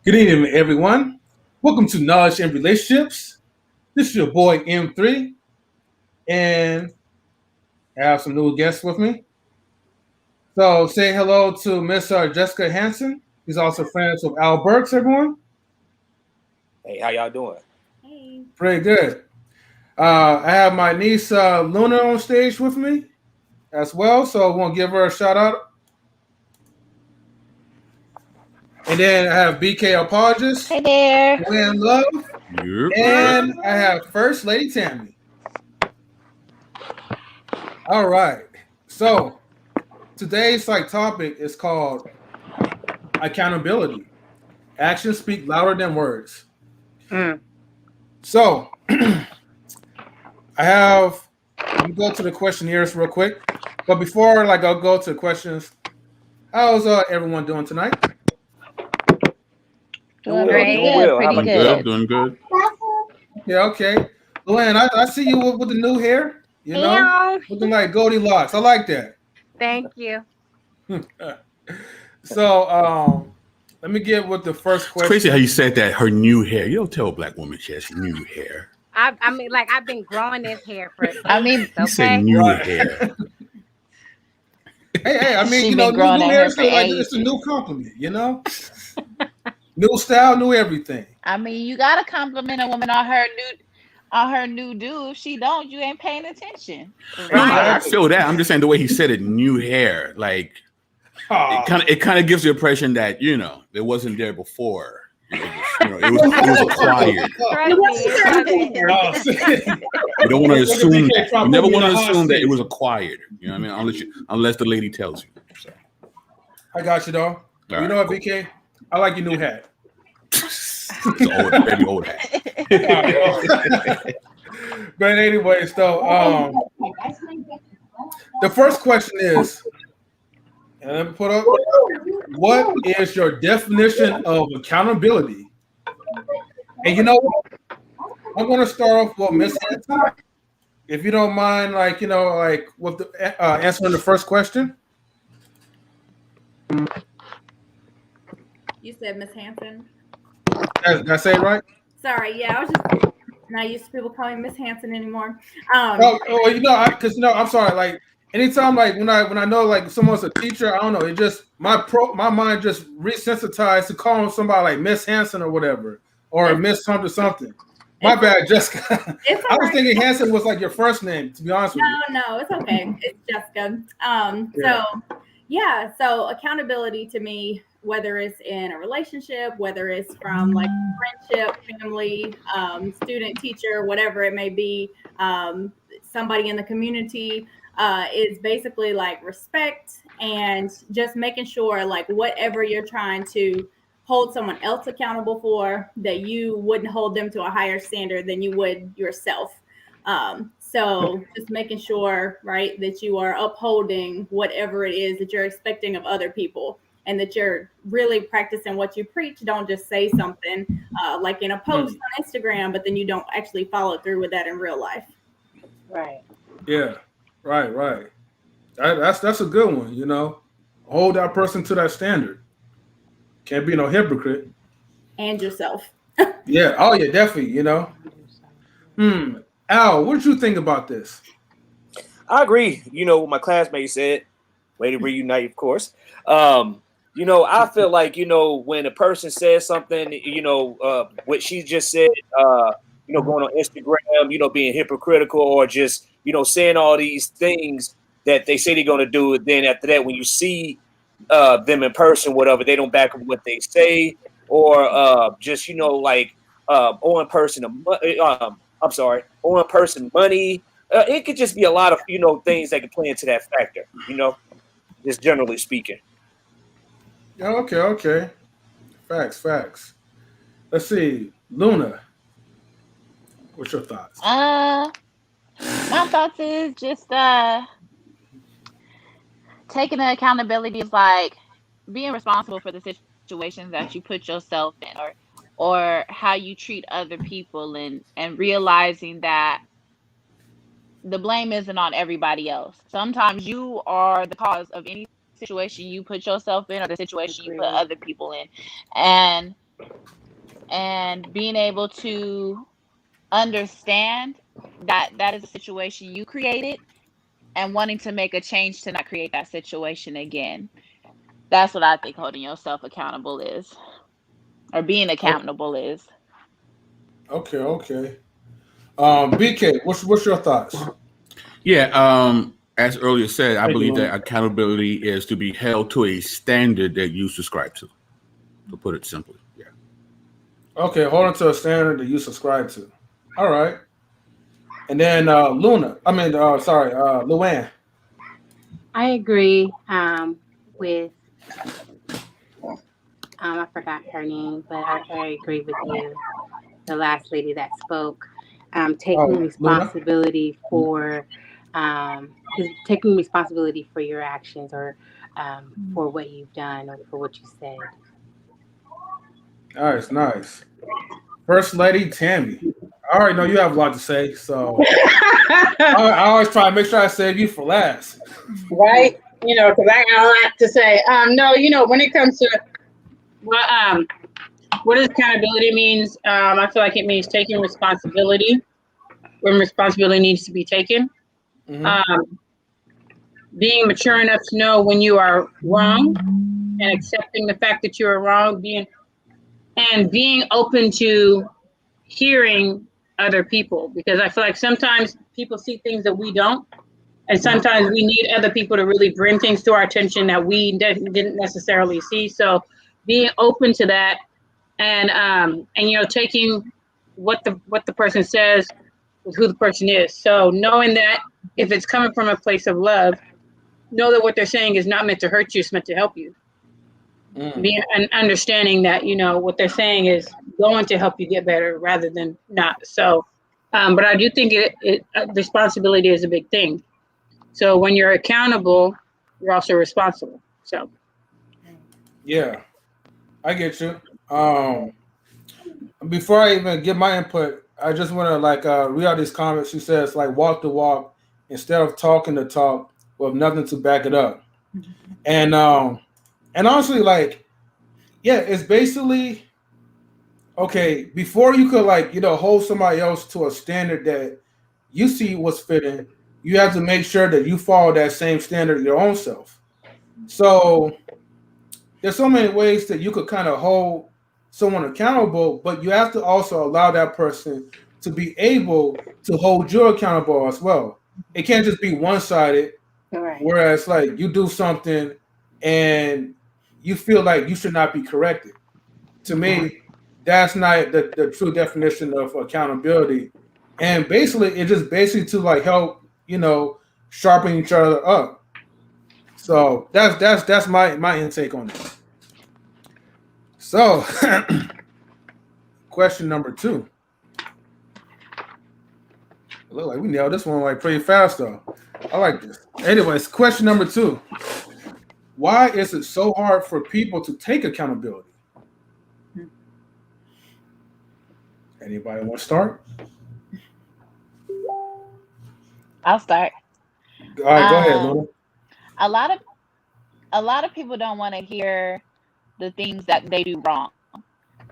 Good evening, everyone. Welcome to Knowledge and Relationships. This is your boy M3, and I have some new guests with me. So say hello to Miss Jessica Hanson. He's also friends with Al Burks, everyone. Hey, how y'all doing? Hey. Pretty good. I have my niece Luna on stage with me as well, so I want to give her a shout out. And then I have BK Apologist, Hey there. Gwen Love, Yep. and I have First Lady Tammy. All right. So today's topic is called accountability. Actions speak louder than words. Mm. So I have let me go to the questionnaires real quick. But before I'll go to the questions, how's everyone doing tonight? Doing Doing pretty Great. good, well. How pretty about Doing yourself? good. good. Doing good. Yeah, okay. Luann, I see you with the new hair, Yeah. looking like Goldilocks. I like that. Thank you. So let me get with the first It's crazy how question. you said that. Her new hair. You don't tell a black woman she has new hair. I mean, like I've been growing this hair for I ages. mean, You say Okay. new Right. hair. Hey, I mean, she been growing new her hair hair is for it's a ages. new compliment, New style, new everything. I mean, you gotta compliment a woman on her new do. If she don't, you ain't paying attention. No, no, I Right. Regardless. feel that. I'm just saying the way he said it, new hair. Like Ah. it kind of gives the impression that it wasn't there before. It was acquired. Trust me, it wasn't. Oh, see. You don't want to Look at assume BK that. trying You to put never me in want a to hot assume that it seat. was acquired. You know what I mean? Unless the lady tells you. So, I got you though. all You know right, what, cool. BK? I like your new hat. It's an old, very old hat. All right. But anyways, though, the first question is, and let me put up, what is your definition of accountability? And you know what? I'm going to start off with Miss Hanson, if you don't mind, with the answering the first question. You said Miss Hanson. Did I say it right? Sorry, yeah, I was just not used to people calling me Miss Hanson anymore. Um, Oh, because I'm sorry. Like anytime, when I know someone's a teacher, I don't know. It just my mind just resensitized to calling somebody like Miss Hanson or whatever, or it's Miss something something. My bad, Jessica. it's I all was right. thinking Hanson was like your first name. To be honest with you. No, it's okay. It's Jessica. Yeah. So accountability to me, whether it's in a relationship, whether it's from like friendship, family, student, teacher, whatever it may be, somebody in the community, is basically like respect and just making sure like whatever you're trying to hold someone else accountable for, that you wouldn't hold them to a higher standard than you would yourself. So just making sure, right, that you are upholding whatever it is that you're expecting of other people, and that you're really practicing what you preach. Don't just say something like in a post Hmm. on Instagram, but then you don't actually follow through with that in real life. Right. Yeah. Right. Right. That's a good one. Hold that person to that standard. Can't be no hypocrite. And yourself. Yeah. Oh yeah. Definitely. Hmm. Al, what did you think about this? I agree. What my classmate said. Way to reunite, of course. I feel like, when a person says something, what she just said, going on Instagram, being hypocritical or just, saying all these things that they say they're going to do. Then after that, when you see them in person, whatever, they don't back up what they say, or just, owing person, I'm sorry, owing person money. It could just be a lot of, things that could play into that factor, just generally speaking. Yeah, okay, okay. Facts, facts. Let's see. Luna, what's your thoughts? uh my thoughts is just taking the accountability is like being responsible for the situations that you put yourself in, or how you treat other people, and realizing that the blame isn't on everybody else. Sometimes you are the cause of any situation you put yourself in, or the situation you put Agreed. other people in. And and being able to understand that that is a situation you created and wanting to make a change to not create that situation again. That's what I think holding yourself accountable is, or being Okay, accountable is. okay. BK, what's your thoughts? Yeah, as earlier said, I Thank you, believe Luna. that accountability is to be held to a standard that you subscribe to put it simply. Yeah. Okay, hold on to a standard that you subscribe to. All right. And then Luann. I agree with I forgot her name, but I agree with you, the last lady that spoke. Taking Luna. responsibility for taking responsibility for your actions or for what you've done or for what you said. Nice, nice. First Lady Tammy. I already know you have a lot to say, so I always try to make sure I save you for last. Right? Because I got a lot to say. No, when it comes to well, what does accountability means? I feel like it means taking responsibility when responsibility needs to be taken. Hmm. Um, being mature enough to know when you are wrong and accepting the fact that you are wrong, being open to hearing other people, because I feel like sometimes people see things that we don't, and sometimes we need other people to really bring things to our attention that we didn't necessarily see. So being open to that, and taking what the person says with who the person is. So knowing that if it's coming from a place of love, know that what they're saying is not meant to hurt you, it's meant to help you. Mm. Being and understanding that what they're saying is going to help you get better rather than not. So, but I do think responsibility is a big thing. So when you're accountable, you're also responsible. So Yeah, I get you. Before I even give my input, I just want to read out these comments. She says like walk the walk instead of talking the talk with nothing to back it up. And and honestly, yeah, it's basically okay. Before you could hold somebody else to a standard that you see was fitting, you have to make sure that you follow that same standard your own self. So there's so many ways that you could kind of hold someone accountable, but you have to also allow that person to be able to hold you accountable as well. It can't just be one sided, Right. whereas like you do something and you feel like you should not be corrected. To me, that's not the true definition of accountability. And basically, it just basically to help, sharpen each other up. So that's my intake on it. So, question number two. It look like we nailed this one like pretty fast though. I like this. Anyways, question number two. Why is it so hard for people to take accountability? Anybody want to start? I'll start. All right, go ahead, Um, Luna. a lot of a lot of people don't want to hear the things that they do wrong.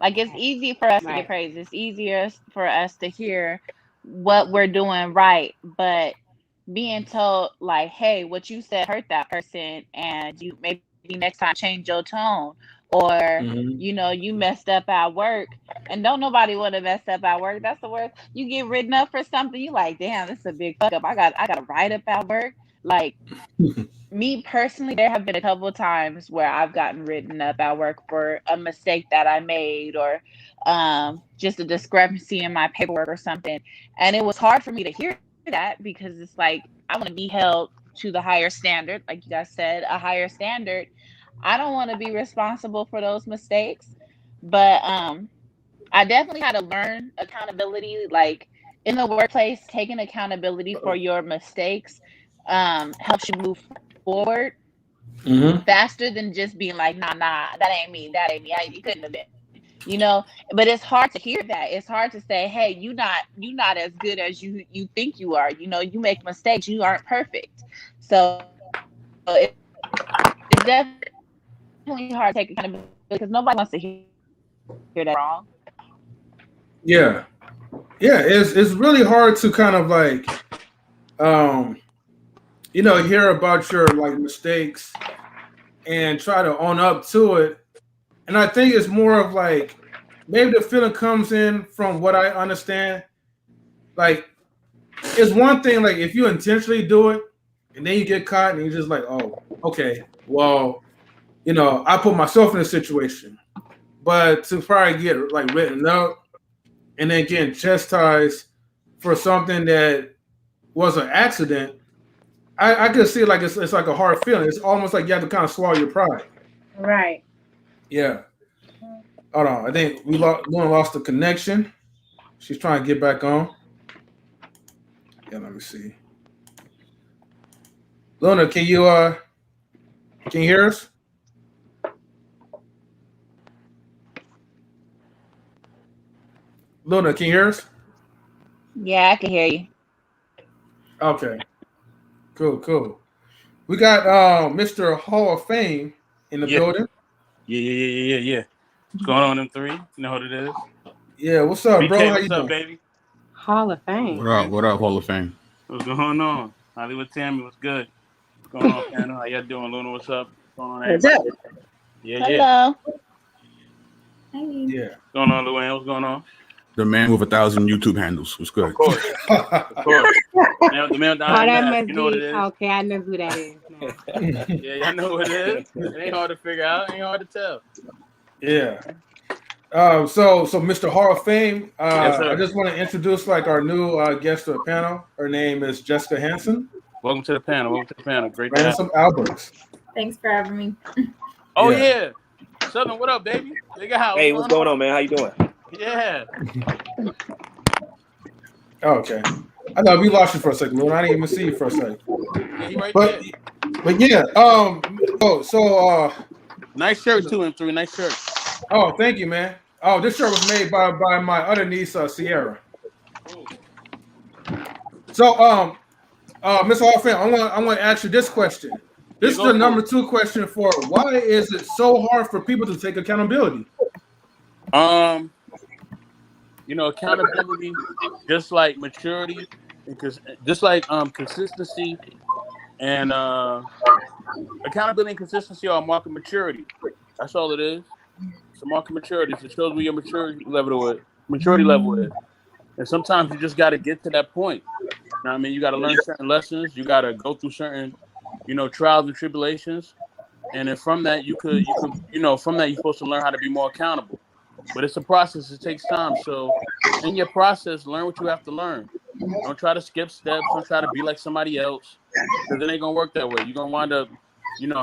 Like it's easy for us to get Right. praised. It's easier for us to hear what we're doing right, but being told like, "Hey, what you said hurt that person, and you maybe next time change your tone," or Mm-hmm. you messed up at work, and don't nobody want to mess up at work. That's the worst. You get written up for something, you like, damn, this is a big fuck up. I got to write up at work. Like me personally, there have been a couple of times where I've gotten written up at work for a mistake that I made or just a discrepancy in my paperwork or something. And it was hard for me to hear that because it's like I want to be held to the higher standard, like you guys said, a higher standard. I don't want to be responsible for those mistakes, but I definitely had to learn accountability, like in the workplace, taking accountability for your mistakes helps you move forward Mm-hmm. faster than just being like, nah, that ain't me. It couldn't have been. But it's hard to hear that. It's hard to say, hey, you not as good as you think you are. You make mistakes. You aren't perfect. So it's definitely hard to take accountability because nobody wants to hear that. hear that wrong. Yeah. Yeah, it's really hard to kind of like hear about your like mistakes and try to own up to it. And I think it's more of like maybe the feeling comes in from what I understand. Like it's one thing like if you intentionally do it and then you get caught and you're just like, oh, okay, well, I put myself in a situation. But to probably get like written up and then getting chastised for something that was an accident, I could see it like it's like a hard feeling. It's almost like you have to kind of swallow your pride. Right. Yeah. Hold on. I think Luna lost the connection. She's trying to get back on. Yeah, let me see. Luna, can you hear us? Luna, can you hear us? Yeah, I can hear you. Okay. Cool. We got Mr. Hall of Fame in the building. Yeah. What's going on, them three? You know what it is? Yeah, what's up, BK, bro? How what's you up, doing? baby? Hall of Fame. What up, Hall of Fame? What's going on? Hollywood Tammy, what's good? What's going on, panel? How y'all doing? Luna, what's up? What's going on, What's everybody? up? Yeah. Hello. Hey. Yeah. What's going on, Luann? What's going on? The man with 1,000 YouTube handles. What's good? Of course. The man down Oh, that there, must you know what it be is? okay. I know who that is now. Yeah, y'all know what it is. It ain't hard to figure out. It ain't hard to tell. Yeah. So Mr. Hall of Fame, Yes, sir. I just want to introduce like our new guest to the panel. Her name is Jessica Hansen. Welcome to the panel. Great to have Ransom Alberts. Thanks for having me. Oh, Yeah. yeah. Southern, what up, baby? Big house. Hey, what's going on, man? How you doing? Yeah. Okay. I know we lost you for a second, Luna. I didn't even see you for a second. Yeah, he right But there. but yeah. Nice shirt, too, M3. Nice shirt. Oh, thank you, man. Oh, this shirt was made by my other niece, Sierra. So Mr. Hall of Fame, I want to ask you this question. This is the number 2 question for why is it so hard for people to take accountability? Accountability, just like maturity, because just like consistency and accountability and consistency are a mark of maturity. That's all it is. It's a mark of maturity. It shows where your maturity level is. And sometimes you just got to get to that point. You know what I mean? You got to learn certain lessons. You got to go through certain, trials and tribulations. And then from that, from that, you're supposed to learn how to be more accountable. But it's a process. It takes time. So in your process, learn what you have to learn. Don't try to skip steps. Don't try to be like somebody else, because it ain't going to work that way. You're going to wind up,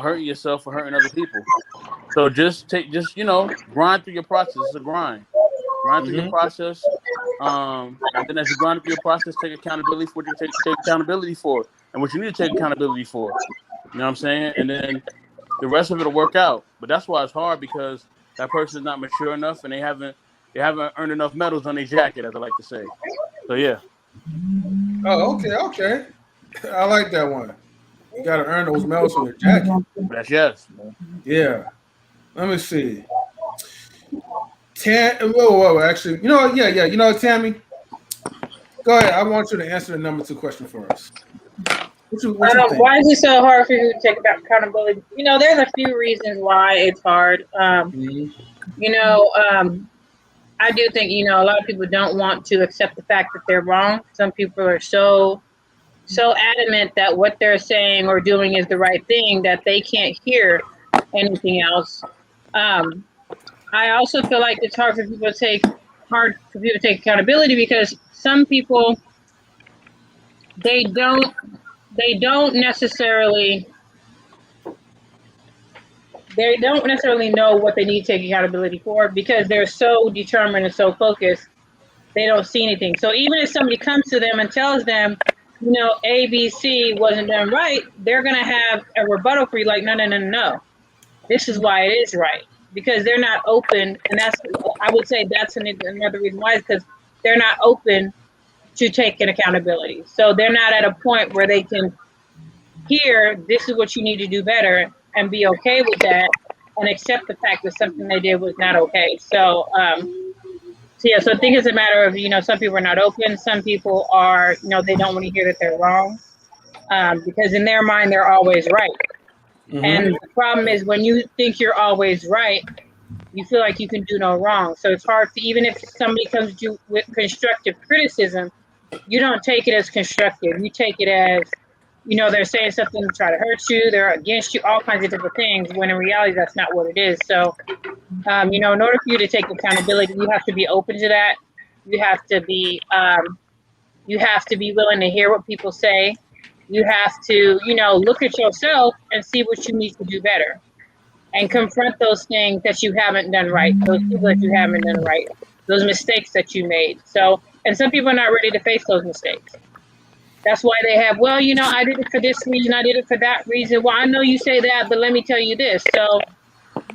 hurting yourself or hurting other people. So just grind through your process. It's a grind. Grind through your process. And then as you grind through your process, take accountability for what you take accountability for and what you need to take accountability for. You know what I'm saying? And then the rest of it will work out. But that's why it's hard, because that person is not mature enough and they haven't earned enough medals on their jacket, as I like to say. So yeah. Oh, okay. I like that one. You got to earn those medals on your jacket. That's yes. Yeah. Let me see. Whoa. Actually, yeah. Tammy, go ahead. I want you to answer the number 2 question for us. What you think? Why is it so hard for you to take accountability? There's a few reasons why it's hard. I do think, a lot of people don't want to accept the fact that they're wrong. Some people are so adamant that what they're saying or doing is the right thing that they can't hear anything else. I also feel like it's hard for people to take accountability, because some people, they don't necessarily know what they need to take accountability for, because they're so determined and so focused, they don't see anything. So even if somebody comes to them and tells them, A, B, C wasn't done right, they're going to have a rebuttal for you, like, no. This is why it is right. Because they're not open, and I would say that's another reason why, is because they're not open to taking accountability. So they're not at a point where they can hear, this is what you need to do better, and be okay with that, and accept the fact that something they did was not okay. So, so I think it's a matter of, some people are not open. Some people are, they don't want to hear that they're wrong, because in their mind, they're always right. Mm-hmm. And the problem is when you think you're always right, you feel like you can do no wrong. So it's hard to, even if somebody comes to you with constructive criticism, you don't take it as constructive. You take it as, they're saying something to try to hurt you, they're against you, all kinds of different things, when in reality, that's not what it is. So, in order for you to take accountability, you have to be open to that. You have to be willing to hear what people say. You have to, look at yourself and see what you need to do better and confront those things that you haven't done right, those people that you haven't done right, those mistakes that you made. So, and some people are not ready to face those mistakes. That's why they have, I did it for this reason, I did it for that reason. Well, I know you say that, but let me tell you this. So,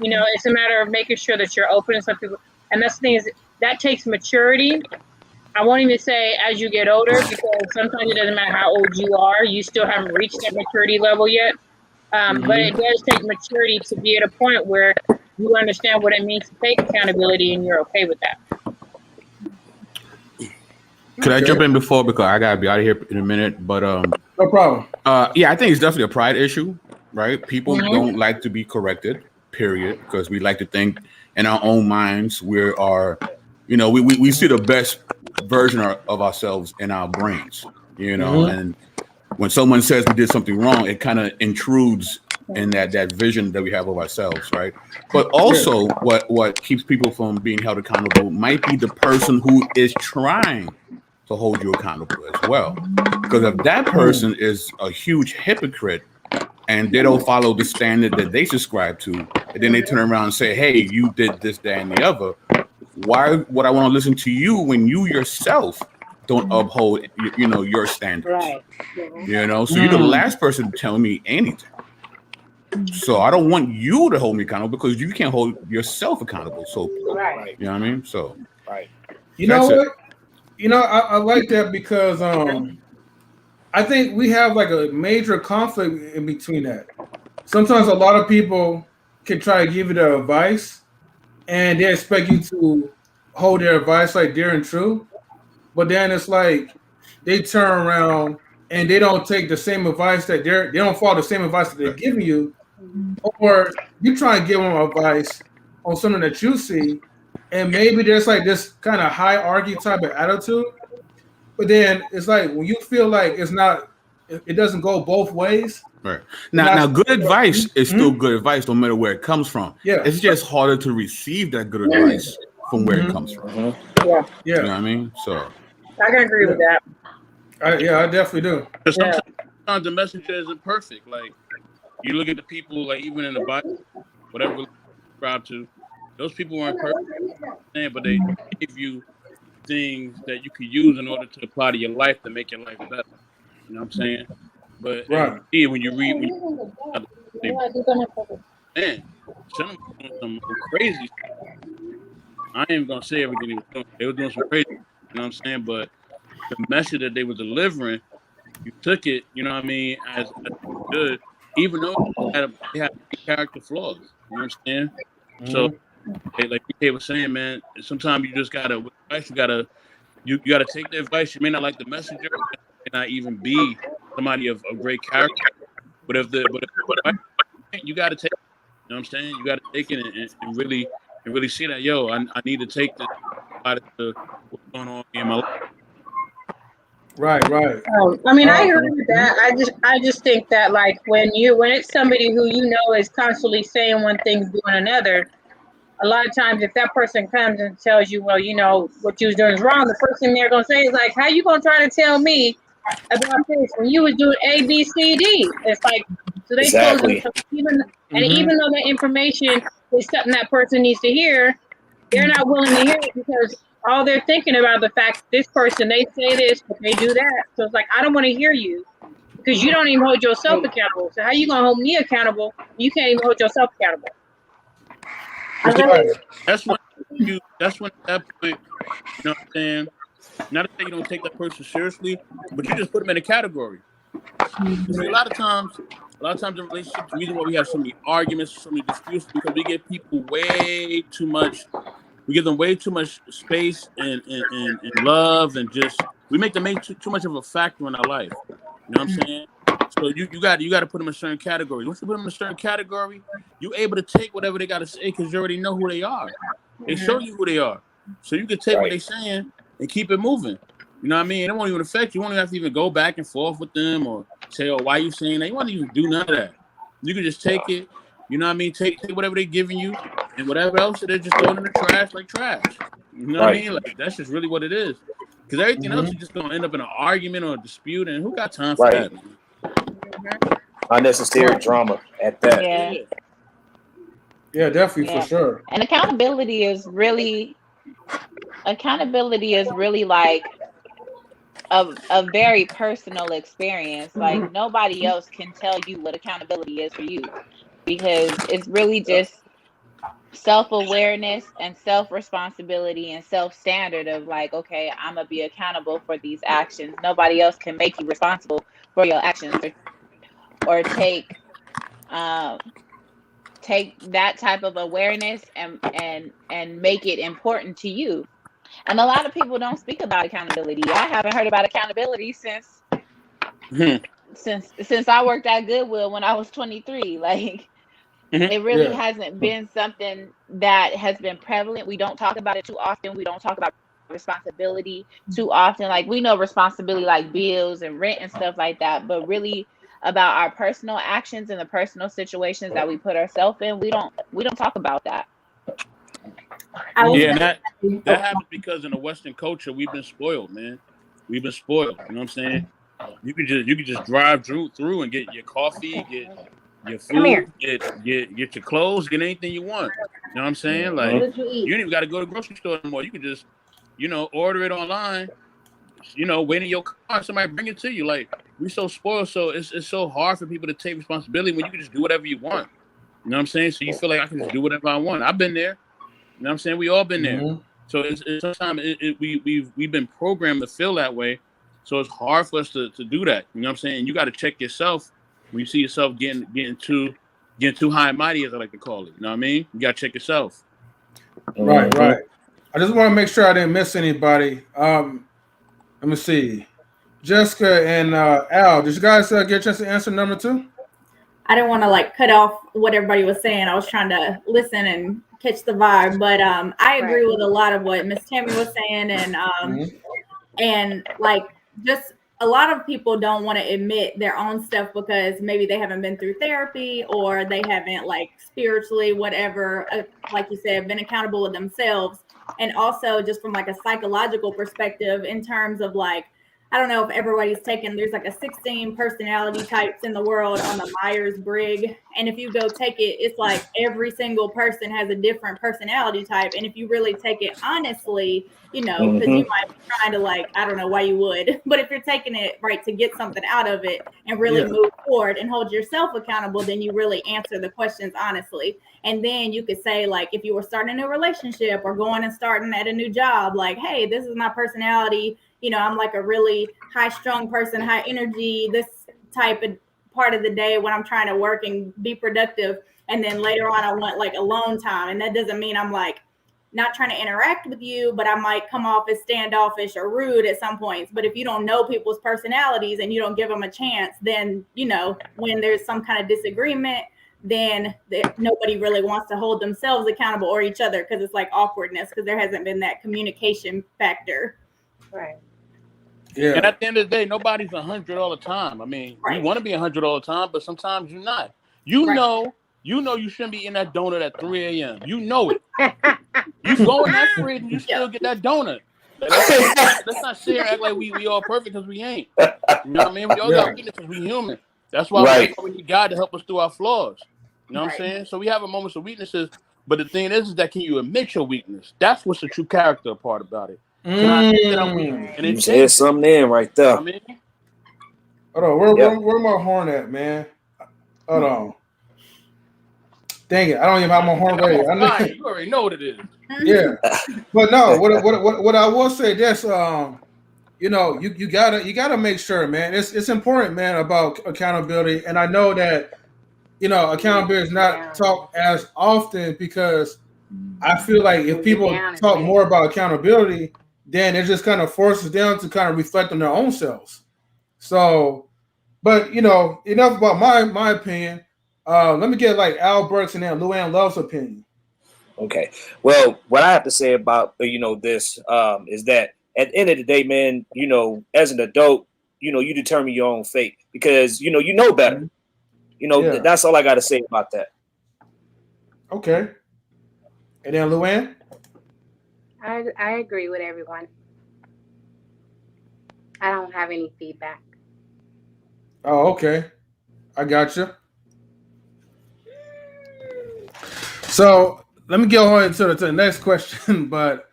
it's a matter of making sure that you're open to some people. And that's the thing, is that takes maturity. I won't even say as you get older, because sometimes it doesn't matter how old you are, you still haven't reached that maturity level yet. But it does take maturity to be at a point where you understand what it means to take accountability and you're okay with that. Could I jump in before, because I gotta be out of here in a minute? But no problem. Yeah, I think it's definitely a pride issue, right? People don't like to be corrected, period, because we like to think in our own minds we are, we see the best version of ourselves in our brains, and when someone says we did something wrong, it kind of intrudes in that vision that we have of ourselves, right? But also what keeps people from being held accountable might be the person who is trying to hold you accountable as well. Because if that person is a huge hypocrite and they don't follow the standard that they subscribe to, and then they turn around and say, hey, you did this, that, and the other, why would I want to listen to you when you yourself don't uphold, your standards? Right. So you're the last person to tell me anything. So I don't want you to hold me accountable, because you can't hold yourself accountable. So, Right. you know what I mean? So, you know what? I like that, because I think we have like a major conflict in between that. Sometimes a lot of people can try to give you their advice, and they expect you to hold their advice like dear and true. But then it's like they turn around and they don't take the same advice that they don't follow the same advice that they're giving you, or you try and give them advice on something that you see, and maybe there's like this kind of hierarchy type of attitude. But then it's like when you feel like it doesn't go both ways. Right. Now good advice is still good advice, no matter where it comes from. Yeah. It's just harder to receive that good advice from where it comes from. Yeah. You know what I mean? So I can agree with that. I definitely do. Sometimes the messenger isn't perfect. Like, you look at the people, like even in the Bible, whatever we subscribe to, those people weren't perfect, but they gave you things that you could use in order to apply to your life to make your life better. You know what I'm saying? But when you read, man, some doing some crazy stuff. I ain't even gonna say everything they was doing. They were doing some crazy, you know what I'm saying? But the message that they were delivering, you took it, you know what I mean, as good, even though they had character flaws. You know what I'm saying? So, like PK was saying, man, sometimes you just gotta, with advice, you gotta take the advice. You may not like the messenger, may not even be somebody of great character, but if you gotta take it, you know what I'm saying? You gotta take it and really see that, I need to take this to what's going on in my life. Right. I mean, I agree with that. I just think that, like, when it's somebody who is constantly saying one thing, doing another, a lot of times if that person comes and tells you, well, what you was doing is wrong, the first thing they're gonna say is like, how you gonna try to tell me about this when you was doing A, B, C, D? It's like, so they close themselves, even though that information is something that person needs to hear, they're not willing to hear it, because all they're thinking about the fact this person, they say this, but they do that. So it's like, I don't want to hear you, because you don't even hold yourself accountable. So how you gonna hold me accountable? You can't even hold yourself accountable. That's when at that point, you know what I'm saying? Not to say you don't take that person seriously, but you just put them in a category. See, a lot of times in relationships, the reason why we have so many arguments, so many disputes, because we give people way too much. We give them way too much space and love, and just we make them too much of a factor in our life. You know what I'm saying? So you got to put them in a certain category. Once you put them in a certain category, you're able to take whatever they got to say because you already know who they are. They show you who they are, so you can take what they're saying and keep it moving. You know what I mean? It won't even affect you. You won't even have to even go back and forth with them or say, "Oh, why are you saying that?" You won't even do none of that. You can just take it. You know what I mean? Take whatever they're giving you, and whatever else it is, just throw it in the trash like trash. You know what I mean? Like that's just really what it is. Because everything else is just gonna end up in an argument or a dispute, and who got time for that, man? Unnecessary drama at that. Yeah, definitely for sure. And accountability is really like a very personal experience. Like nobody else can tell you what accountability is for you, because it's really just self-awareness and self-responsibility and self-standard of like, okay, I'm gonna be accountable for these actions. Nobody else can make you responsible for your actions or take that type of awareness and make it important to you. And a lot of people don't speak about accountability. I haven't heard about accountability since I worked at Goodwill when I was 23. Like it really hasn't been something that has been prevalent. We don't talk about it too often. We don't talk about responsibility too often. Like we know responsibility like bills and rent and stuff like that, but really about our personal actions and the personal situations that we put ourselves in, we don't talk about that. Yeah, and that happens because in the Western culture we've been spoiled, man. We've been spoiled. You know what I'm saying? You could just drive through and get your coffee, get your food, get your clothes, get anything you want. You know what I'm saying? Like you don't even got to go to the grocery store anymore. You can just, order it online. Wait in your car, somebody bring it to you. Like we so spoiled, so it's so hard for people to take responsibility when you can just do whatever you want. You know what I'm saying? So you feel like I can just do whatever I want. I've been there. You know what I'm saying? We all been there. So it's sometimes we've been programmed to feel that way. So it's hard for us to do that. You know what I'm saying? You got to check yourself when you see yourself getting too high and mighty, as I like to call it. You know what I mean? You got to check yourself. Right. I just want to make sure I didn't miss anybody. Let me see. Jessica and Al, did you guys get a chance to answer number 2? I didn't want to cut off what everybody was saying. I was trying to listen and catch the vibe, but I agree with a lot of what Miss Tammy was saying, and just a lot of people don't want to admit their own stuff because maybe they haven't been through therapy or they haven't spiritually, whatever, like you said, been accountable with themselves. And also just from a psychological perspective in terms of I don't know if everybody's taken, there's 16 personality types in the world on the Myers-Briggs. And if you go take it, it's every single person has a different personality type. And if you really take it honestly, because you might be trying to I don't know why you would, but if you're taking it right to get something out of it and really move forward and hold yourself accountable, then you really answer the questions honestly. And then you could say if you were starting a relationship or going and starting at a new job, hey, this is my personality. I'm a really high-strung person, high energy, this type of part of the day when I'm trying to work and be productive. And then later on, I want alone time. And that doesn't mean I'm not trying to interact with you, but I might come off as standoffish or rude at some points. But if you don't know people's personalities and you don't give them a chance, then, when there's some kind of disagreement, then nobody really wants to hold themselves accountable or each other because it's awkwardness because there hasn't been that communication factor. Right. Yeah. And at the end of the day, nobody's 100 all the time. I mean, you want to be 100 all the time, but sometimes you're not. You know you shouldn't be in that donut at 3 a.m. You know it. You go in that fridge and you still get that donut. Let's not sit here and act like we all perfect because we ain't. You know what I mean? We all got weaknesses. We human. That's why we need God to help us through our flaws. You know what I'm saying? So we have our moments of weaknesses, but the thing is that can you admit your weakness? That's what's the true character part about it. Can I admit that I'm weak? And you said something in right there. I mean, hold on, where my horn at, man? Hold on. Dang it, I don't even have my horn ready. You already know what it is. Yeah, but no, what I will say this, you gotta make sure, man. It's important, man, about accountability. And I know that accountability is not talked as often because I feel like if people talk more about accountability, then it just kind of forces them to kind of reflect on their own selves. So, but enough about my opinion. Let me get like Al Burks and then Luann Love's opinion. Okay. Well, what I have to say about this is that at the end of the day, man, as an adult, you determine your own fate because you know better. That's all I got to say about that. Okay. And then Luann? I agree with everyone. I don't have any feedback. Oh, okay. I got you. So let me get on to the next question. But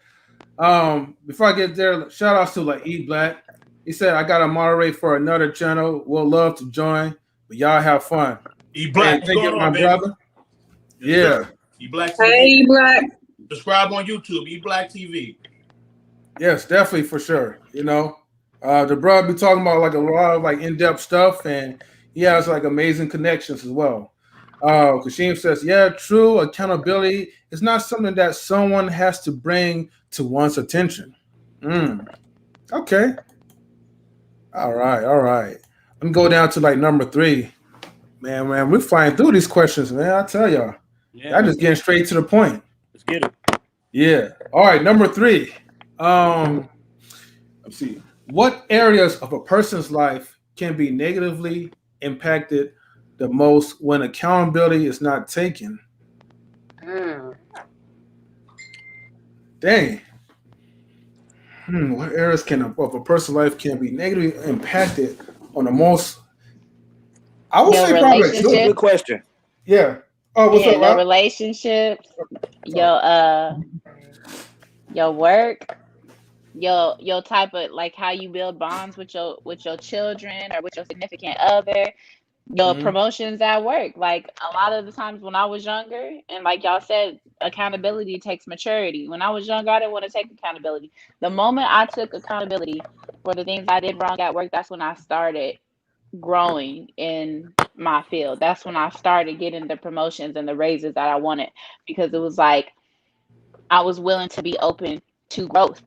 before I get there, shout outs to like E Black. He said, I got to moderate for another channel. We'll love to join, but y'all have fun. E Black, thank you, my brother. Yeah. E Black TV. Hey, E Black. Subscribe on YouTube, E Black TV. Yes, definitely for sure. The brother be talking about like a lot of like in-depth stuff, and he has like amazing connections as well. Kashim says, yeah, true accountability is not something that someone has to bring to one's attention. Okay. All right. Let me go down to like number 3. Man, we're flying through these questions, man. I tell y'all. Y'all just getting straight to the point. Let's get it. Yeah. All right, number 3. Let's see. What areas of a person's life can be negatively impacted the most when accountability is not taken? Dang. What areas of a person's life can be negatively impacted on the most? I would say probably good question. Yeah. Oh, what's up, your Rob? relationships, your work, your type of like how you build bonds with your children or with your significant other, your promotions at work. Like a lot of the times when I was younger, and like y'all said, accountability takes maturity. When I was younger, I didn't want to take accountability. The moment I took accountability for the things I did wrong at work, that's when I started growing in my field. That's when I started getting the promotions and the raises that I wanted, because it was like I was willing to be open to growth.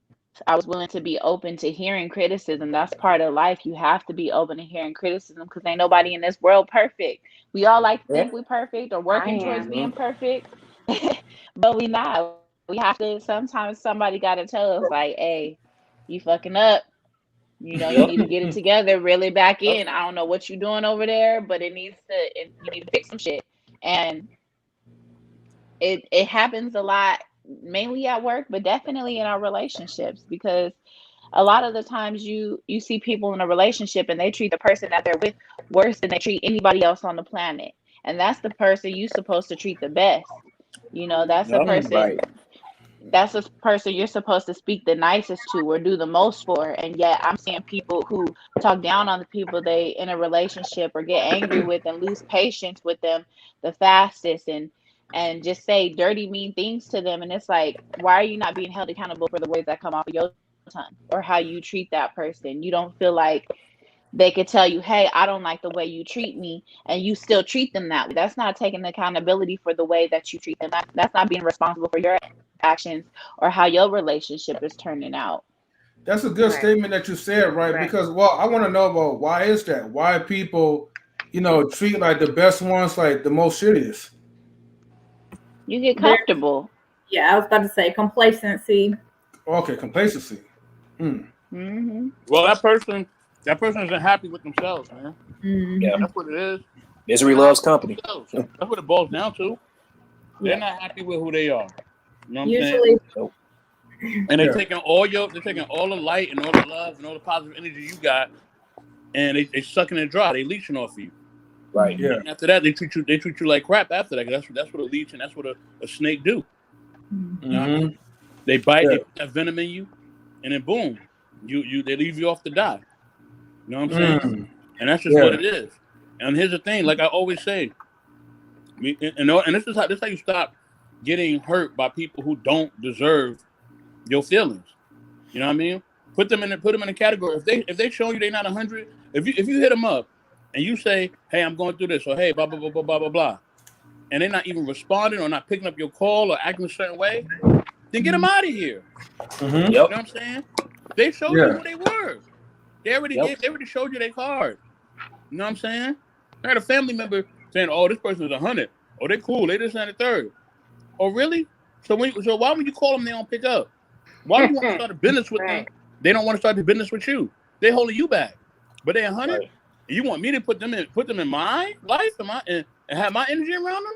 I was willing to be open to hearing criticism. That's part of life. You have to be open to hearing criticism because ain't nobody in this world perfect. We all like to think we're perfect or working towards being perfect, but we not. We have to, sometimes somebody got to tell us like, hey, you fucking up. You need to get it together, really back in. I don't know what you're doing over there, but you need to fix some shit. And it happens a lot, mainly at work, but definitely in our relationships, because a lot of the times you see people in a relationship and they treat the person that they're with worse than they treat anybody else on the planet. And that's the person you're supposed to treat the best. That's the person. Right. That's the person you're supposed to speak the nicest to or do the most for. And yet I'm seeing people who talk down on the people they in a relationship or get angry with and lose patience with them the fastest, and just say dirty, mean things to them. And it's like, why are you not being held accountable for the words that come off of your tongue or how you treat that person? You don't feel like they could tell you, hey, I don't like the way you treat me, and you still treat them that way. That's not taking accountability for the way that you treat them. That's not being responsible for your actions or how your relationship is turning out. That's a good statement that you said, right? Because, I want to know about why is that? Why people, treat like the best ones like the most shittiest? You get comfortable. I was about to say complacency. Okay, complacency. Well, that person isn't happy with themselves, man. Yeah, that's what it is. Misery loves company. That's what it boils down to. They're not happy with who they are. You know what Usually. I'm saying? And they're taking all the light and all the love and all the positive energy you got, and they sucking it dry. They leeching off of you. Right. Yeah. And after that, they treat you like crap. After that, that's what a leech and that's what a snake do. You know? They bite, they put that venom in you, and then boom, they leave you off to die. You know what I'm saying? And that's just what it is. And here's the thing, like I always say, and this is how you stop getting hurt by people who don't deserve your feelings. You know what I mean? Put them in a category. If they show you they're not 100, if you hit them up and you say, hey, I'm going through this, or hey, blah blah blah blah blah blah blah, and they're not even responding or not picking up your call or acting a certain way, then get them out of here. Mm-hmm. You know what I'm saying? They showed you who they were. They already showed you their card. You know what I'm saying? I had a family member saying, "Oh, this person is 100. Oh, they cool. They just had a third. Oh, really? So why when you call them, they don't pick up? Why do you want to start a business with them? They don't want to start the business with you. They holding you back. But they're 100. Right. You want me to put them in my life and have my energy around them?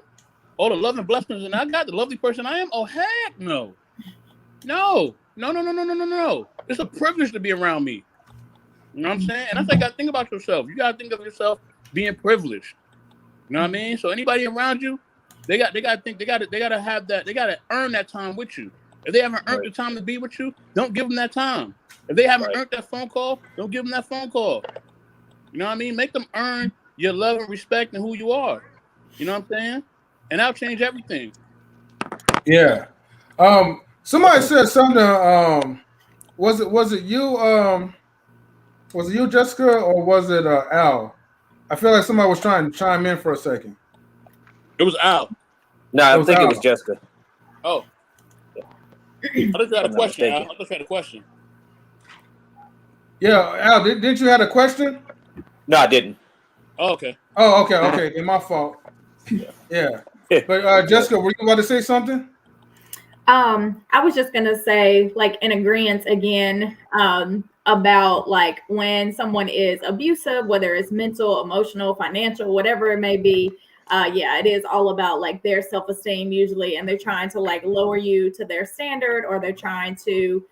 All the love and blessings and I got, the lovely person I am? Oh, heck no. No. It's a privilege to be around me. You know what I'm saying? And that's like you gotta think about yourself. You gotta think of yourself being privileged. You know what I mean? So anybody around you, they gotta have that, they gotta earn that time with you. If they haven't earned the time to be with you, don't give them that time. If they haven't earned that phone call, don't give them that phone call. You know what I mean? Make them earn your love and respect and who you are. You know what I'm saying? And that'll change everything. Yeah. Somebody said something. Was it you? Was it you, Jessica, or was it Al? I feel like somebody was trying to chime in for a second. It was Al. No, I think it was Jessica. Oh. I thought you had a question, Al. I thought you had a question. Yeah, Al, didn't you have a question? No, I didn't. Oh, okay. Oh, okay. Then my fault. Yeah. But Jessica, were you about to say something? I was just gonna say, like, in agreement again, about like when someone is abusive, whether it's mental, emotional, financial, whatever it may be. It is all about like their self-esteem usually, and they're trying to like lower you to their standard, or they're trying to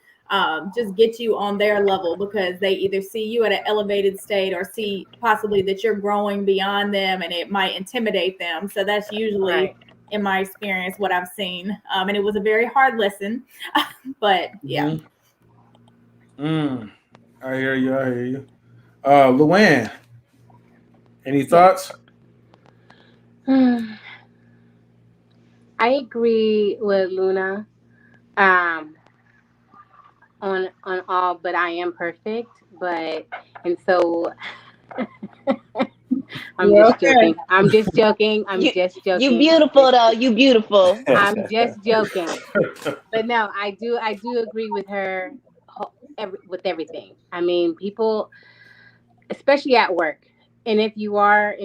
just get you on their level because they either see you at an elevated state or see possibly that you're growing beyond them, and it might intimidate them. So that's usually, in my experience, what I've seen. And it was a very hard lesson, but yeah. I hear you. Luann, any thoughts? I agree with Luna on all, but I am perfect. And so I'm just joking. You beautiful though. You beautiful. I'm just joking. But no, I do agree with her with everything. I mean, people, especially at work, and if you are,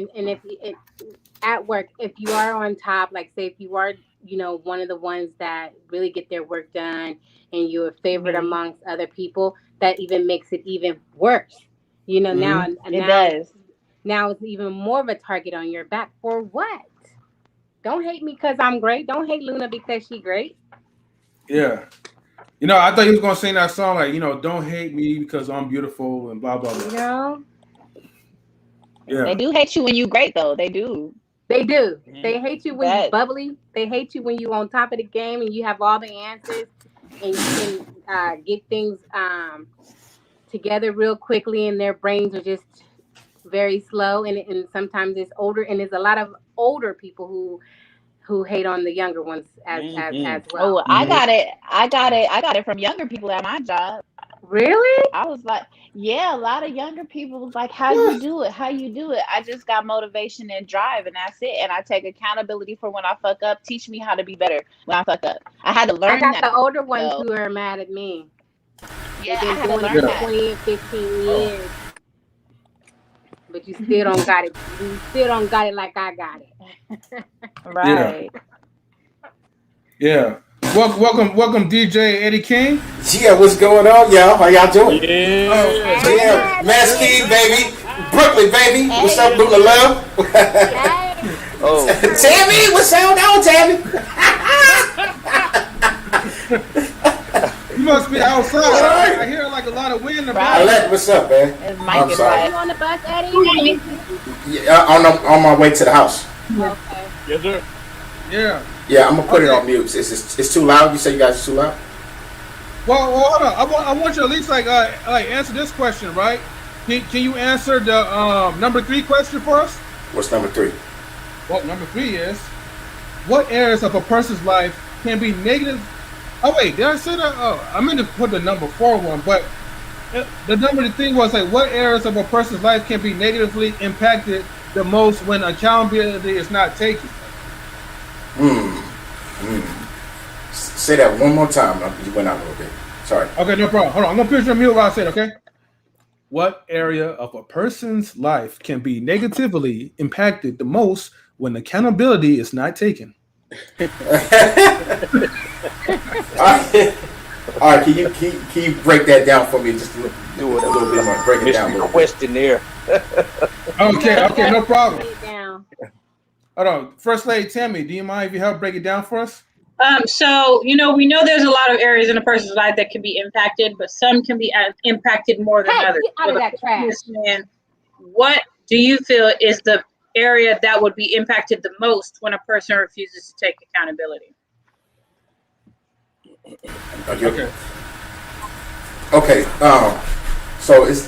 at work, if you are on top, like say if you are, one of the ones that really get their work done, and you're favored amongst other people, that even makes it even worse. Now it's even more of a target on your back. For what? Don't hate me because I'm great. Don't hate Luna because she's great. Yeah. I thought he was gonna sing that song like, don't hate me because I'm beautiful and blah blah blah. Yeah. They do hate you when you're great though. They do. They do. They hate you when you're bubbly. They hate you when you're on top of the game and you have all the answers and you can get things together real quickly, and their brains are just very slow. And sometimes it's older, and there's a lot of older people who hate on the younger ones as well. Oh, I got it from younger people at my job. Really? I was like, yeah, a lot of younger people was like, how you do it? I just got motivation and drive, and that's it. And I take accountability for when I fuck up. Teach me how to be better when I fuck up. I had to learn that. I got the older ones who are mad at me. Yeah, they've been doing it for 20 and 15 years. But you still don't got it. You still don't got it like I got it. Right. Yeah. Welcome, DJ Eddie King. Yeah, what's going on, y'all? How y'all doing? Yeah. Mesquite, baby. Brooklyn, baby. Hey. What's up, Brooklyn love? Oh, Tammy, what's going on, Tammy? You must be outside. I hear like a lot of wind in the back. Alex, what's up, man? I'm sorry. Are you on the bus, Eddie? Yeah, on my way to the house. Okay. Yes, sir. Yeah. Yeah, I'm gonna put it on mute. It's too loud. You say you guys are too loud? Well, hold on. I want you to at least like answer this question, right? Can you answer the number 3 question for us? What's number 3? Well, number 3 is, what areas of a person's life can be negative? Oh wait, did I say that? Oh, I meant to put the number 4 one, but The thing was like, what areas of a person's life can be negatively impacted the most when accountability is not taken? Say that one more time. You went out a little bit. Sorry. Okay, no problem. Hold on. I'm gonna put you on mute while I say it, okay? What area of a person's life can be negatively impacted the most when accountability is not taken? All right, can you break that down for me? Just do it a little bit more. Break it down a little bit. Questionnaire. Okay, no problem. Lay it down. Hold on. First Lady Tammy, do you mind if you help break it down for us? So, we know there's a lot of areas in a person's life that can be impacted, but some can be impacted more than others. Get out of that trash. What do you feel is the area that would be impacted the most when a person refuses to take accountability? Okay. So it's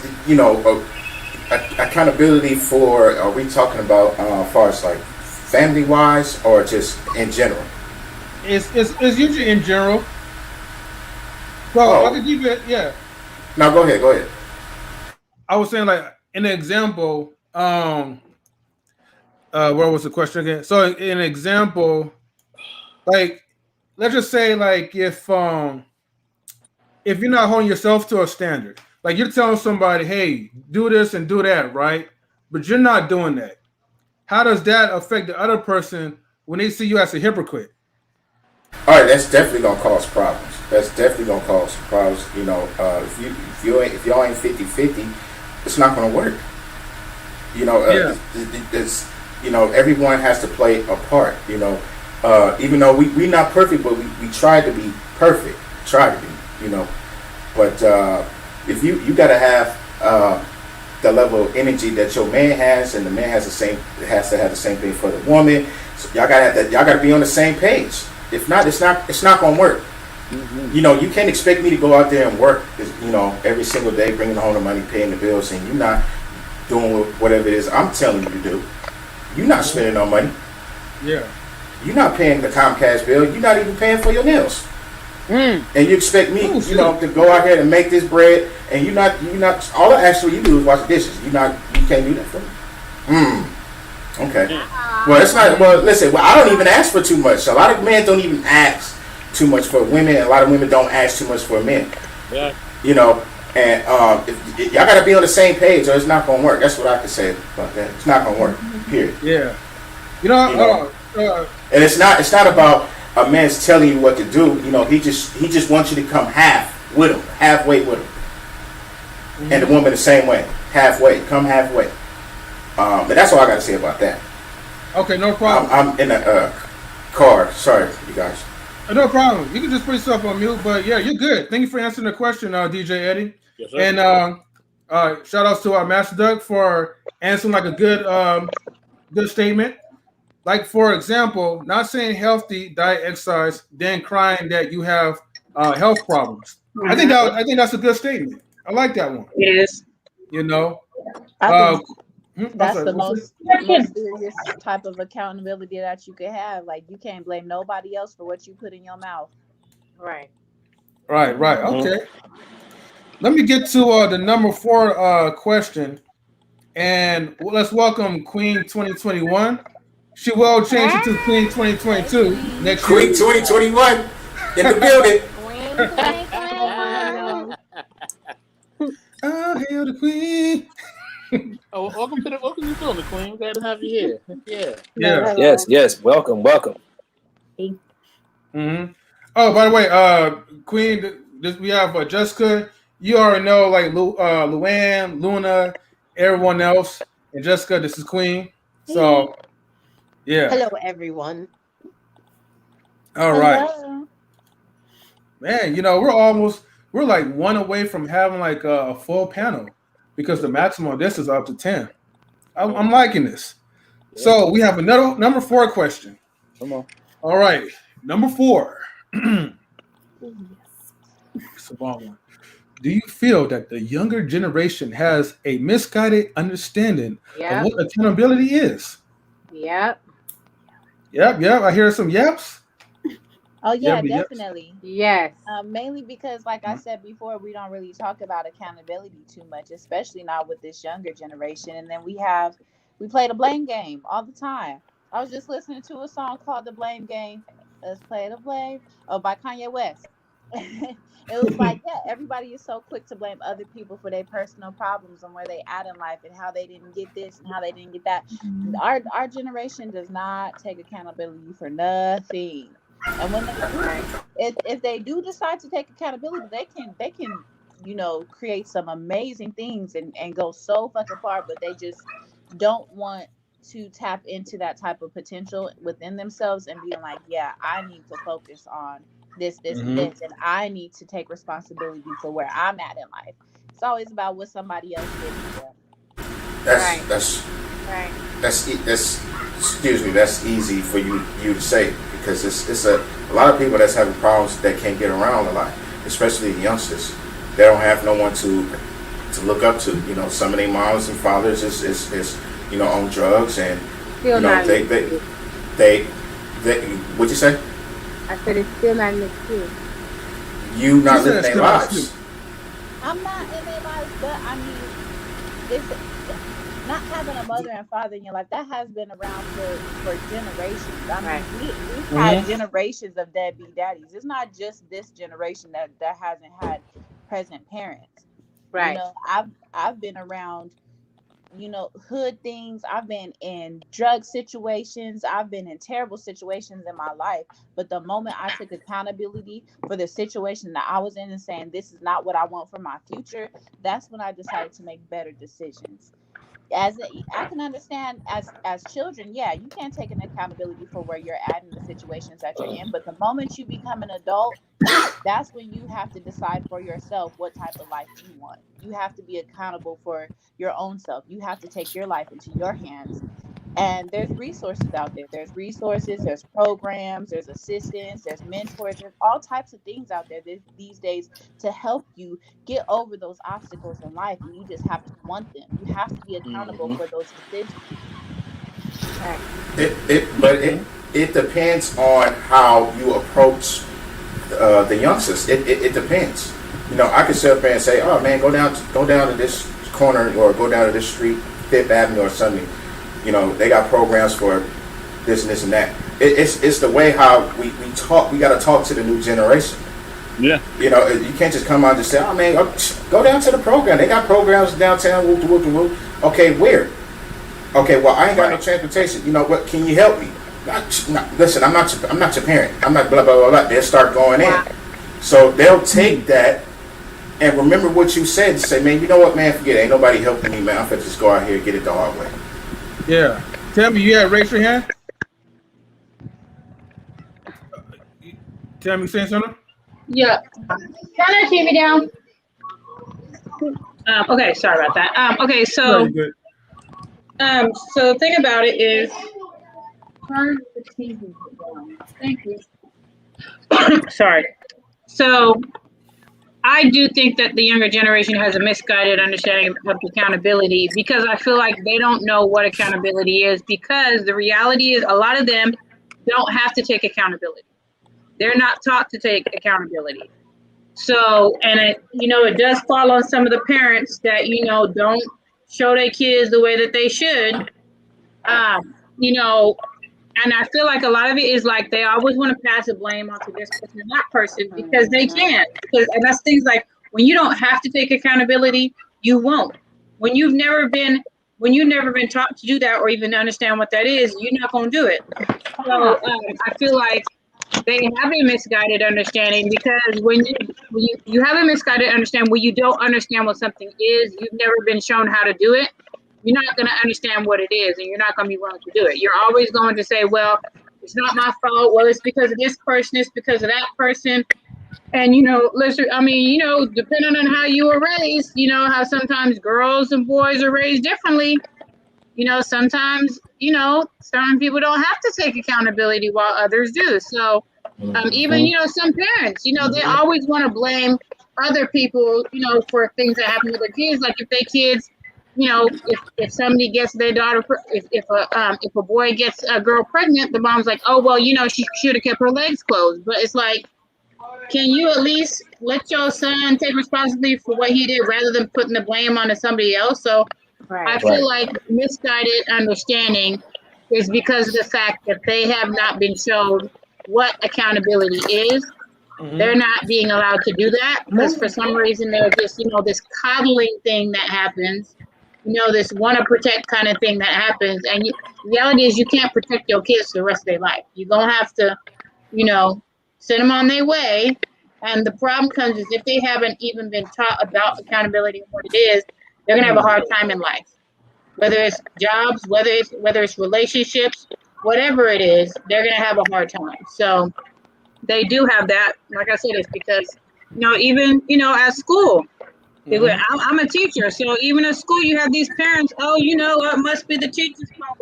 accountability for. Are we talking about as far as like family wise or just in general? It's usually in general. Well, I could give it. Yeah. No, go ahead. I was saying like an example. Where was the question again? So an example, like let's just say like if you're not holding yourself to a standard, like you're telling somebody, hey, do this and do that, right? But you're not doing that. How does that affect the other person when they see you as a hypocrite? All right, that's definitely gonna cause problems. If y'all ain't 50-50, it's not gonna work. Everyone has to play a part. Even though we not perfect, but we try to be perfect. But if you gotta have the level of energy that your man has, and the man has to have the same thing for the woman. So y'all gotta be on the same page. If not, it's not gonna work. Mm-hmm. You can't expect me to go out there and work, every single day, bringing home the money, paying the bills, and you're not doing whatever it is I'm telling you to do. You're not spending no money. Yeah. You're not paying the Comcast bill. You're not even paying for your nails. And you expect me, to go out here and make this bread, and you're not. All actually you do is wash the dishes. You can't do that for me. Okay. Well, it's not. Well, listen. Well, I don't even ask for too much. A lot of men don't even ask too much for women. And a lot of women don't ask too much for men. Yeah. And if y'all got to be on the same page, or it's not gonna work. That's what I can say about that. It's not gonna work. Period. Yeah. And it's not about a man's telling you what to do. He just wants you to come halfway with him. Mm-hmm. And the woman the same way. Come halfway. But that's all I got to say about that. Okay, no problem. I'm in a car. Sorry, you guys. No problem. You can just put yourself on mute. But yeah, you're good. Thank you for answering the question, DJ Eddie. Yes, sir. And shout outs to our Master Doug for answering like a good statement. Like for example, not saying healthy diet, exercise, then crying that you have health problems. Mm-hmm. I think that's a good statement. I like that one. It is. I think that's the most serious type of accountability that you could have. Like you can't blame nobody else for what you put in your mouth. Right. Okay. Let me get to the number 4 question, and let's welcome Queen 2021. She will change it to Queen 2022 next year. Queen 2021 in the building. Oh, hail the Queen. Welcome to the building, Queen. Glad to have you here. Yeah. Yes. Welcome. Mm-hmm. Oh, by the way, Queen, we have Jessica. You already know, like Luann, Luna, everyone else, and Jessica. This is Queen. So, yeah. Hello, everyone. All right, man. We're like one away from having like a full panel because the maximum of this is up to 10. I'm liking this. Yeah. So we have another number 4 question. Come on. All right, number 4. It's a long one. Do you feel that the younger generation has a misguided understanding of what accountability is? Yep. I hear some yaps. Oh Yeah, yeah, but yes. definitely. Yes. Mainly because, like I said before, we don't really talk about accountability too much, especially not with this younger generation. And then we play the blame game all the time. I was just listening to a song called "The Blame Game." Let's play the blame. Oh, by Kanye West. It was like, yeah, everybody is so quick to blame other people for their personal problems and where they at in life and how they didn't get this and how they didn't get that. Our generation does not take accountability for nothing. And when they do, Right. if they do decide to take accountability, they can create some amazing things and go so fucking far, but they just don't want to tap into that type of potential within themselves and being like, yeah, I need to focus on this and Mm-hmm. this, and I need to take responsibility for where I'm at in life. It's always about what somebody else didn't do. That's Right. that's Right. that's excuse me. That's easy for you to say because it's a lot of people that's having problems that can't get around a lot, especially the youngsters. They don't have no one to look up to. You know, some of their moms and fathers is on drugs and Still not they what'd you say? I said it's still not in the queue. You not said living it's their still lives. I'm not in their lives, but I mean, it's not having a mother and father in your life that has been around for generations. I mean, Right. we've had Mm-hmm. generations of deadbeat daddies. It's not just this generation that hasn't had present parents. Right. I've been around, hood things. I've been in drug situations. I've been in terrible situations in my life. But the moment I took accountability for the situation that I was in and saying, this is not what I want for my future, that's when I decided to make better decisions. I can understand as children, yeah, you can't take an accountability for where you're at in the situations that you're in. But the moment you become an adult, that's when you have to decide for yourself what type of life you want. You have to be accountable for your own self. You have to take your life into your hands. And there's resources out there. There's resources, there's programs, there's assistance, there's mentors, there's all types of things out there these days to help you get over those obstacles in life. And you just have to want them. You have to be accountable Mm-hmm. for those decisions. Right. It depends on how you approach the youngsters. It depends. I could sit up there and say, "Oh man, go down to this corner or go down to this street, Fifth Avenue or something." They got programs for this and this and that. It's the way how we talk. We got to talk to the new generation. Yeah. You can't just come out and just say, "Oh man, go down to the program. They got programs downtown." Whoop, whoop, whoop, whoop. Okay, where? Okay, well, I ain't got no transportation. You know what? Can you help me? Listen, I'm not your parent. I'm not blah blah blah blah. They'll start going in. So they'll take that and remember what you said and say, "Man, you know what, man? Forget it. Ain't nobody helping me, man. I'm gonna just go out here and get it the hard way." Yeah. Tell me, you had raise your hand. Tell me, saying something. Yeah. Turn that TV down. Okay, sorry about that. Okay, so Very good. so the thing about it is, turn the TV down. Thank you. Sorry. So I do think that the younger generation has a misguided understanding of accountability because I feel like they don't know what accountability is because the reality is a lot of them don't have to take accountability. They're not taught to take accountability. So, and it does fall on some of the parents that, don't show their kids the way that they should. And I feel like a lot of it is like they always want to pass the blame onto this person and that person because they can't. And that's things like when you don't have to take accountability, you won't. When you've never been taught to do that or even understand what that is, you're not going to do it. So I feel like they have a misguided understanding because when you have a misguided understanding where you don't understand what something is, you've never been shown how to do it, you're not going to understand what it is and you're not going to be willing to do it. You're always going to say, well, it's not my fault. Well, it's because of this person. It's because of that person. And, listen, depending on how you were raised, how sometimes girls and boys are raised differently. Sometimes, some people don't have to take accountability while others do. So even, some parents, they always want to blame other people, for things that happen with their kids. Like if their kids, if somebody gets their daughter, if a boy gets a girl pregnant, the mom's like, oh well, she should have kept her legs closed. But it's like, can you at least let your son take responsibility for what he did rather than putting the blame on somebody else? So I feel like misguided understanding is because of the fact that they have not been shown what accountability is. They're not being allowed to do that because for some reason there's just, this coddling thing that happens, this want to protect kind of thing that happens. And reality is you can't protect your kids the rest of their life. You're going to have to, send them on their way. And the problem comes is if they haven't even been taught about accountability and what it is, they're going to have a hard time in life. Whether it's jobs, whether it's relationships, whatever it is, they're going to have a hard time. So they do have that. Like I said, it's because, even, at school, I'm a teacher. So even at school, you have these parents, it must be the teacher's fault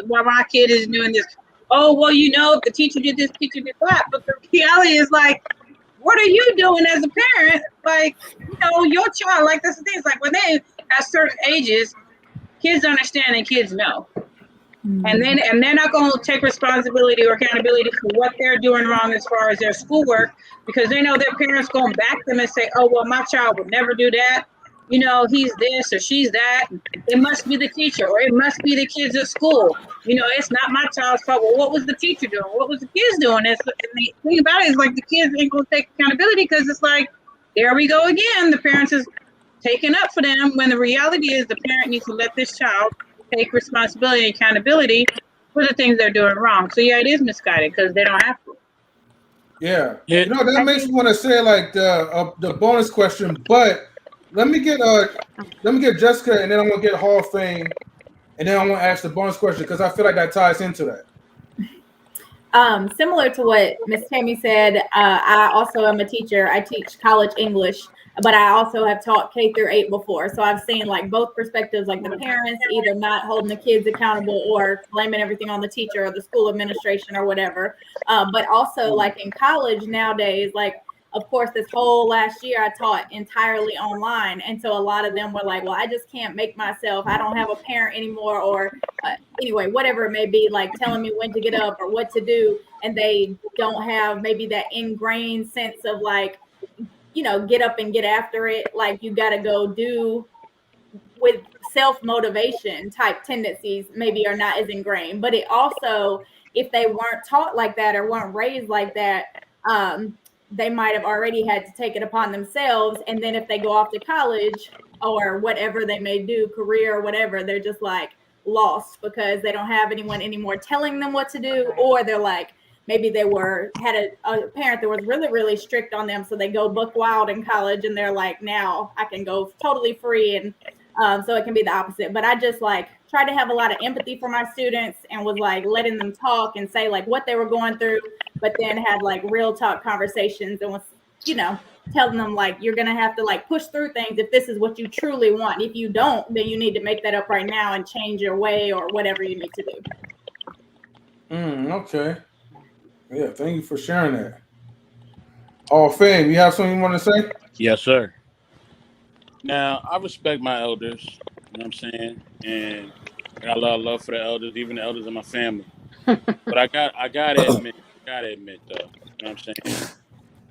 while my kid is doing this. Oh, well, if the teacher did this, teacher did that. But the reality is like, what are you doing as a parent? Like, your child, like that's the thing. It's like when they at certain ages, kids understand and kids know. And they're not going to take responsibility or accountability for what they're doing wrong as far as their schoolwork because they know their parents going to back them and say, oh, well, my child would never do that. He's this or she's that. It must be the teacher or it must be the kids at school. It's not my child's fault. Well, what was the teacher doing? What was the kids doing? And the thing about it is like the kids ain't going to take accountability because it's like, there we go again. The parents is taking up for them when the reality is the parent needs to let this child take responsibility and accountability for the things they're doing wrong. So yeah, it is misguided because they don't have to. Yeah. That makes me want to say like the bonus question, but let me get Jessica and then I'm gonna get Hall of Fame and then I'm gonna ask the bonus question because I feel like that ties into that. Similar to what Miss Tammy said, I also am a teacher. I teach college English, but I also have taught K through 8 before. So I've seen like both perspectives, like the parents either not holding the kids accountable or blaming everything on the teacher or the school administration or whatever. But also like in college nowadays, like, of course, this whole last year I taught entirely online. And so a lot of them were like, well, I just can't make myself. I don't have a parent anymore or anyway, whatever it may be, like telling me when to get up or what to do. And they don't have maybe that ingrained sense of like, get up and get after it. Like you got to go do with self-motivation type tendencies maybe are not as ingrained. But it also, if they weren't taught like that or weren't raised like that, they might have already had to take it upon themselves. And then if they go off to college or whatever they may do, career or whatever, they're just like lost because they don't have anyone anymore telling them what to do. Or they're like, maybe they had a parent that was really, really strict on them. So they go buck wild in college and they're like, now I can go totally free. And so it can be the opposite. But I just like tried to have a lot of empathy for my students and was like letting them talk and say like what they were going through, but then had like real talk conversations and was, telling them like, you're going to have to like push through things if this is what you truly want. If you don't, then you need to make that up right now and change your way or whatever you need to do. Okay. Yeah, thank you for sharing that. Hall of Fame, you have something you want to say? Yes, sir. Now, I respect my elders, you know what I'm saying? And I got a lot of love for the elders, even the elders in my family. But I gotta admit though, you know what I'm saying?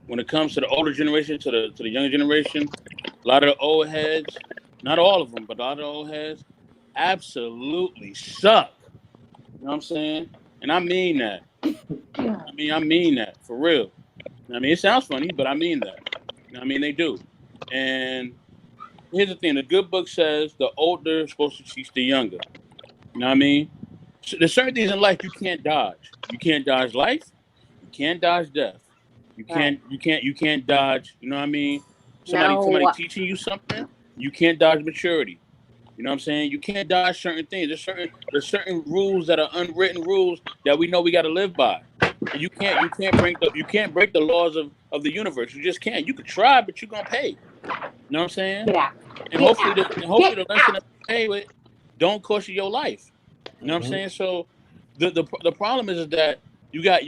When it comes to the older generation, to the younger generation, a lot of the old heads, not all of them, but a lot of the old heads absolutely suck. You know what I'm saying? And I mean that. I mean that for real. I mean, it sounds funny, but I mean that. They do. And here's the thing: the good book says the older is supposed to teach the younger. You know what I mean? So there's certain things in life you can't dodge. You can't dodge life. You can't dodge death. You can't dodge. You know what I mean? Somebody teaching you something. You can't dodge maturity. You know what I'm saying? You can't dodge certain things. There's certain rules that are unwritten rules that we know we got to live by. And you can't break the laws of the universe. You just can't. You could try, but you're gonna pay. You know what I'm saying? Yeah. And hopefully the lesson that you pay with don't cost you your life. You know what I'm saying? So the problem is that you got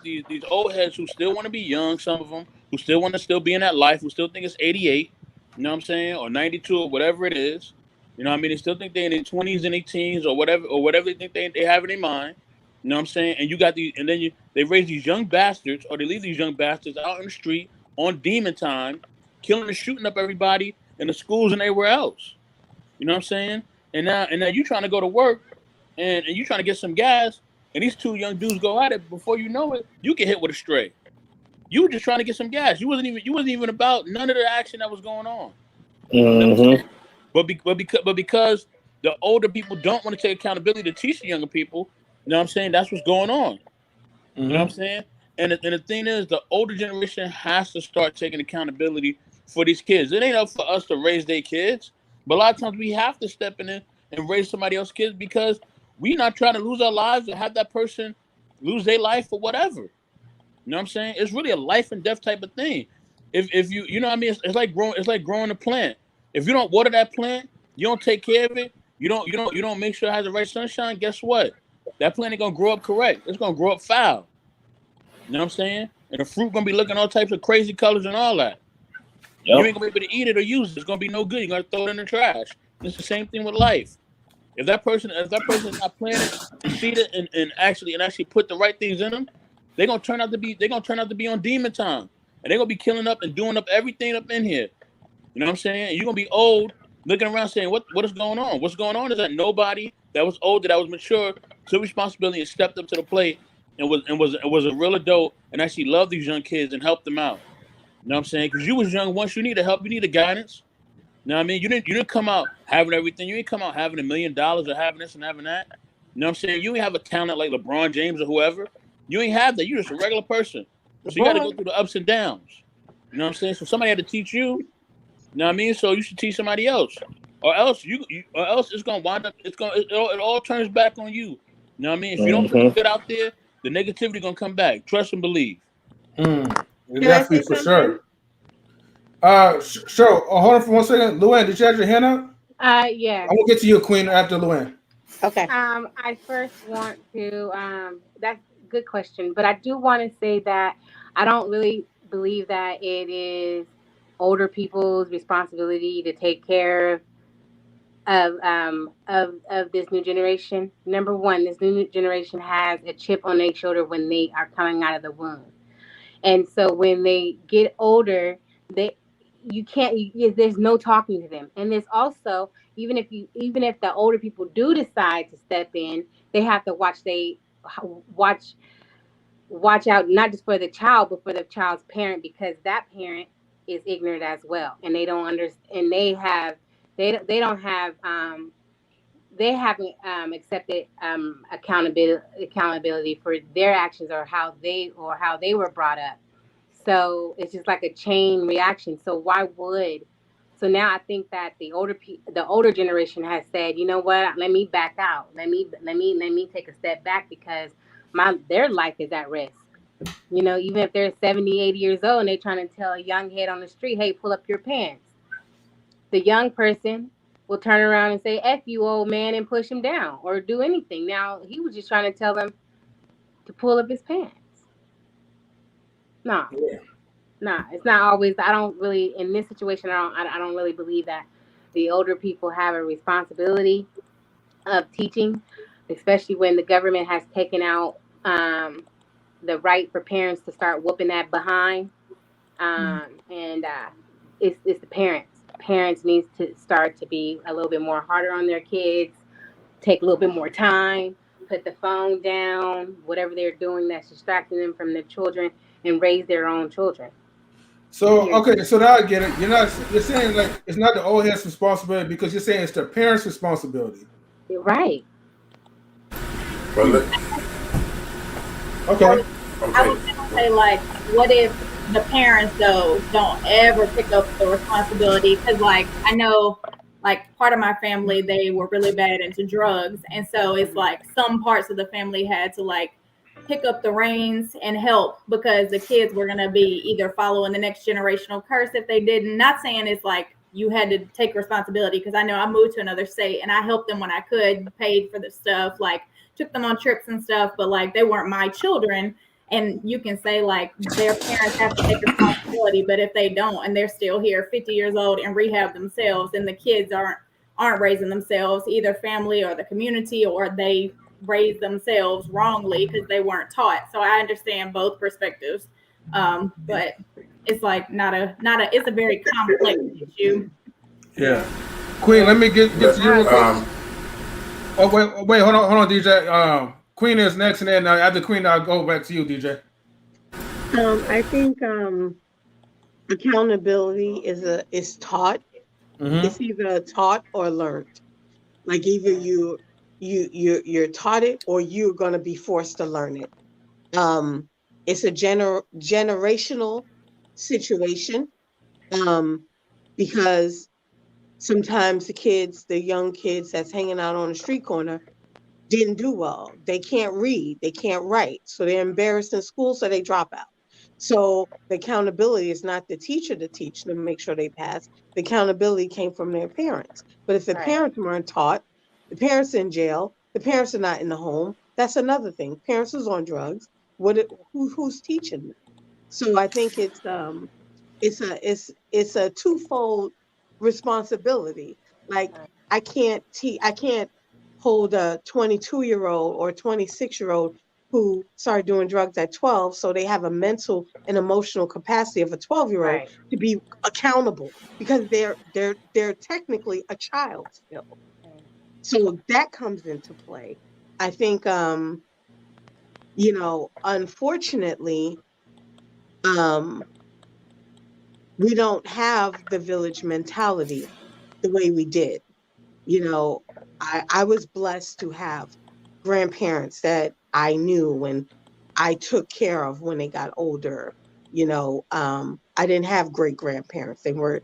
these old heads who still want to be young. Some of them who still want to be in that life, who still think it's 88. You know what I'm saying? Or 92 or whatever it is. You know what I mean? They still think they're in their 20s and their teens or whatever they think they have in their mind. You know what I'm saying? And you got these, and then they raise these young bastards, or they leave these young bastards out in the street on demon time, killing and shooting up everybody in the schools and everywhere else. You know what I'm saying? And now you trying to go to work, and you trying to get some gas, and these two young dudes go at it. Before you know it, you get hit with a stray. You were just trying to get some gas. You wasn't even about none of the action that was going on. You know what I'm saying? But because the older people don't want to take accountability to teach the younger people, you know what I'm saying? That's what's going on. You know what I'm saying? And the thing is, the older generation has to start taking accountability for these kids. It ain't up for us to raise their kids, but a lot of times we have to step in and raise somebody else's kids because we're not trying to lose our lives or have that person lose their life or whatever. You know what I'm saying? It's really a life and death type of thing. If you know what I mean, it's like growing a plant. If you don't water that plant, you don't take care of it, you don't make sure it has the right sunshine, guess what? That plant ain't gonna grow up correct. It's gonna grow up foul. You know what I'm saying? And the fruit gonna be looking all types of crazy colors and all that. Yep. You ain't gonna be able to eat it or use it. It's gonna be no good. You're gonna throw it in the trash. And it's the same thing with life. If that person is not planted and seeded and actually put the right things in them, they're gonna turn out to be on demon time. And they're gonna be killing up and doing up everything up in here. You know what I'm saying? And you're gonna be old, looking around saying, what is going on? What's going on is that nobody that was older, that was mature, took responsibility and stepped up to the plate and was a real adult and actually loved these young kids and helped them out. You know what I'm saying? Because you was young once, you need help, you need guidance. You know what I mean? You didn't come out having everything. You didn't come out having $1 million or having this and having that. You know what I'm saying? You ain't have a talent like LeBron James or whoever. You ain't have that. You're just a regular person. So you got to go through the ups and downs. You know what I'm saying? So somebody had to teach you. You know what I mean? So you should teach somebody else, or else it's gonna wind up. It all turns back on you. You know what I mean? If you don't put the good out there, the negativity gonna come back. Trust and believe. Definitely for sure. Sure. Hold on for 1 second. Luann, did you have your hand up? Yeah. I will get to you, Queen, after Luann. Okay. I first want to. That's a good question, but I do want to say that I don't really believe that it is older people's responsibility to take care of this new generation. Number one, this new generation has a chip on their shoulder when they are coming out of the womb, and so when they get older, there's no talking to them. And there's also, even if the older people do decide to step in, they have to watch out, not just for the child but for the child's parent, because that parent is ignorant as well, and they don't understand, and they haven't accepted accountability for their actions or how they were brought up. So it's just like a chain reaction. So now I think that the older generation has said, you know what, let me back out. Let me take a step back because their life is at risk. You know, even if they're 70, 80 years old and they're trying to tell a young head on the street, hey, pull up your pants. The young person will turn around and say, F you, old man, and push him down or do anything. Now, he was just trying to tell them to pull up his pants. No, it's not always. I don't really, in this situation, I don't really believe that the older people have a responsibility of teaching, especially when the government has taken out the right for parents to start whooping that behind. And it's the parents. Parents needs to start to be a little bit more harder on their kids, take a little bit more time, put the phone down, whatever they're doing that's distracting them from their children, and raise their own children. So okay, so now I get it. You're saying like it's not the old head's responsibility because you're saying it's the parents' responsibility. Right. Well, okay. I was gonna say, like, what if the parents though don't ever pick up the responsibility? Because like I know, like part of my family, they were really bad into drugs, and so it's like some parts of the family had to like pick up the reins and help because the kids were going to be either following the next generational curse if they didn't. Not saying it's like you had to take responsibility, because I know I moved to another state and I helped them when I could, paid for the stuff, like took them on trips and stuff, but like they weren't my children. And you can say like their parents have to take responsibility, but if they don't and they're still here 50 years old and rehab themselves and the kids aren't aren't raising themselves, either family or the community, or they raise themselves wrongly because they weren't taught. So I understand both perspectives, but it's like not a. It's a very complex issue. Yeah. Queen, let me get to you real quick. Oh wait, hold on, DJ. Queen is next, and then after Queen, I'll go back to you, DJ. I think accountability is taught. It's either taught or learned. Like either you're taught it or you're going to be forced to learn it. It's a generational situation, because sometimes the young kids that's hanging out on the street corner didn't do well. They can't read, they can't write, so they're embarrassed in school, so they drop out. So the accountability is not the teacher to teach them, make sure they pass. The accountability came from their parents. But if the parents weren't taught, the parents are in jail, the parents are not in the home. That's another thing. Parents is on drugs. Who's teaching them? So I think it's a twofold responsibility. Like I can't hold a 22-year-old or 26-year-old who started doing drugs at 12, so they have a mental and emotional capacity of a 12-year-old to be accountable, because they're technically a child still. So that comes into play. I think unfortunately, we don't have the village mentality the way we did. I was blessed to have grandparents that I knew and I took care of when they got older. I didn't have great grandparents. They were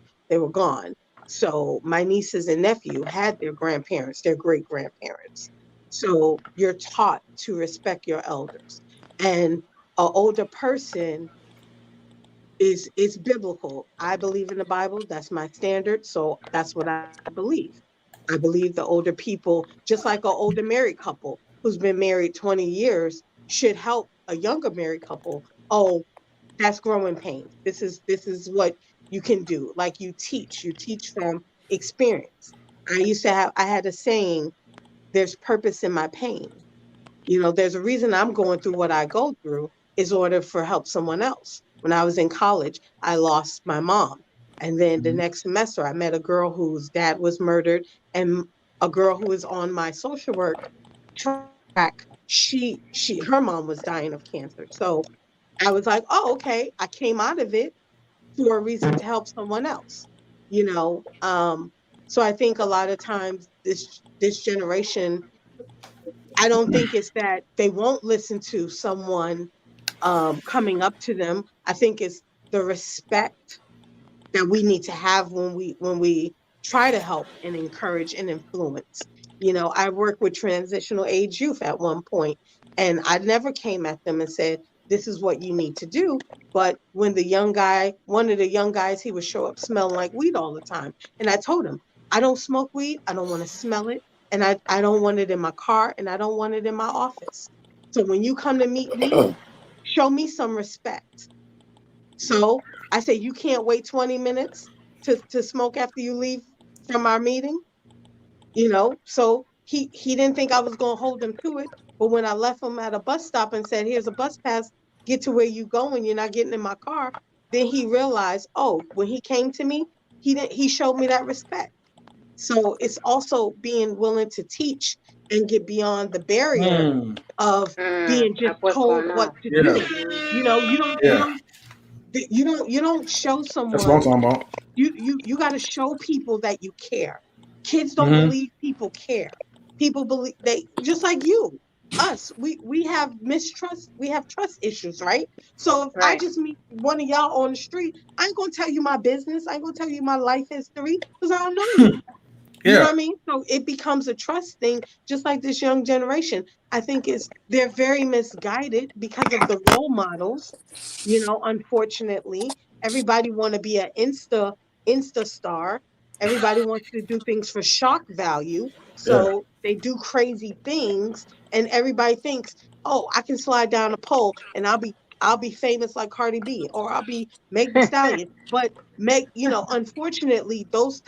gone. So my nieces and nephew had their grandparents, their great grandparents. So you're taught to respect your elders. And an older person is biblical. I believe in the Bible. That's my standard. So that's what I believe. I believe the older people, just like an older married couple who's been married 20 years, should help a younger married couple. Oh, that's growing pains. This is what you can do. Like you teach from experience. I had a saying, there's purpose in my pain. There's a reason I'm going through what I go through is order for help someone else. When I was in college, I lost my mom. And then the next semester, I met a girl whose dad was murdered, and a girl who was on my social work track. Her mom was dying of cancer. So I was like, oh, okay. I came out of it for a reason to help someone else. You know, so I think a lot of times this generation, I don't think it's that they won't listen to someone coming up to them. I think it's the respect that we need to have when we try to help and encourage and influence. I worked with transitional age youth at one point, and I never came at them and said, this is what you need to do. But when one of the young guys, he would show up smelling like weed all the time. And I told him, I don't smoke weed. I don't want to smell it. And I don't want it in my car, and I don't want it in my office. So when you come to meet me, show me some respect. So I say, you can't wait 20 minutes to smoke after you leave from our meeting. So he didn't think I was going to hold him to it. But when I left him at a bus stop and said, here's a bus pass, get to where you going, you're not getting in my car. Then he realized, oh, when he came to me, he showed me that respect. So it's also being willing to teach and get beyond the barrier of being just told what to do. You don't show That's what I'm someone. talking about. You got to show people that you care. Kids don't believe people care. People believe they just like you. Us, we have mistrust, we have trust issues, right? So if I just meet one of y'all on the street, I ain't gonna tell you my business, I ain't gonna tell you my life history, because I don't know you. You know what I mean? So it becomes a trust thing, just like this young generation. I think they're very misguided because of the role models. Unfortunately, everybody want to be an Insta star. Everybody wants to do things for shock value. So they do crazy things, and everybody thinks, oh, I can slide down a pole and I'll be famous like Cardi B, or I'll be Meg the Stallion. But unfortunately, those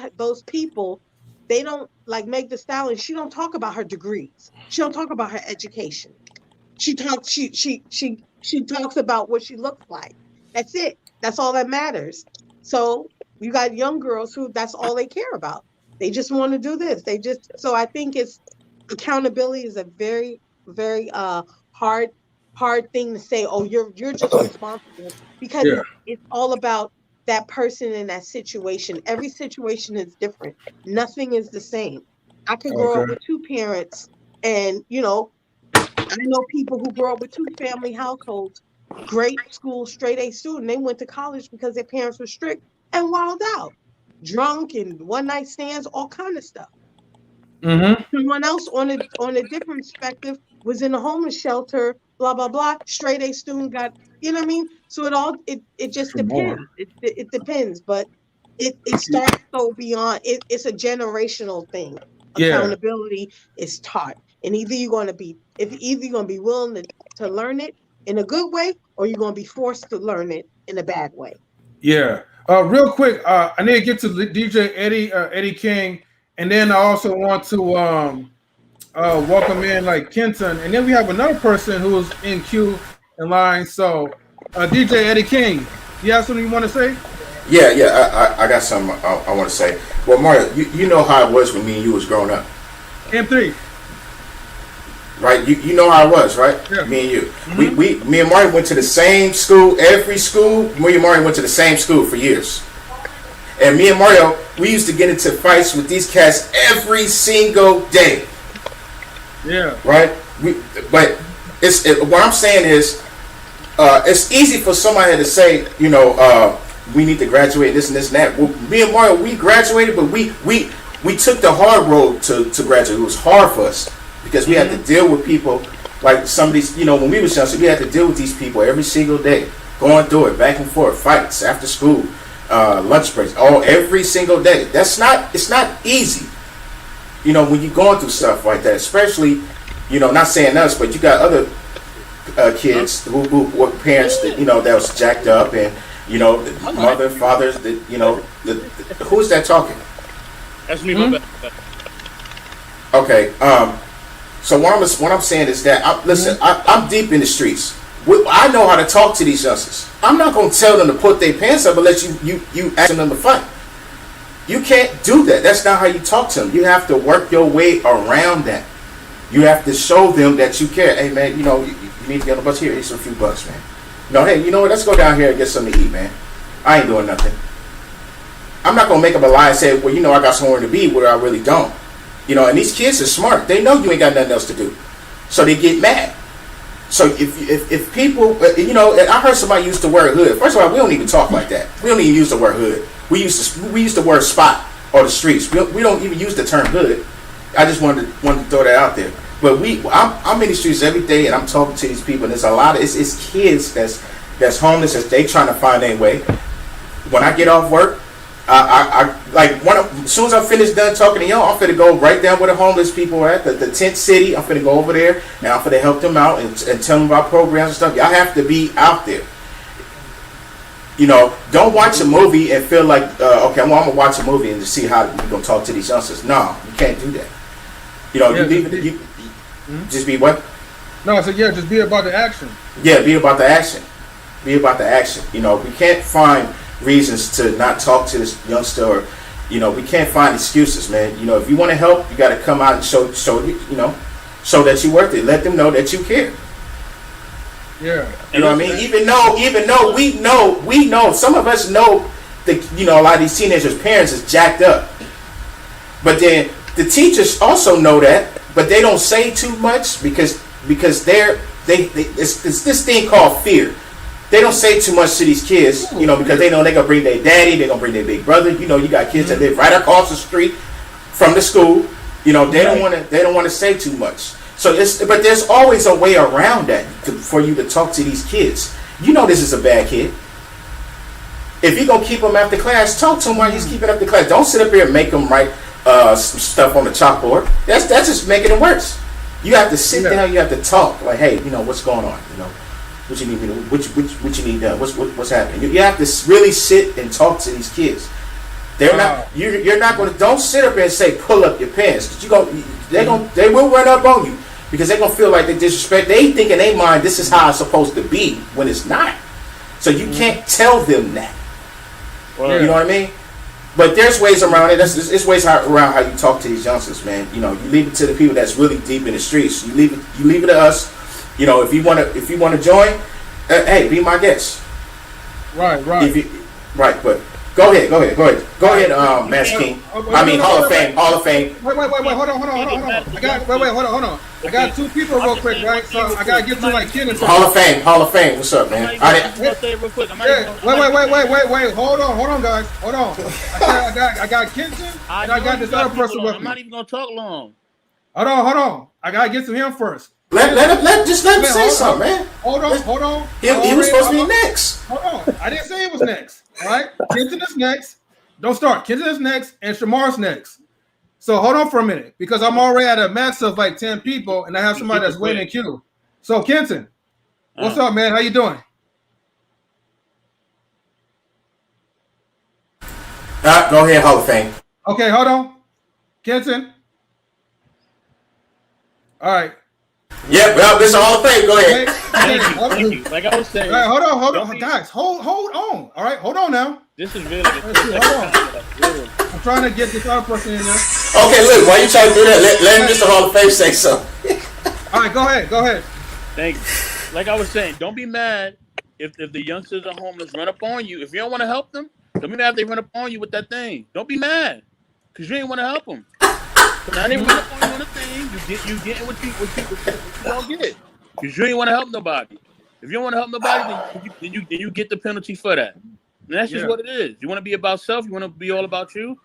people they don't like Meg Thee Stallion. She don't talk about her degrees. She don't talk about her education. She talks about what she looks like. That's it. That's all that matters. So you got young girls who that's all they care about. They just want to do this. They just so I think it's accountability is a very, very hard thing to say, oh, you're just responsible because Yeah. it's all about that person in that situation. Every situation is different. Nothing is the same. I could grow up Okay. with two parents and I know people who grew up with two family households, great school, straight A student. They went to college because their parents were strict and wild out, drunk and one night stands, all kind of stuff. Mm-hmm. Someone else on a different perspective was in a homeless shelter, blah blah blah. Straight A student got, you know what I mean. So it just Some more. depends. It depends, but it starts so beyond. It's a generational thing. Yeah. Accountability is taught, and either you're going to be willing to learn it in a good way, or you're going to be forced to learn it in a bad way. Yeah. Real quick, I need to get to DJ Eddie King, and then I also want to welcome in like Kenton, and then we have another person who's in queue in line. So, DJ Eddie King, you have something you want to say? Yeah. I got something I want to say. Well, Mario, you know how it was when me and you was growing up, M3. right? You know how it was, right? Yeah. Me and you. Mm-hmm. Me and Mario went to the same school. Every school, me and Mario went to the same school for years. And me and Mario, we used to get into fights with these cats every single day. Yeah. Right? But what I'm saying is, it's easy for somebody to say, we need to graduate this and this and that. Well, me and Mario, we graduated, but we took the hard road to graduate. It was hard for us because we had to deal with people like some of these, when we was young, so we had to deal with these people every single day, going through it, back and forth, fights after school, lunch breaks, every single day. It's not easy, when you're going through stuff like that, especially, not saying us, but you got other kids who were parents that, that was jacked up and, the mother, fathers, who's that talking? That's me, my bad. Okay, so what I'm saying is that, listen, I'm deep in the streets. I know how to talk to these youngsters. I'm not going to tell them to put their pants up unless you asking them to fight. You can't do that. That's not how you talk to them. You have to work your way around that. You have to show them that you care. Hey, man, you need to get on the bus here. Here's a few bucks, man. Hey, you know what? Let's go down here and get something to eat, man. I ain't doing nothing. I'm not going to make up a lie and say, well, I got somewhere to be where I really don't. And these kids are smart. They know you ain't got nothing else to do. So they get mad. So if people, and I heard somebody used the word hood. First of all, we don't even talk like that. We don't even use the word hood. We use the word spot or the streets. We don't even use the term hood. I just wanted to throw that out there. But I'm in the streets every day, and I'm talking to these people. And there's a lot of it's kids that's homeless, that's they trying to find their way. When I get off work, as soon as I'm finished done talking to y'all, I'm finna go right down where the homeless people are at, the tent city. I'm finna go over there and I'm finna help them out and tell them about programs and stuff. Y'all have to be out there. Don't watch a movie and feel like, okay, I'm gonna watch a movie and just see how you're gonna talk to these youngsters. No, you can't do that. Just be what? No, so yeah, just be about the action. Yeah, be about the action. Be about the action. We can't find reasons to not talk to this youngster, or we can't find excuses, man. If you want to help, you got to come out and show that you're worth it. Let them know that you care. Yeah, you know what I mean. Even though we know some of us know that a lot of these teenagers' parents is jacked up, but then the teachers also know that, but they don't say too much because it's this thing called fear. They don't say too much to these kids, because they know they're gonna bring their daddy, they're gonna bring their big brother. You got kids that live right across the street from the school. They don't want to say too much. So but there's always a way around that for you to talk to these kids. This is a bad kid. If you're gonna keep him after class, talk to him while he's keeping up the class. Don't sit up here and make him write some stuff on the chalkboard. That's just making it worse. You have to sit down. You have to talk. Like, hey, what's going on? What you need me to? What you need done? What's happening? You have to really sit and talk to these kids. They're not. You're not going to. Don't sit up and say pull up your pants. They will run up on you because they're gonna feel like they disrespect. They think in their mind this is how it's supposed to be when it's not. So you can't tell them that. Well, you know what I mean? But there's ways around it. It's ways around how you talk to these youngsters, man. You know, you leave it to the people that's really deep in the streets. You leave it to us. You know, if you wanna join, hey, be my guest. Right. Right, but go ahead, Master King. Hall of Fame. Wait, hold on. Hold on. I got two people real quick, right? So I gotta get to like Kenneth. Hall of Fame. What's up, man? Wait. Hold on, guys. Hold on. I got Kenton and I got this other person with me. I'm not even gonna talk long. Hold on. I gotta get to him first. Let him say something, man. Hold on. He was supposed to be next. Hold on. I didn't say he was next. All right. Kenton is next. Don't start. Kenton is next, and Shamar's next. So hold on for a minute, because I'm already at a max of like 10 people, and I have somebody that's waiting in queue. So Kenton, what's up, man? How you doing? Go ahead, Hall of Fame. Okay, hold on. Kenton. All right. Yep, well, this is Hall of Fame. Go ahead. Thank you. Like I was saying. All right, hold on. Guys, hold on. All right, hold on now. This is really Hold on. I'm trying to get this other person in there. Okay, look, why you trying to do that? Let Mr. Hall of Fame say something. All right, go ahead. Thank you. Like I was saying, don't be mad if the youngsters are homeless run up on you. If you don't want to help them, don't be mad if they run up on you with that thing. Don't be mad, because you ain't want to help them. Now they run up on you on the thing, you getting what you don't get, because you ain't want to help nobody. If you don't want to help nobody, then you get the penalty for that. And that's just what it is. You want to be about self. You want to be all about you.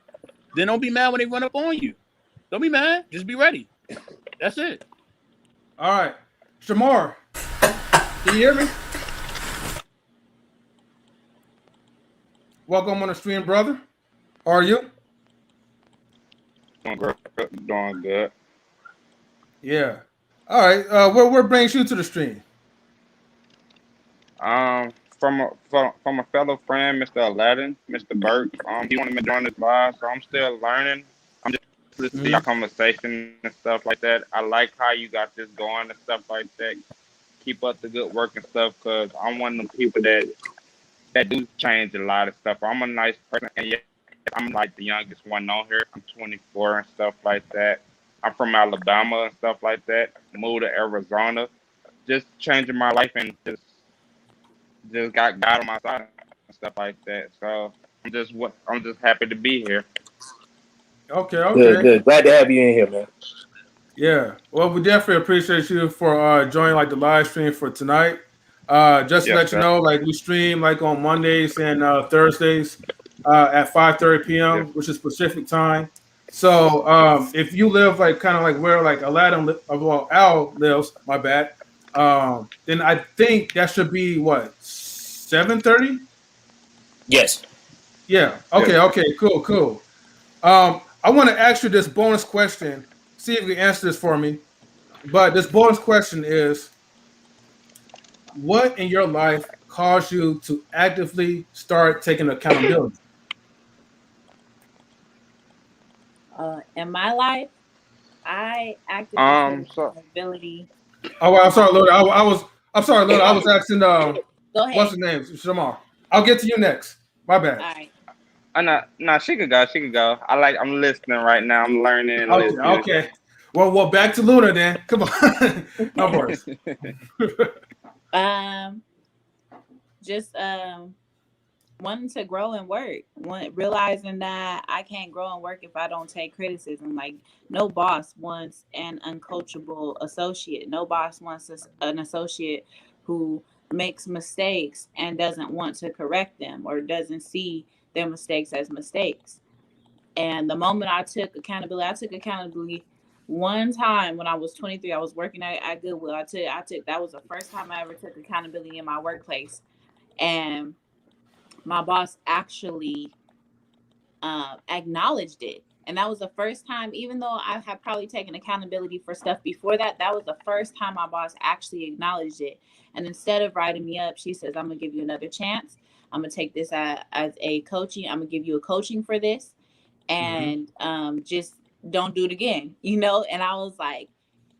Then don't be mad when they run up on you. Don't be mad. Just be ready. That's it. All right. Shamar, can you hear me? Welcome on the stream, brother. How are you? Doing good. Yeah. All right. What brings you to the stream? From a fellow friend, Mr. Aladdin, Mr. Burke. He wanted me to join this live, so I'm still learning. I'm just listening to your conversation and stuff like that. I like how you got this going and stuff like that. Keep up the good work and stuff, because I'm one of them people that do change a lot of stuff. I'm a nice person, and yet I'm like the youngest one on here. I'm 24 and stuff like that. I'm from Alabama and stuff like that. Moved to Arizona, just changing my life and just got God on my side and stuff like that. So I'm just happy to be here. Okay. Good. Glad to have you in here, man. Yeah. Well, we definitely appreciate you for joining like the live stream for tonight. Just to let you know, like we stream like on Mondays and Thursdays at 5:30 p.m., which is Pacific time. So if you live like kind of like where like Al lives, my bad. Then I think that should be what, 7:30? Yes. Yeah. Okay. Cool. I want to ask you this bonus question. See if you can answer this for me. But this bonus question is, what in your life caused you to actively start taking accountability? In my life, I actively take accountability. Oh, I'm sorry, Lord. I'm sorry, Lord. I was asking. Go ahead. What's his name? Shamar. I'll get to you next. My bad. All right. Nah, she could go. I'm listening right now. I'm learning and listening. Okay. Well, back to Luna then. Come on. No worries. Just wanting to grow and work. Realizing that I can't grow and work if I don't take criticism. Like, no boss wants an uncoachable associate. No boss wants an associate who makes mistakes and doesn't want to correct them or doesn't see their mistakes as mistakes. And the moment I took accountability one time when I was 23. I was working at Goodwill. I took that was the first time I ever took accountability in my workplace. And my boss actually acknowledged it. And that was the first time, even though I had probably taken accountability for stuff before that, that was the first time my boss actually acknowledged it. And instead of writing me up, she says, I'm going to give you another chance. I'm gonna take this as a coaching. I'm gonna give you a coaching for this, and just don't do it again, you know. And I was like,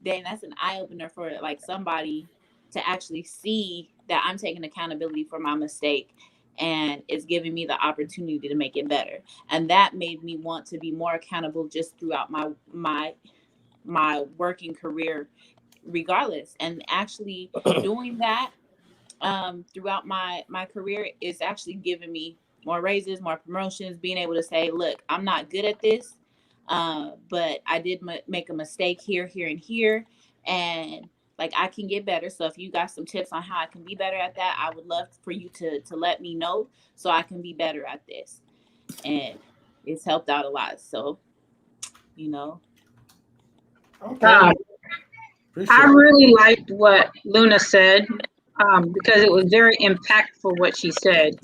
dang, that's an eye opener for like somebody to actually see that I'm taking accountability for my mistake, and it's giving me the opportunity to make it better. And that made me want to be more accountable just throughout my working career, regardless. And actually doing that throughout my career is actually giving me more raises, more promotions, being able to say, look, I'm not good at this, but I did make a mistake here, here, and here, and like I can get better. So if you got some tips on how I can be better at that, I would love for you to let me know so I can be better at this. And it's helped out a lot. So, you know. I really liked what Luna said, because it was very impactful what she said.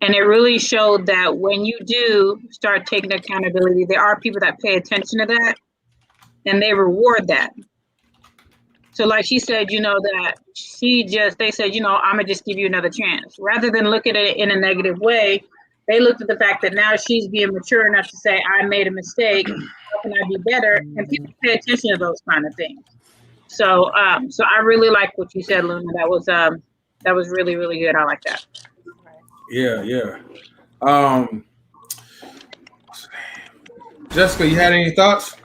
And it really showed that when you do start taking accountability, there are people that pay attention to that and they reward that. So like she said, you know, that they said, you know, I'm gonna just give you another chance. Rather than look at it in a negative way, they looked at the fact that now she's being mature enough to say, I made a mistake, how can I be better? And people pay attention to those kind of things. So so I really like what you said, Luna. That was really, really good. I like that. Yeah. Jessica, you had any thoughts?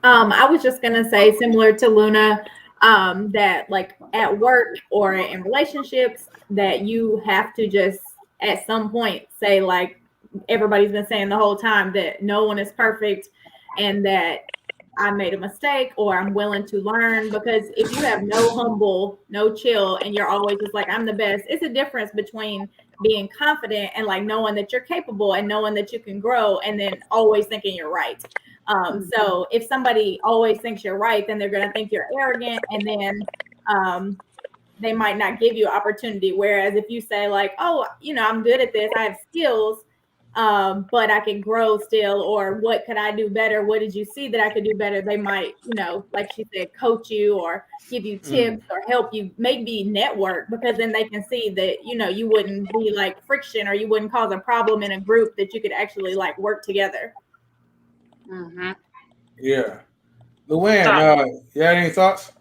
I was just gonna say, similar to Luna, that like at work or in relationships, that you have to just at some point say, like everybody's been saying the whole time, that no one is perfect and that I made a mistake or I'm willing to learn. Because if you have no humble, no chill, and you're always just like, I'm the best, it's a difference between being confident and like knowing that you're capable and knowing that you can grow, and then always thinking you're right. So if somebody always thinks you're right, then they're going to think you're arrogant, and then they might not give you opportunity. Whereas if you say like, oh, you know, I'm good at this, I have skills, but I can grow still, or what could I do better? What did you see that I could do better? They might, you know, like she said, coach you or give you tips or help you, maybe network, because then they can see that, you know, you wouldn't be like friction, or you wouldn't cause a problem in a group, that you could actually like work together. Yeah. Luann, you had any thoughts?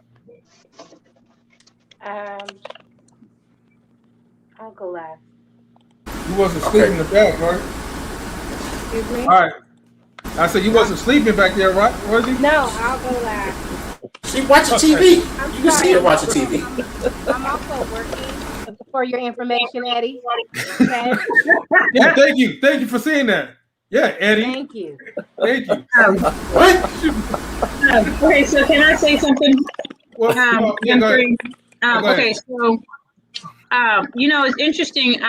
I'll go last. You wasn't sleeping in the back, right? Excuse me? All right. I said you wasn't sleeping back there, right? Was you? No, I'll go last. She watching TV. You can see her watching TV. I'm also working, for your information, Eddie. Okay. Yeah, thank you. Thank you for saying that. Yeah, Eddie. Thank you. Thank you. What? Okay, so can I say something? Okay, so you know, it's interesting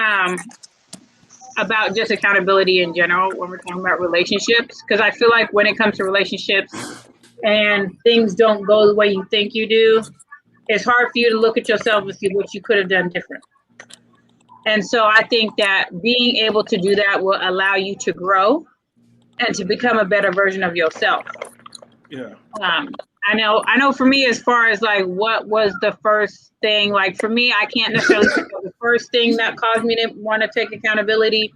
about just accountability in general when we're talking about relationships, because I feel like when it comes to relationships and things don't go the way you think you do, it's hard for you to look at yourself and see what you could have done different. And so I think that being able to do that will allow you to grow and to become a better version of yourself. Yeah. I know for me, as far as like what was the first thing, like for me, I can't necessarily think of the first thing that caused me to want to take accountability.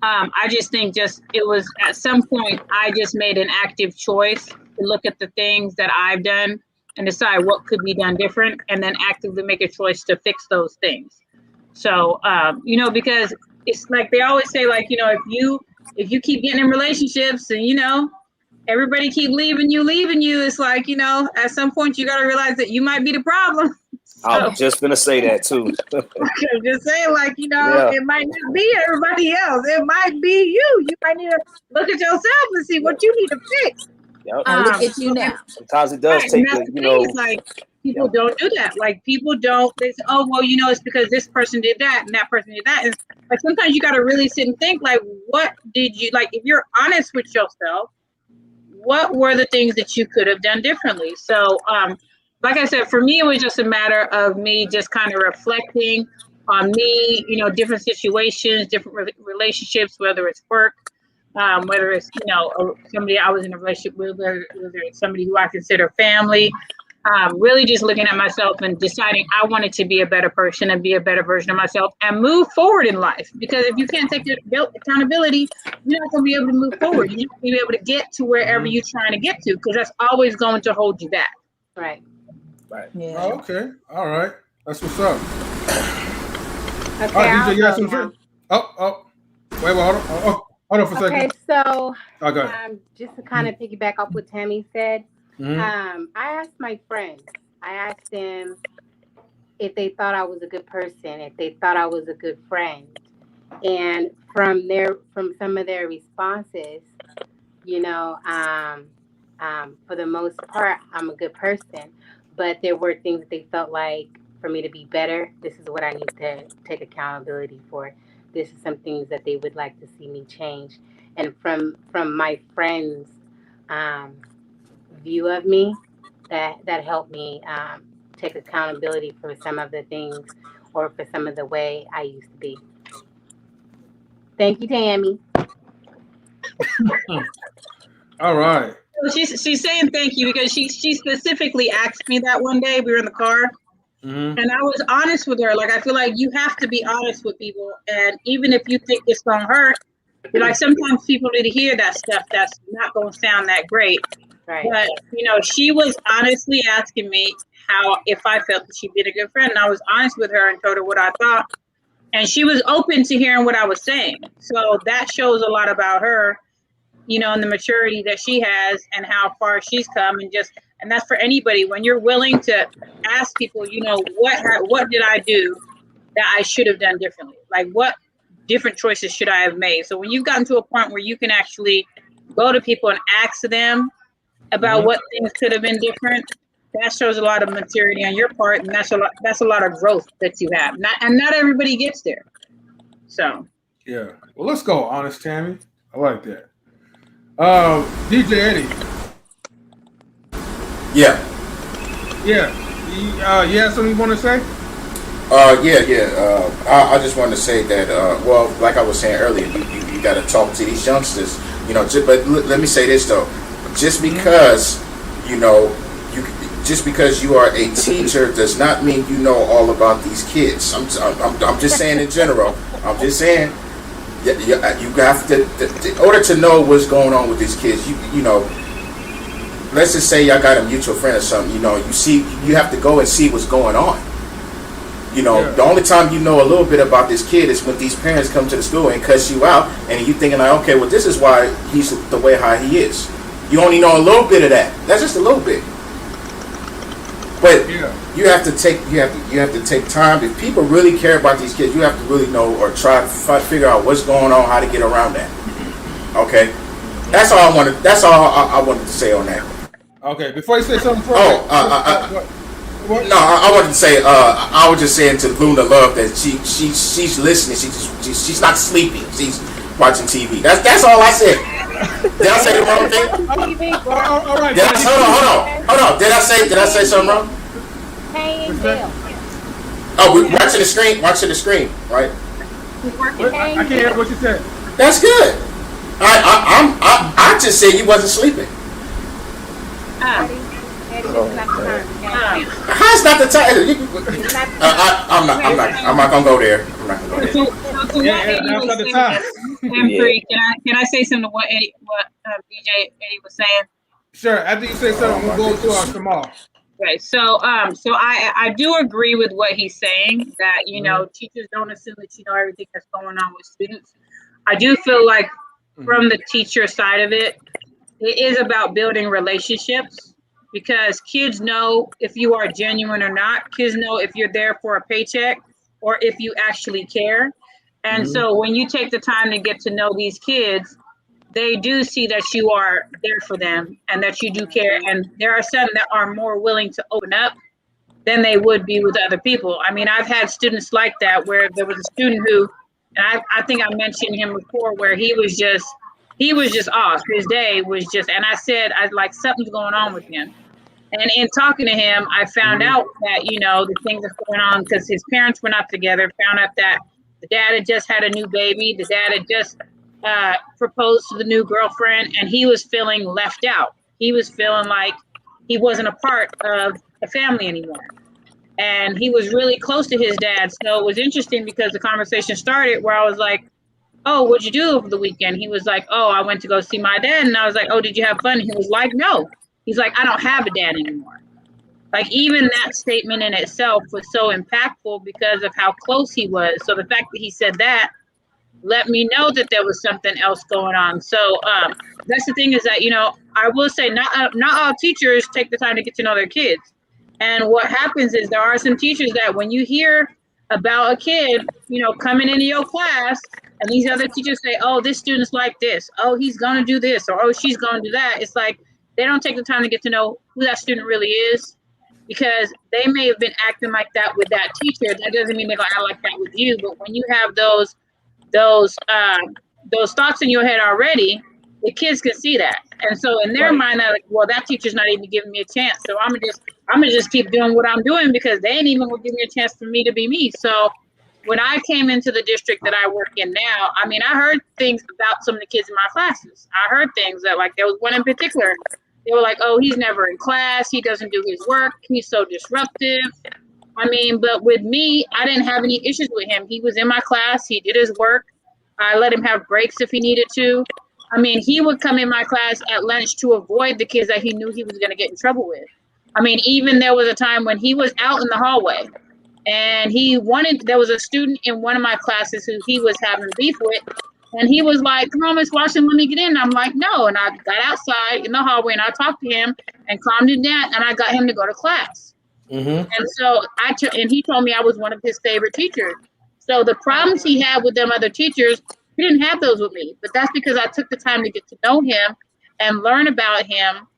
I just think it was at some point I just made an active choice to look at the things that I've done and decide what could be done different, and then actively make a choice to fix those things. So, you know, because it's like they always say, like, you know, if you keep getting in relationships and, you know, everybody keep leaving you, it's like, you know, at some point you got to realize that you might be the problem. So, I was just gonna say that too. just saying, like, you know, It might not be everybody else. It might be you. You might need to look at yourself and see what you need to fix. Yep. Look at you now. Sometimes it does take the, you know. It's like people don't do that. Like people don't. They say, "Oh, well, you know, it's because this person did that and that person did that." And like sometimes you got to really sit and think, like, what did you like? If you're honest with yourself, what were the things that you could have done differently? So, like I said, for me, it was just a matter of me just kind of reflecting on me, you know, different situations, different relationships, whether it's work, whether it's, you know, somebody I was in a relationship with, whether it's somebody who I consider family. really just looking at myself and deciding I wanted to be a better person and be a better version of myself and move forward in life. Because if you can't take accountability, you're not going to be able to move forward. You're not going to be able to get to wherever you're trying to get to, because that's always going to hold you back. Right. Right. Yeah. Oh, okay. All right. That's what's up. Okay, All right, I'll DJ, you got go some now. shit? Oh. Wait, hold on. Hold on for a second. Okay, so Okay. just to kind of piggyback off what Tammy said, Mhm. I asked my friends. I asked them if they thought I was a good person, if they thought I was a good friend, and from some of their responses, for the most part, I'm a good person, but there were things that they felt like for me to be better. This is what I need to take accountability for. This is some things that they would like to see me change. And from my friends' view of me, that helped me take accountability for some of the things or for some of the way I used to be. Thank you, Tammy. All right. She's saying thank you because she specifically asked me that one day. We were in the car, and I was honest with her. Like, I feel like you have to be honest with people, and even if you think it's gonna hurt, you're like, sometimes people need to hear that stuff that's not gonna sound that great. Right. But she was honestly asking me if I felt that she'd been a good friend, and I was honest with her and told her what I thought, and she was open to hearing what I was saying. So that shows a lot about her, and the maturity that she has and how far she's come, and that's for anybody. When you're willing to ask people, what did I do that I should have done differently? Like, what different choices should I have made? So when you've gotten to a point where you can actually go to people and ask them about what things could have been different, that shows a lot of maturity on your part, and that's a lot of growth that you have. Not everybody gets there. So yeah. Well, let's go, honest Tammy. I like that. DJ Eddie. Yeah. Yeah. You have something you want to say? Yeah. I just wanted to say that, well, like I was saying earlier, you got to talk to these youngsters, but let me say this, though. Just because, just because you are a teacher does not mean you know all about these kids. I'm just saying in general. I'm just saying you have to, in order to know what's going on with these kids, let's just say y'all got a mutual friend or something, you have to go and see what's going on. The only time you know a little bit about this kid is when these parents come to the school and cuss you out, and you thinking like, okay, well, this is why he's the way how he is. You only know a little bit of that. That's just a little bit. But you have to take time. If people really care about these kids, you have to really know or try to figure out what's going on, how to get around that. Okay, that's all I wanted. That's all I wanted to say on that. Okay, before you say something. I wanted to say. I was just saying to Luna Love that she's listening. She's not sleeping. She's watching TV. That's all I said. Did I say the wrong thing? All right. Hold on. Did I say something wrong? Hey, Bill. Oh, we're watching the screen. Watching the screen, right? I can't hear what you said. That's good. I just said you wasn't sleeping. How's not the time? I'm not gonna go there. Not the time. Can I say something to what DJ Eddie was saying? Sure. After you say something, we'll go to our tomorrow. Right. So I do agree with what he's saying, that teachers don't assume that you know everything that's going on with students. I do feel like from the teacher side of it is about building relationships, because kids know if you are genuine or not. Kids know if you're there for a paycheck or if you actually care. And so when you take the time to get to know these kids, they do see that you are there for them and that you do care. And there are some that are more willing to open up than they would be with other people. I mean, I've had students like that, where there was a student who, and I think I mentioned him before, where he was just off. His day was just, and I said, something's going on with him. And in talking to him, I found out that, the things that's going on, because his parents were not together, found out that the dad had just had a new baby. The dad had just proposed to the new girlfriend, and he was feeling left out. He was feeling like he wasn't a part of a family anymore. And he was really close to his dad. So it was interesting because the conversation started where I was like, oh, what'd you do over the weekend? He was like, oh, I went to go see my dad. And I was like, oh, did you have fun? He was like, no. He's like, I don't have a dad anymore. Like, even that statement in itself was so impactful because of how close he was. So the fact that he said that let me know that there was something else going on. So that's the thing is that, I will say not all teachers take the time to get to know their kids. And what happens is there are some teachers that when you hear about a kid, coming into your class and these other teachers say, oh, this student's like this, oh, he's going to do this, or oh, she's going to do that. It's like they don't take the time to get to know who that student really is, because they may have been acting like that with that teacher. That doesn't mean they're going to act like that with you. But when you have those thoughts in your head already, the kids can see that, and so in their mind, they're like, well, that teacher's not even giving me a chance, so I'm gonna just keep doing what I'm doing because they ain't even gonna give me a chance for me to be me. So when I came into the district that I work in now, I mean, I heard things about some of the kids in my classes. I heard things that, like, there was one in particular, they were like, oh, he's never in class, he doesn't do his work, he's so disruptive. I mean, but with me, I didn't have any issues with him. He was in my class, he did his work. I let him have breaks if he needed to. I mean, he would come in my class at lunch to avoid the kids that he knew he was going to get in trouble with. I mean, even there was a time when he was out in the hallway and there was a student in one of my classes who he was having beef with. And he was like, come on, Miss Washington, let me get in. And I'm like, no. And I got outside in the hallway and I talked to him and calmed him down. And I got him to go to class. Mm-hmm. And so and he told me I was one of his favorite teachers. So the problems he had with them other teachers, he didn't have those with me, but that's because I took the time to get to know him and learn about him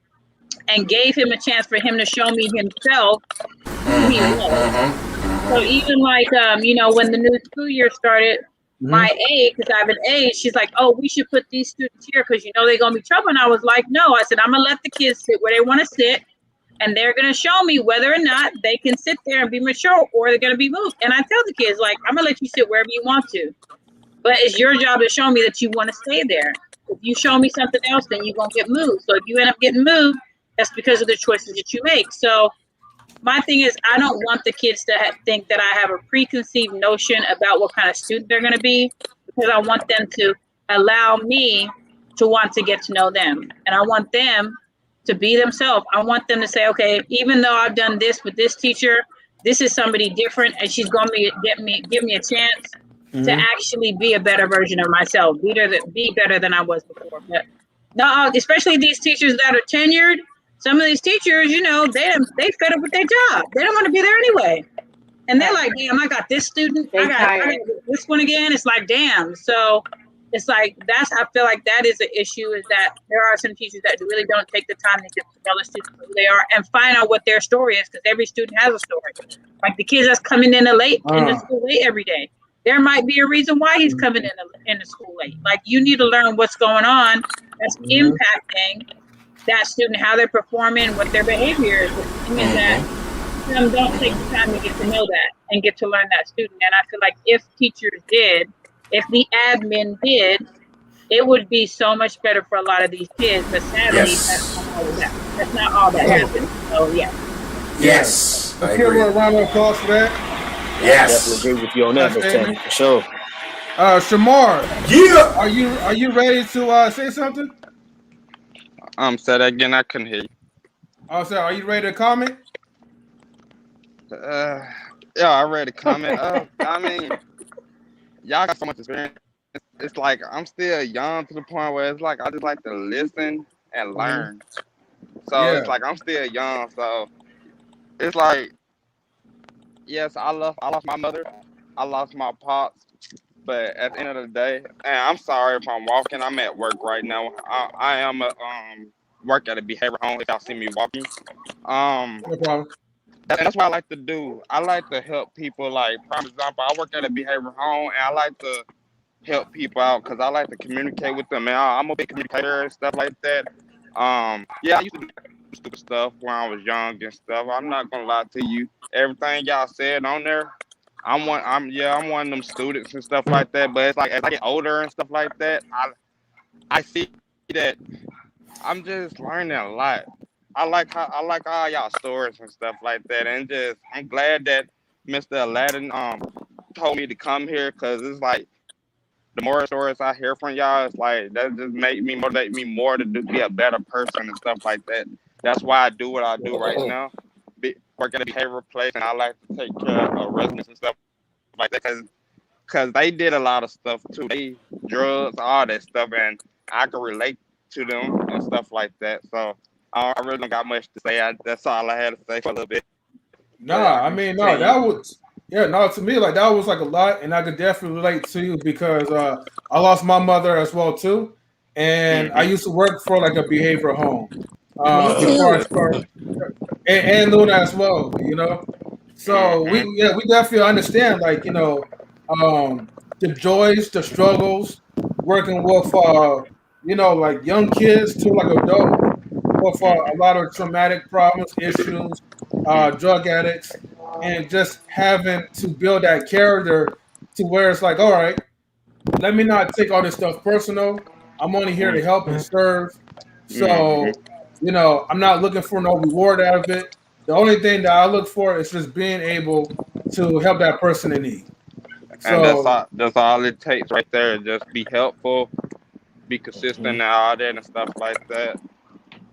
and gave him a chance for him to show me himself who he was. So even like, when the new school year started, my aide, because I have an aide, she's like, oh, we should put these students here because, they're going to be trouble. And I was like, no, I said, I'm going to let the kids sit where they want to sit. And they're going to show me whether or not they can sit there and be mature or they're going to be moved. And I tell the kids, like, I'm going to let you sit wherever you want to. But it's your job to show me that you want to stay there. If you show me something else, then you're going to get moved. So if you end up getting moved, that's because of the choices that you make. So my thing is, I don't want the kids to think that I have a preconceived notion about what kind of student they're going to be, because I want them to allow me to want to get to know them. And I want them to be themselves. I want them to say, okay, even though I've done this with this teacher, this is somebody different, and she's going to give me a chance to actually be a better version of myself, be better than I was before. But no, especially these teachers that are tenured. Some of these teachers, they fed up with their job. They don't want to be there anyway. And they're like, damn, I got this student. I got this one again. It's like, damn. So it's like, I feel like that is an issue, is that there are some teachers that really don't take the time to get to know the students who they are and find out what their story is, because every student has a story. Like the kids that's coming in the school late every day. There might be a reason why he's coming in the school late. Like, you need to learn what's going on that's impacting that student, how they're performing, what their behavior is. The thing is that some don't take the time to get to know that and get to learn that student. And I feel like if teachers did, if the admin did, it would be so much better for a lot of these kids. But sadly, that's not all that happens. So yeah. Yes. Let's give her a round of applause for that. Yes. I definitely agree with you on that, Mr. Tammy, for sure. Shamar, are you ready to say something? Say that again. I couldn't hear you. Oh, so are you ready to comment? Yeah, I read a comment. I mean, y'all got so much experience. It's like I'm still young to the point where it's like I just like to listen and learn. So it's like I'm still young. So it's like, yes, I lost my mother. I lost my pops. But at the end of the day, and I'm sorry if I'm walking. I'm at work right now. I am work at a behavioral home. If y'all see me walking, no problem. That's what I like to do. I like to help people. Like, for example, I work at a behavioral home, and I like to help people out because I like to communicate with them. And I'm a big communicator and stuff like that. Yeah, I used to do stupid stuff when I was young and stuff. I'm not gonna lie to you. Everything y'all said on there, I'm one of them students and stuff like that. But it's like as I get older and stuff like that, I see that I'm just learning a lot. I like all y'all stories and stuff like that, and just I'm glad that Mr. Aladdin told me to come here because it's like the more stories I hear from y'all, it's like that just motivate me more to be a better person and stuff like that. That's why I do what I do right now. Work at a behavioral place, and I like to take care of residents and stuff like that because they did a lot of stuff too. They drugs, all that stuff, and I can relate to them and stuff like that. So I really don't got much to say. That's all I had to say for a little bit. But Nah, I I can mean, no, continue. that was yeah, no, to me, like that was like a lot, and I could definitely relate to you because I lost my mother as well too, and I Hmm. used to work for like a behavioral home Me before I too. started, and Luna as well, you know. So Hmm. we definitely understand like the joys, the struggles, working with like young kids to like adults with a lot of traumatic problems, issues, drug addicts, and just having to build that character to where it's like, all right, let me not take all this stuff personal. I'm only here to help and serve. Hmm. So, I'm not looking for no reward out of it. The only thing that I look for is just being able to help that person in need. And So, that's all it takes right there. Just be helpful, be consistent, and all that and stuff like that.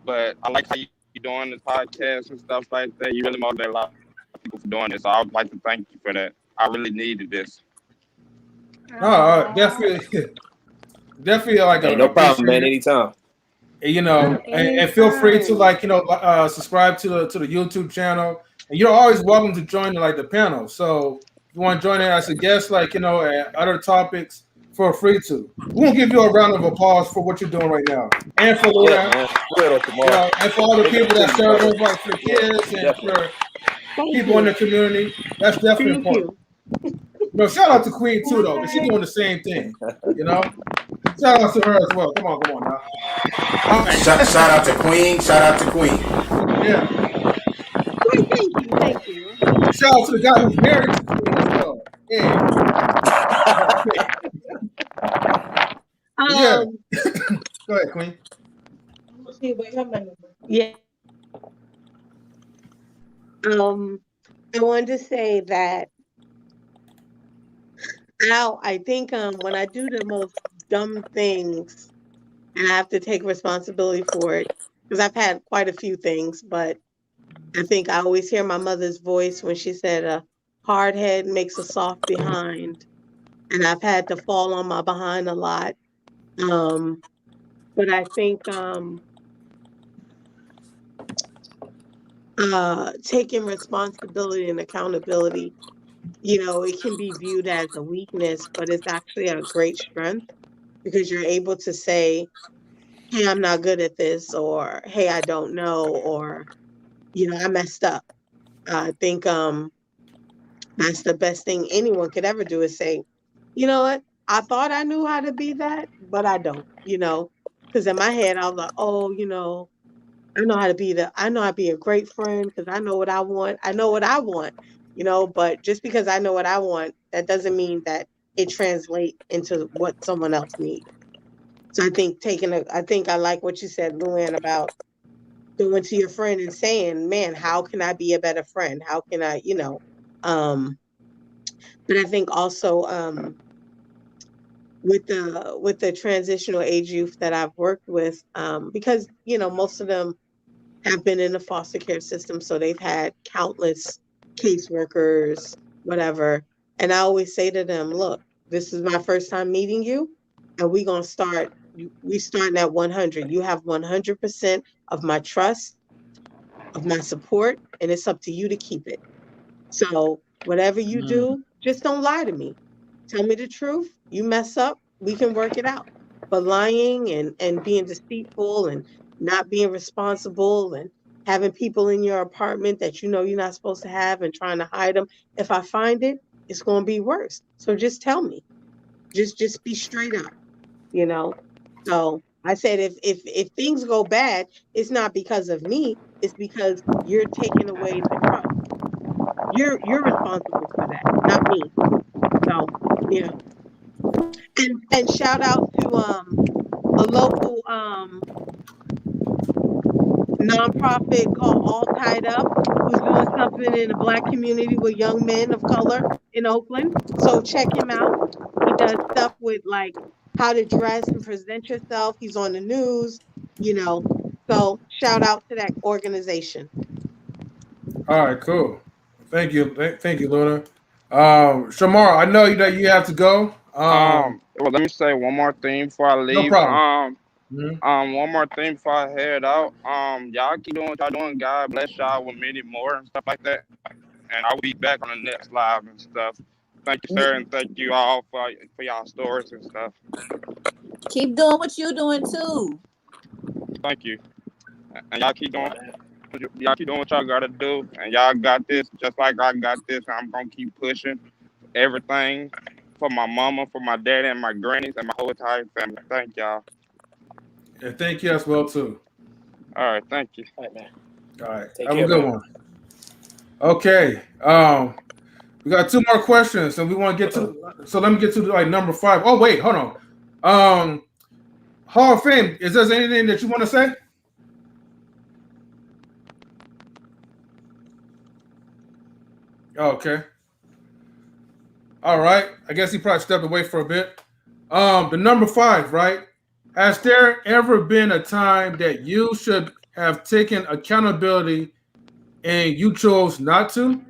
But I like how you doing this podcast and stuff like that. You really motivate a lot of people for doing this. So I would like to thank you for that. I really needed this. no, definitely, definitely like Hey, no problem, appreciate man. it. Anytime. And feel free to subscribe to the YouTube channel, and you're always welcome to join like the panel. So if you want to join in as a guest, at other topics, feel free to. We're gonna give you a round of applause for what you're doing right now, and for Yeah, Luna, man. Good on tomorrow. and for all the Make it people that continue, share brother. rooms like for Yeah, kids and definitely. for Thank people in the you. community. That's definitely Thank important. you. Shout out to Queen too, though, because she's doing the same thing. Shout out to her as well. Come on now. All right. Shout out to Queen. Shout out to Queen. Yeah. Why, thank you. Thank you. Shout out to the guy who's married to Queen as well. Yeah. Yeah. Um, Go ahead, Queen. yeah. I wanted to say that now I think when I do the most dumb things and I have to take responsibility for it, because I've had quite a few things, but I think I always hear my mother's voice when she said, "A hard head makes a soft behind," and I've had to fall on my behind a lot. Um, but I think taking responsibility and accountability, it can be viewed as a weakness, but it's actually a great strength because you're able to say, "Hey, I'm not good at this," or "Hey, I don't know," or "I messed up." I think that's the best thing anyone could ever do is say, "You know what? I thought I knew how to be that, but I don't." Because in my head I was like, "Oh, I know how to be I know how to be a great friend because I know what I want. I know what I want." But just because I know what I want, that doesn't mean that it translates into what someone else needs. So I think I like what you said, Luann, about going to your friend and saying, "Man, how can I be a better friend? How can I, um, but I think also with the transitional age youth that I've worked with, because most of them have been in the foster care system, so they've had countless caseworkers, whatever. And I always say to them, "Look, this is my first time meeting you, and we're gonna start. We starting at 100. You have 100% of my trust, of my support, and it's up to you to keep it. So whatever you do, just don't lie to me. Tell me the truth. You mess up, we can work it out. But lying and being deceitful and not being responsible and having people in your apartment that you're not supposed to have and trying to hide them, if I find it, it's going to be worse. So just tell me. Just be straight up, you know. So I said if things go bad, it's not because of me, it's because you're taking away the trust. You're responsible for that, not me. So yeah. And shout out to a local nonprofit called All Tied Up, who's doing something in the Black community with young men of color in Oakland. So check him out. He does stuff with like how to dress and present yourself. He's on the news, you know. So shout out to that organization. All right, cool. Thank you, thank you, Luna. Shamar, I know that you have to go. Well, let me say one more thing before I No leave. problem. Mhm. One more thing before I head out. Y'all keep doing what y'all doing. God bless y'all with many more and stuff like that. And I will be back on the next live and stuff. Thank you, sir, and thank you all for y'all stories and stuff. Keep doing what you're doing too. Thank you, and y'all keep doing. Y'all keep doing what y'all gotta do, and y'all got this just like I got this. I'm gonna keep pushing everything for my mama, for my daddy, and my grannies, and my whole entire family. Thank y'all. And thank you as well too. All right, thank you. All right, man. All right, Take have care, a good man. one. Okay. We got two more questions, and we want to get to. So let me get to like number 5. Oh wait, hold on. Hall of Fame. Is there anything that you want to say? Okay. All right. I guess he probably stepped away for a bit. The number 5, right? Has there ever been a time that you should have taken accountability and you chose not to?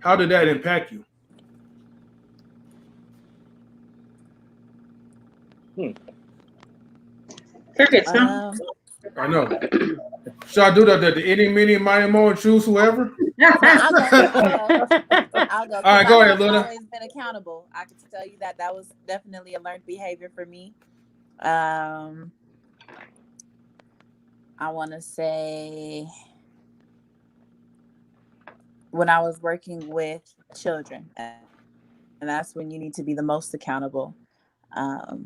How did that impact you? Crickets, huh? I know. Should I do the any, mini, miny, mo, and choose whoever? No, I'll go. All Because right, go I ahead, have Luna. always been accountable. I can tell you that was definitely a learned behavior for me. I want to say when I was working with children, and that's when you need to be the most accountable. I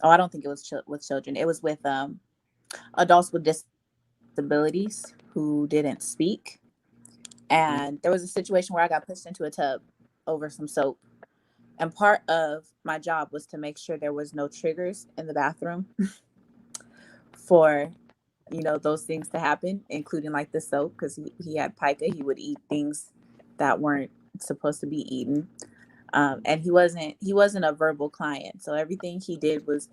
don't think it was with children. It was with adults with disabilities who didn't speak. And there was a situation where I got pushed into a tub over some soap. And part of my job was to make sure there was no triggers in the bathroom for, those things to happen, including like the soap, because he had pica. He would eat things that weren't supposed to be eaten. And he wasn't a verbal client. So everything he did was,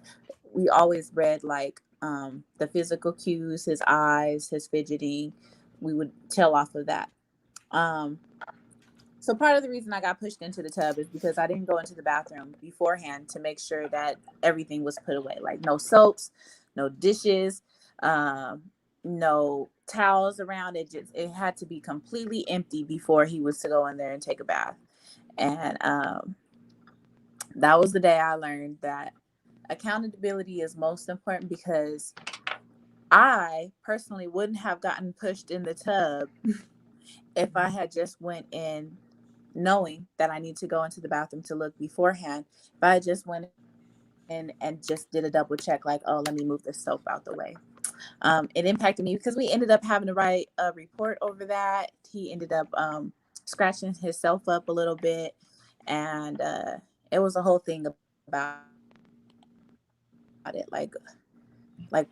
we always read like the physical cues, his eyes, his fidgeting. We would tell off of that. So part of the reason I got pushed into the tub is because I didn't go into the bathroom beforehand to make sure that everything was put away, like no soaps, no dishes, no towels around. It had to be completely empty before he was to go in there and take a bath. And that was the day I learned that accountability is most important, because I personally wouldn't have gotten pushed in the tub if I had just went in knowing that I need to go into the bathroom to look beforehand. If I just went in and just did a double check, like, oh, let me move this soap out the way. It impacted me because we ended up having to write a report over that. He ended up scratching himself up a little bit, and it was a whole thing about it. Like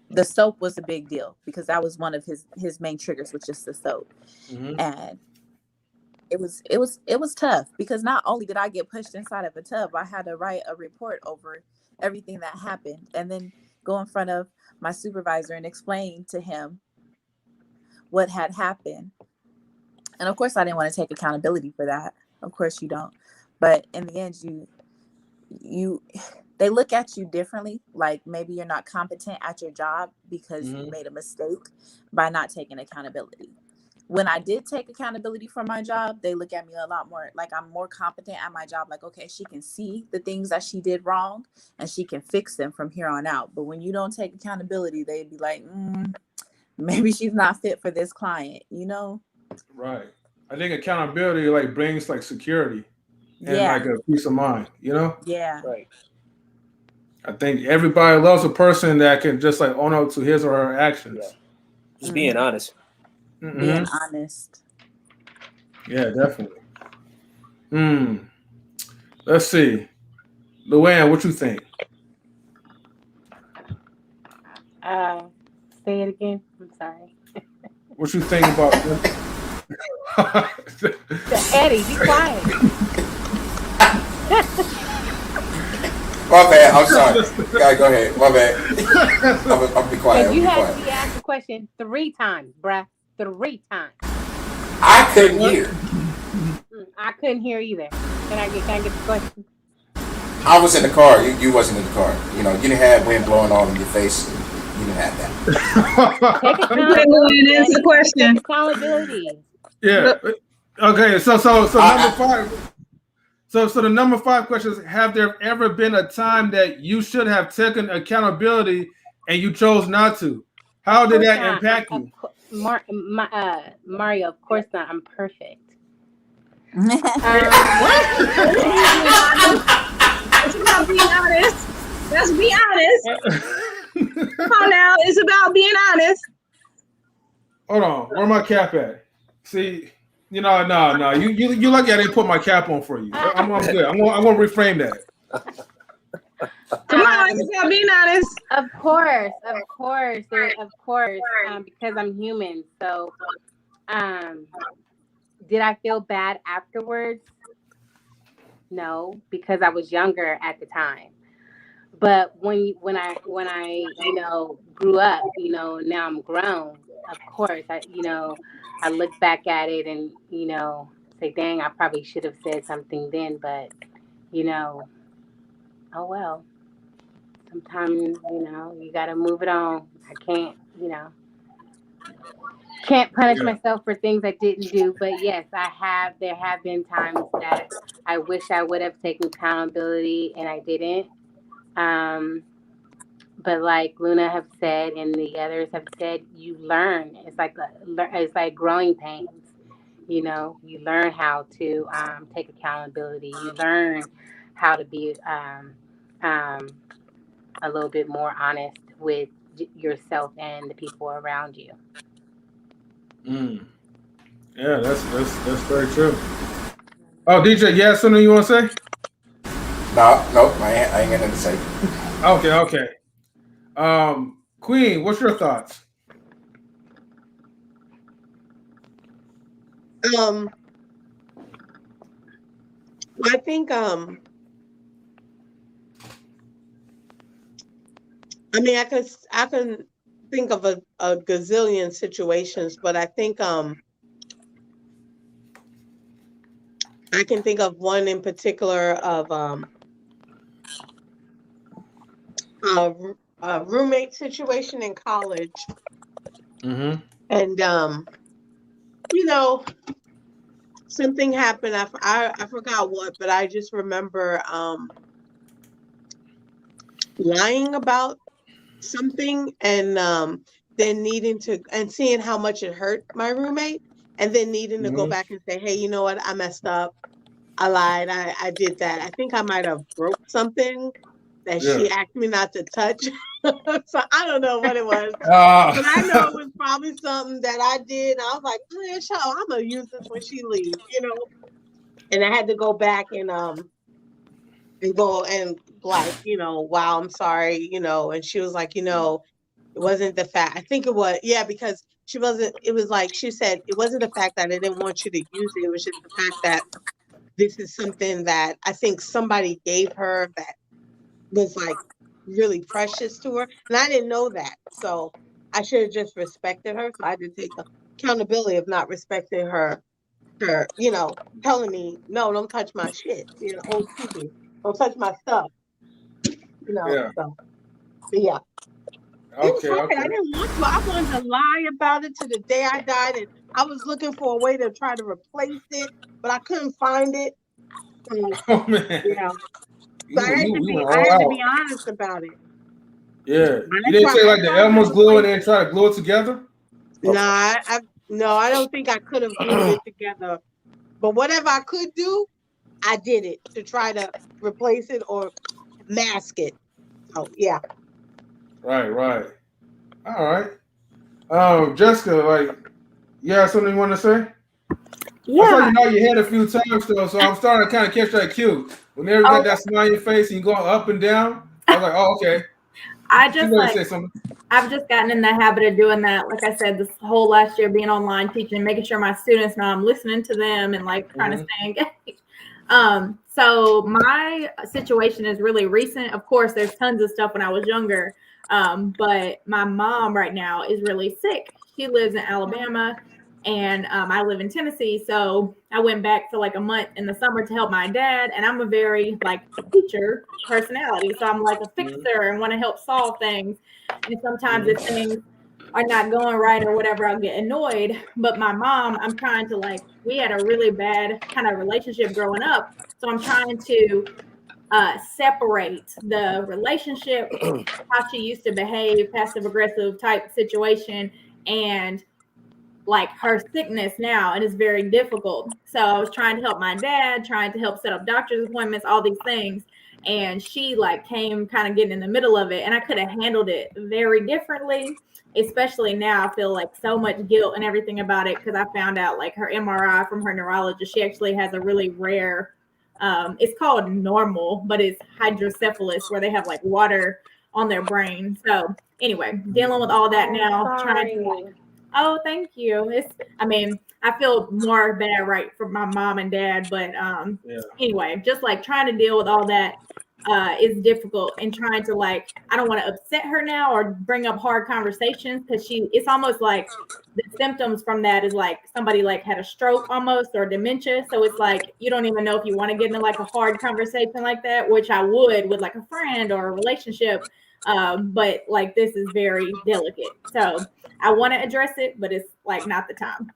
the soap was a big deal because that was one of his main triggers, was just the soap. Mm-hmm. And it was tough because not only did I get pushed inside of a tub, I had to write a report over everything that happened, and then go in front of my supervisor and explain to him what had happened. And of course I didn't want to take accountability for that. Of course you don't. But in the end, you they look at you differently. Like maybe you're not competent at your job because you made a mistake by not taking accountability. When I did take accountability for my job, they look at me a lot more like I'm more competent at my job. Like, okay, she can see the things that she did wrong and she can fix them from here on out. But when you don't take accountability, they'd be like, maybe she's not fit for this client, Right. I think accountability like brings like security and Yeah. like a peace of mind, Yeah. Right. I think everybody loves a person that can just like own up to his or her actions. Yeah. Just being honest. Being honest. Yeah, definitely. Let's see. Luann, what you think? Say it again. I'm sorry. What you think about? Eddie, be quiet. My bad. I'm sorry. Go ahead. My bad. I'll be quiet. You had to be asked the question 3 times, bruh. 3 times. I couldn't hear. I couldn't hear either. Can I get the question? I was in the car. You wasn't in the car. You know, you didn't have wind blowing all in your face. You didn't have that. Take accountability. Answer the question. Take accountability. Yeah. Okay. So number 5. So the number 5 question is: have there ever been a time that you should have taken accountability and you chose not to? How did that impact you? Mario, of course not. I'm perfect. It's about being honest. Let's be honest. Come on now, it's about being honest. Hold on, where my cap at? See, no. You lucky I didn't put my cap on for you. I'm good. I'm gonna reframe that. Come on, it's about being honest. Of course. Because I'm human. So, did I feel bad afterwards? No, because I was younger at the time. But when I grew up, now I'm grown. Of course, I look back at it and say, dang, I probably should have said something then. But oh well. Sometimes you gotta move it on. I can't punish myself for things I didn't do. But yes, there have been times that I wish I would have taken accountability and I didn't. But like Luna have said and the others have said, you learn. It's like growing pains. You learn how to take accountability. You learn how to be a little bit more honest with yourself and the people around you. Yeah, that's very true. Oh, DJ, you have something you want to say? No, I ain't got nothing to say. Okay. Queen, what's your thoughts? I think I can think of a gazillion situations, but I think I can think of one in particular of a roommate situation in college. Mm-hmm. And something happened. I forgot what, but I just remember lying about something and then needing to and seeing how much it hurt my roommate and then needing to go back and say, hey, you know what, I messed up, I lied, I did that. I think I might have broke something that she asked me not to touch. So I don't know what it was, but I know it was probably something that I did and I was like, man, I'm gonna use this when she leaves, and I had to go back and go and like, wow, I'm sorry, and she was like, it wasn't the fact. I think it was, because it was like, she said, it wasn't the fact that I didn't want you to use it. It was just the fact that this is something that I think somebody gave her that was like really precious to her. And I didn't know that. So I should have just respected her. So I had to take accountability of not respecting her, telling me, no, don't touch my shit. Excuse me. Don't touch my stuff. So yeah. It was hard. I didn't want to. I wanted to lie about it to the day I died, and I was looking for a way to try to replace it, but I couldn't find it. Oh man. So I had to be honest about it. Yeah. You didn't say like the Elmer's glue and then try to glue it together? No, I don't think I could have glued it together. But whatever I could do, I did it to try to replace it or mask it. So yeah. Right. All right. Jessica, you have something you want to say? Yeah. I saw you nod your head a few times though, so I'm starting to kind of catch that cue. Whenever you got that smile on your face and you go up and down, I was like, oh, okay. I You just want like to say something? I've just gotten in the habit of doing that. Like I said, this whole last year being online teaching, making sure my students know I'm listening to them and like trying to stay engaged. So my situation is really recent. Of course, there's tons of stuff when I was younger. But my mom right now is really sick. She lives in Alabama and I live in Tennessee. So I went back for like a month in the summer to help my dad. And I'm a very like teacher personality. So I'm like a fixer and want to help solve things. And sometimes if things are not going right or whatever, I'll get annoyed. But my mom, I'm trying to like, we had a really bad kind of relationship growing up. So I'm trying to separate the relationship, how she used to behave, passive aggressive type situation, and like her sickness now, and it's very difficult. So I was trying to help my dad, trying to help set up doctor's appointments, all these things. And she like came kind of getting in the middle of it, and I could have handled it very differently. Especially now, I feel like so much guilt and everything about it because I found out like her MRI from her neurologist, she actually has a really rare, it's called normal, but it's hydrocephalus, where they have like water on their brain. So anyway, dealing with all that now, trying to like, oh, thank you. I mean, I feel more bad right for my mom and dad, but anyway, just like trying to deal with all that is difficult, and trying to like, I don't want to upset her now or bring up hard conversations because it's almost like the symptoms from that is like somebody like had a stroke almost or dementia. So it's like you don't even know if you want to get into like a hard conversation like that, which I would with like a friend or a relationship. But like this is very delicate. So I want to address it, but it's like not the time.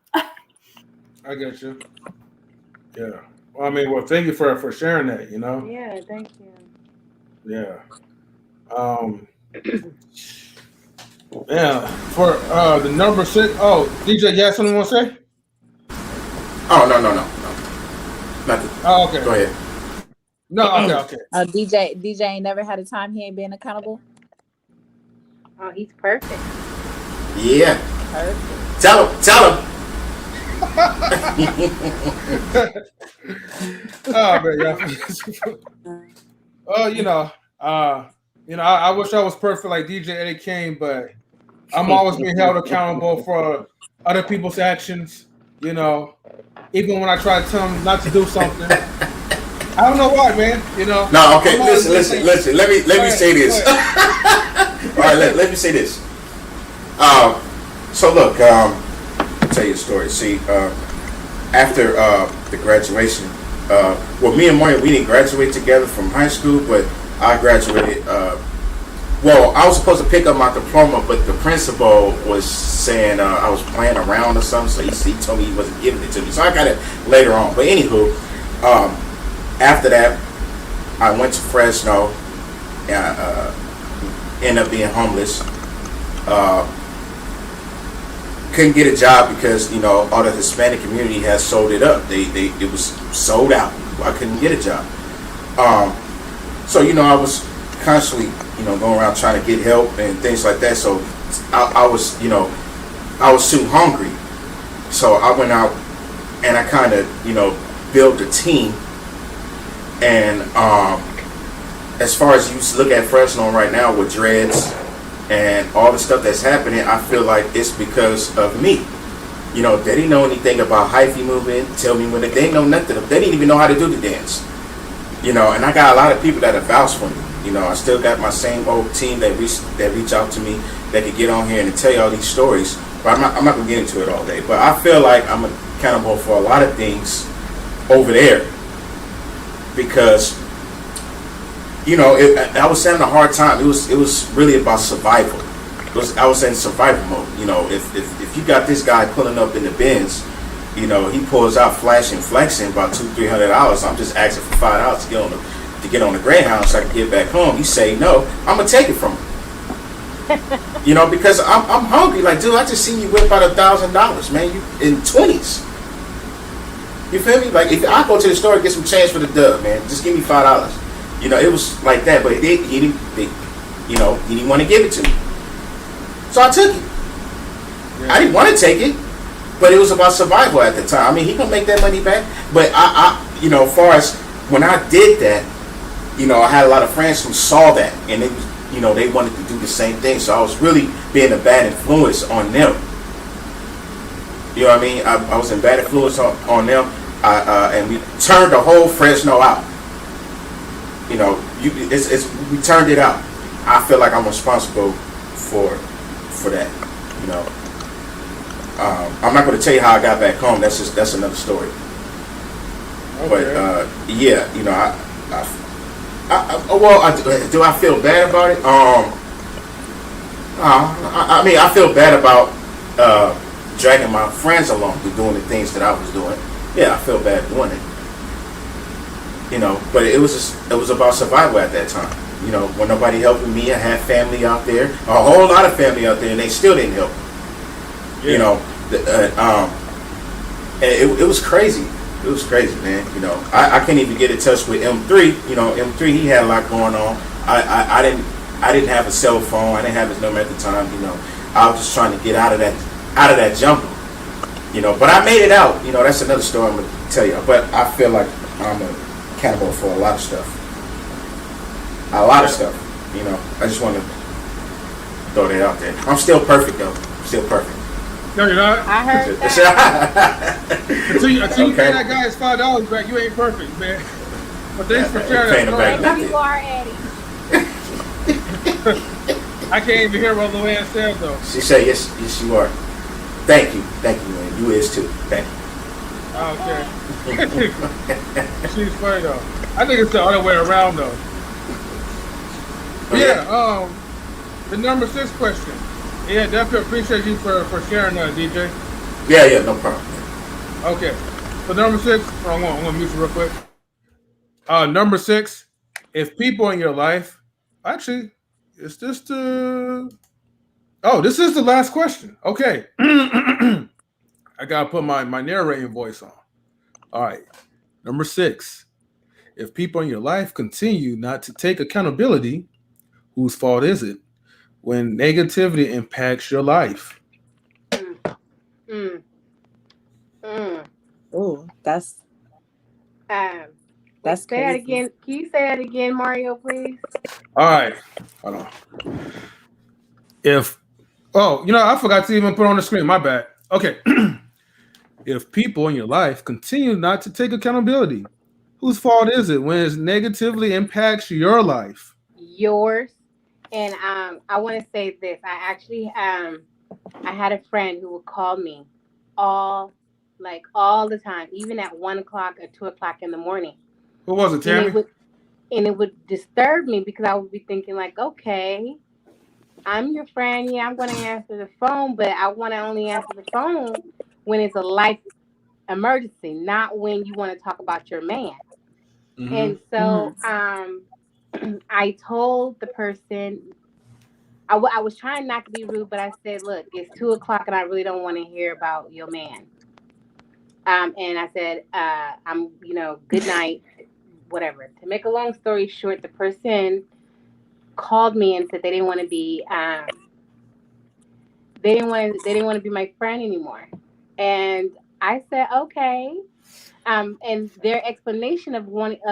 I get you. Yeah. Well, I mean, well, thank you for sharing that. You know. Yeah, thank you. Yeah. Yeah. For the number 6. Oh, DJ, you have something you want to say? Oh no. Nothing. Oh, okay. Go ahead. No, okay. DJ ain't never had a time he ain't been accountable. Oh, he's perfect. Yeah. Perfect. Tell him. Oh man, yeah. Oh, I wish I was perfect like DJ Eddie Kane, but I'm always being held accountable for other people's actions. You know, even when I try to tell them not to do something, I don't know why, man. You know. No, okay. Listen. Let me say this. All right, let me say this. So look, I'll tell you a story. See, after the graduation, well, me and Mario, we didn't graduate together from high school, but I graduated. Well, I was supposed to pick up my diploma, but the principal was saying I was playing around or something, so he told me he wasn't giving it to me. So I got it later on. But anywho, after that, I went to Fresno. Ended up being homeless. Couldn't get a job because all the Hispanic community has sold it up. It was sold out. I couldn't get a job. So I was constantly going around trying to get help and things like that. So I was too hungry. So I went out and I kind of built a team. And as far as you look at Fresno right now with dreads and all the stuff that's happening, I feel like it's because of me. They didn't know anything about hyphy movement. Tell me when they didn't know nothing. They didn't even know how to do the dance. And I got a lot of people that have vouched for me. I still got my same old team that reach out to me that could get on here and tell you all these stories. But I'm not gonna get into it all day. But I feel like I'm accountable for a lot of things over there because I was having a hard time. It was really about survival. I was in survival mode. If you got this guy pulling up in the Benz, he pulls out flashing, flexing about $200-$300. I'm just asking for $5 to get on the Greyhound so I can get back home. You say no, I'm gonna take it from him. Because I'm hungry. Like, dude, I just seen you whip out $1,000, man. You in 20s. You feel me? Like, if I go to the store and get some change for the dub, man, just give me $5. It was like that, but he didn't want to give it to me. So I took it. Yeah. I didn't want to take it, but it was about survival at the time. I mean, he gonna make that money back. But as far as when I did that, I had a lot of friends who saw that, and you know, they wanted to do the same thing. So I was really being a bad influence on them. You know what I mean? I was in bad influence on them, and we turned the whole Fresno out. You know, we turned it out. I feel like I'm responsible for that. You know, I'm not going to tell you how I got back home. That's another story. Okay. But yeah, you know, do I feel bad about it? I mean, I feel bad about dragging my friends along to doing the things that I was doing. Yeah, I feel bad doing it. You know, but it was about survival at that time. You know, when nobody helping me, I had family out there, a whole lot of family out there, and they still didn't help me. Yeah. You know, it was crazy. It was crazy, man. You know, I can't even get in touch with M3. You know, M3, he had a lot going on. I didn't have a cell phone. I didn't have his number at the time. You know, I was just trying to get out of that jungle. You know, but I made it out. You know, that's another story I'm gonna tell you. But I feel like I'm accountable for a lot of stuff. A lot of stuff. You know, I just want to throw that out there. I'm still perfect though. Still perfect. No, you're not. I heard that. until you pay that guy his $5 back, you ain't perfect, man. But thanks for sharing that. Maybe you are, Eddie. I can't even hear what Luann said though. She said, "Yes, you are." Thank you, Luann. You is too. Thank you. Okay. She's funny though. I think it's the other way around though. Yeah. The number 6 question. Yeah, definitely appreciate you for sharing that, DJ. Yeah, no problem. Okay. So number 6, I'm gonna mute you real quick. Number 6, if people in your life, actually, is this the? Oh, this is the last question. Okay. I gotta put my narrating voice on. All right. Number 6, if people in your life continue not to take accountability, whose fault is it when negativity impacts your life? Oh, that's say crazy. that again. Can you say that again, Mario, please? All right. Hold on. I forgot to even put on the screen. My bad. Okay. If people in your life continue not to take accountability, whose fault is it when it negatively impacts your life? Yours. And I want to say this. I actually I had a friend who would call me all the time, even at 1 o'clock or 2 o'clock in the morning. Who was it, Tammy? And it would disturb me because I would be thinking like, okay, I'm your friend. Yeah, I'm going to answer the phone, but I want to only answer the phone when it's a life emergency, not when you want to talk about your man. Mm-hmm. And so I told the person, I was trying not to be rude, but I said, look, it's 2 o'clock and I really don't want to hear about your man. And I said, I'm, good night, whatever. To make a long story short, the person called me and said they didn't want to be, they didn't want to be my friend anymore. And I said, okay. And their explanation of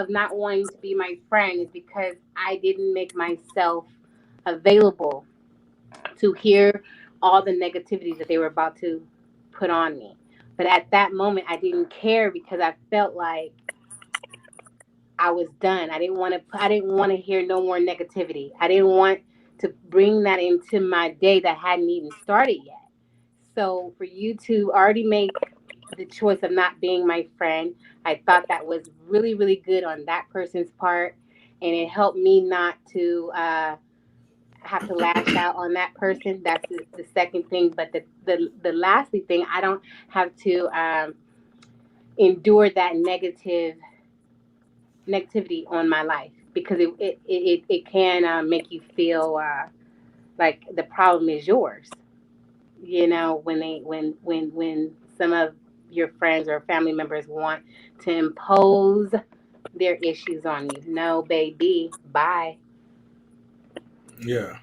not wanting to be my friend is because I didn't make myself available to hear all the negativity that they were about to put on me. But at that moment, I didn't care because I felt like I was done. I didn't want to hear no more negativity. I didn't want to bring that into my day that hadn't even started yet. So for you to already make the choice of not being my friend, I thought that was really, really good on that person's part. And it helped me not to have to lash out on that person. That's the second thing. But the lastly thing, I don't have to endure that negativity on my life, because it can make you feel like the problem is yours. When some of your friends or family members want to impose their issues on you. No, baby, bye. Yeah.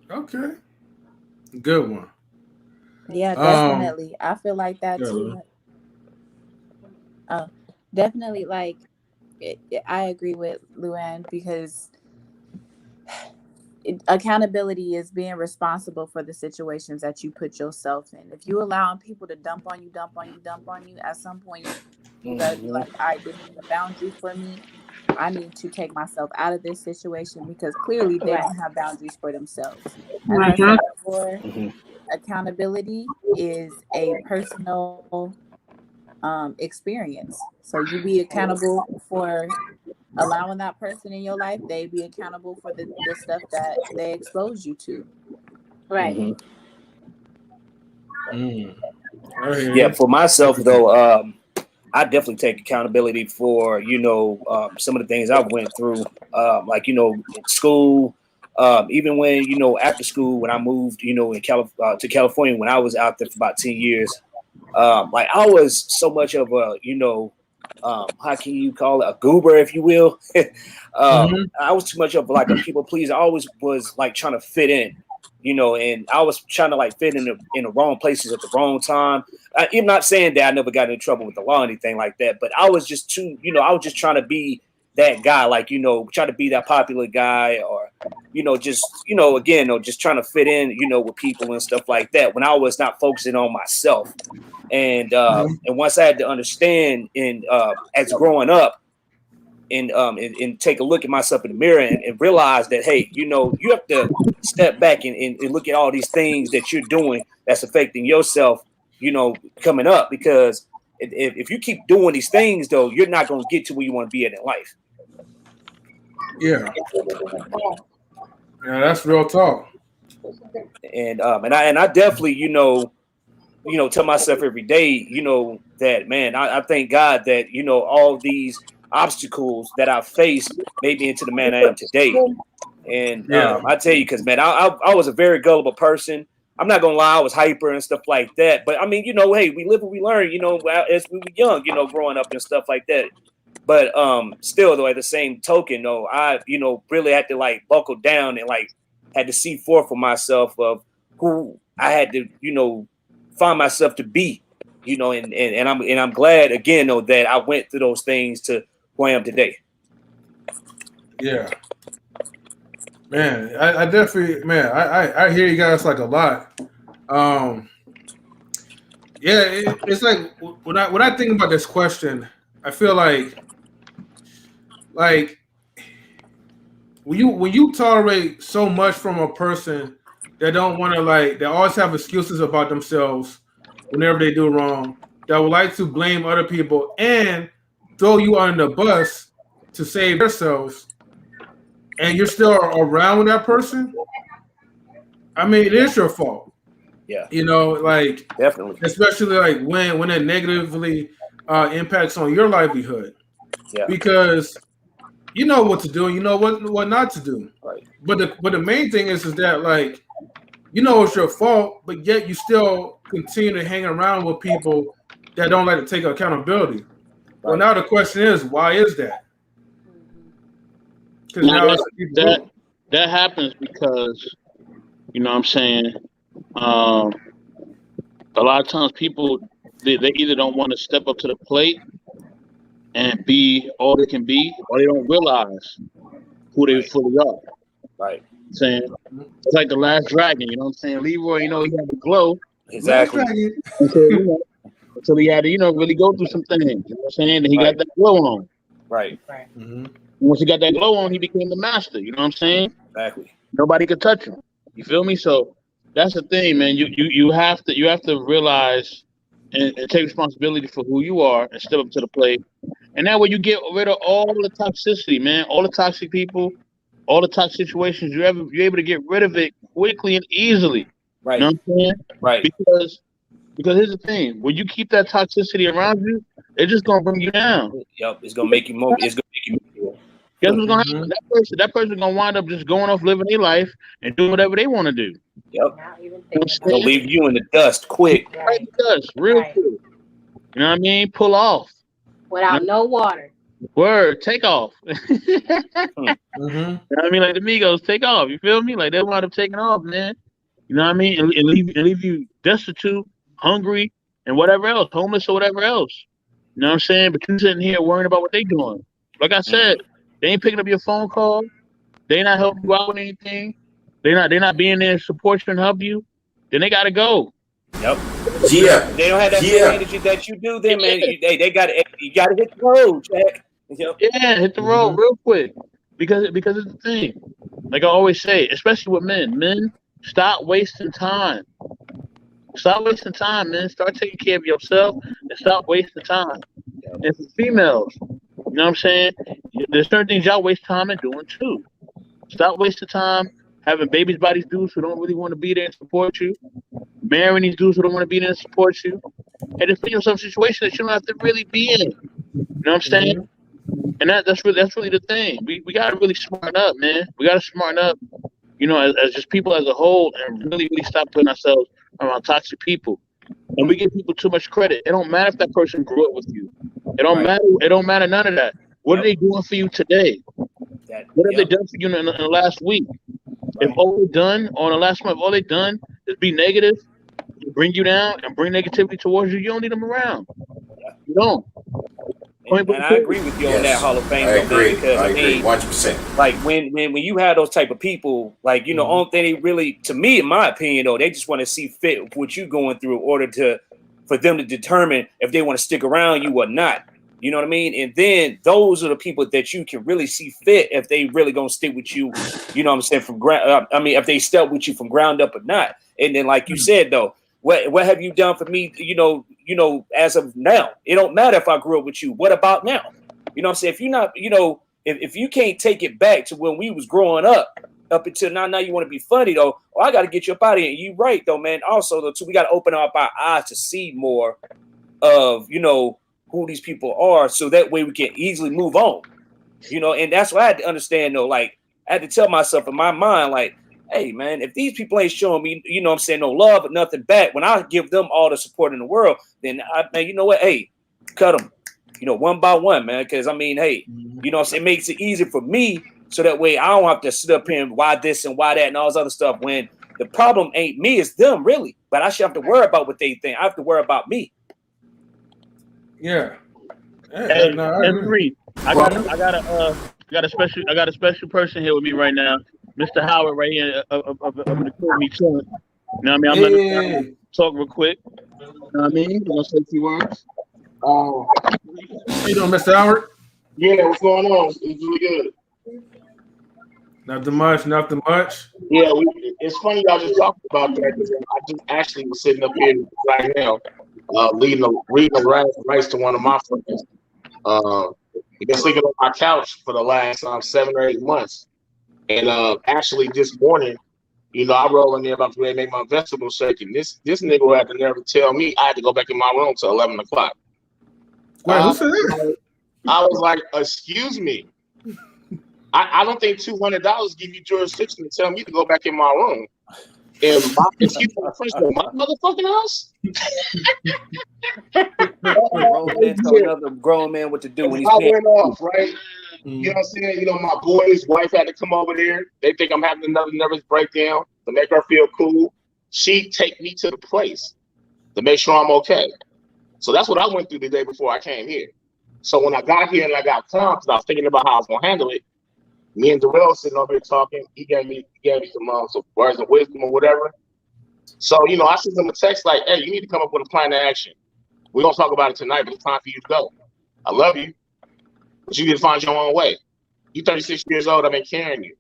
Okay. Good one. Yeah, definitely. I feel like that too. Definitely. Like, I agree with Luann, because accountability is being responsible for the situations that you put yourself in. If you allowing people to dump on you, at some point you gotta be like, all right, this is a boundary for me. I need to take myself out of this situation because clearly they don't have boundaries for themselves. As I said before, accountability is a personal experience. So you be accountable for allowing that person in your life. They be accountable for the stuff that they expose you to. Right. Yeah, for myself though, I definitely take accountability for some of the things I've went through, like in school, even when after school when I moved in to California when I was out there for about 10 years, like I was so much of a how can you call it, a goober, if you will. I was too much of like a people pleaser. I always was like trying to fit in, and I was trying to like fit in the wrong places at the wrong time. I'm not saying that I never got in trouble with the law or anything like that, but I was just too, I was just trying to be that guy, like, try to be that popular guy, or, just, again, just trying to fit in, with people and stuff like that when I was not focusing on myself. And once I had to understand as growing up and take a look at myself in the mirror and realize that, hey, you have to step back and look at all these things that you're doing that's affecting yourself, coming up, because if you keep doing these things, though, you're not going to get to where you want to be at in life. Yeah, that's real talk. And I definitely, tell myself every day, that, man, I thank God that, all these obstacles that I've faced made me into the man I am today. And I tell you, because, man, I was a very gullible person. I'm not gonna lie, I was hyper and stuff like that. But I mean, hey, we live and we learn, as we were young, growing up and stuff like that. But still, though, at the same token, though, I, really had to like buckle down and like had to see forth for myself of who I had to, find myself to be, and I'm glad again, though, that I went through those things to who I am today. Yeah. Man, I definitely, man, I hear you guys like a lot. Yeah, it's like when I think about this question, I feel like when you tolerate so much from a person that don't want to they always have excuses about themselves whenever they do wrong, that would like to blame other people and throw you under the bus to save themselves, and you're still around with that person. I mean, it is your fault. Yeah. Definitely. Especially like when it negatively impacts on your livelihood. Yeah. Because you know what to do, you know what not to do. Right. But the main thing is that it's your fault, but yet you still continue to hang around with people that don't like to take accountability. Right. Well, now the question is, why is that? Because now that happens because, you know what I'm saying, a lot of times people they either don't want to step up to the plate and be all they can be, or they don't realize who they fully are. Right. Saying it's like the last dragon, you know what I'm saying? Leroy, he had the glow. Exactly. So he had to, really go through some things. You know what I'm saying? And he got that glow on. Right. Mm-hmm. Once he got that glow on, he became the master. You know what I'm saying? Exactly. Nobody could touch him. You feel me? So that's the thing, man. You have to realize and take responsibility for who you are and step up to the plate. And that way you get rid of all the toxicity, man. All the toxic people, all the toxic situations. You're able to get rid of it quickly and easily. Right. You know what I'm saying? Right. Because here's the thing: when you keep that toxicity around you, it's just gonna bring you down. Yep, it's gonna make you more. It's gonna make you. Guess what's gonna happen? That person's gonna wind up just going off living their life and doing whatever they want to do. Yep. Gonna leave you in the dust quick. Right in the dust, real quick. You know what I mean? Pull off. Without no water. Word, take off. Mm-hmm. You know what I mean? Like the Migos, take off. You feel me? Like they wind up taking off, man. You know what I mean? And leave you destitute, hungry, and whatever else, homeless or whatever else. You know what I'm saying? But you sitting here worrying about what they doing. Like I said, they ain't picking up your phone call. They not helping you out with anything. they're not being there to support you and help you, then they gotta go. Yep. Yeah. They don't have that same energy that you do. Then, man, they got to. You got to hit the road, Jack. Yep. Yeah, hit the road real quick because it's the thing. Like I always say, especially with men. Men, stop wasting time. Stop wasting time, man. Start taking care of yourself and stop wasting time. And for females, you know what I'm saying? There's certain things y'all waste time in doing too. Stop wasting time having babies by these dudes who don't really want to be there and support you. Marrying these dudes who don't want to be there and support you. And just put yourself in a situation that you don't have to really be in. You know what I'm saying? And that's really the thing. We gotta really smarten up, man. We gotta smarten up, you know, as just people as a whole, and really stop putting ourselves around toxic people. And we give people too much credit. It don't matter if that person grew up with you. It don't matter. It don't matter none of that. What are they doing for you today? What have they done for you in the last week? If all they done on the last month, all they done is be negative, bring you down, and bring negativity towards you, you don't need them around. You don't. And I agree with you on that Hall of Fame. I agree. Because, I agree 100%. Like when you have those type of people, like, you know, only thing they really, to me, in my opinion, though, they just want to see fit what you going through in order for them to determine if they want to stick around you or not. You know what I mean? And then those are the people that you can really see fit if they really gonna stick with you. You know what I'm saying? If they step with you from ground up or not. And then, like you said, though, what have you done for me? You know, as of now, it don't matter if I grew up with you. What about now? You know what I'm saying? If you're not, you know, if you can't take it back to when we was growing up until now you want to be funny though. Oh, I got to get you up out of here. You right though, man. Also though, too, we got to open up our eyes to see more of, you know, who these people are, so that way we can easily move on. You know, and that's what I had to understand though. Like I had to tell myself in my mind, like, hey man, if these people ain't showing me, you know what I'm saying, no love or nothing back, when I give them all the support in the world, then man, you know what? Hey, cut them, you know, one by one, man. Because I mean, hey, you know what I'm saying, it makes it easier for me, so that way I don't have to sit up here and why this and why that and all this other stuff, when the problem ain't me, it's them really. But I should have to worry about what they think. I have to worry about me. Yeah. Hey, agree. I got a special person here with me right now, Mr. Howard, right here of the crew. Me chilling. You know what I mean? I'm gonna talk real quick. You know what I mean? I'm gonna say a few words. How you doing, Mr. Howard? Yeah, what's going on? It's really good. Nothing much. Yeah, it's funny y'all just talked about that, because I just actually was sitting up here right now, reading the rights to one of my friends. He's been sleeping on my couch for the last 7 or 8 months, and actually this morning, you know, I roll in there about to make my vegetables shake, and this nigga had to never tell me I had to go back in my room till 11 o'clock. Wait, who said that? I was like, excuse me. I don't think $200 give you jurisdiction to tell me to go back in my room. And my motherfucking house. Tell another grown man what to do when he's went off, right? You know what I'm saying? You know, my boy's wife had to come over there. They think I'm having another nervous breakdown to make her feel cool. She take me to the place to make sure I'm okay. So that's what I went through the day before I came here. So when I got here and I got calm, because I was thinking about how I was gonna handle it, me and Darrell sitting over here talking. He gave me some words of wisdom or whatever. So, you know, I sent him a text like, hey, you need to come up with a plan of action. We're going to talk about it tonight, but it's time for you to go. I love you, but you need to find your own way. You're 36 years old. I've been carrying you.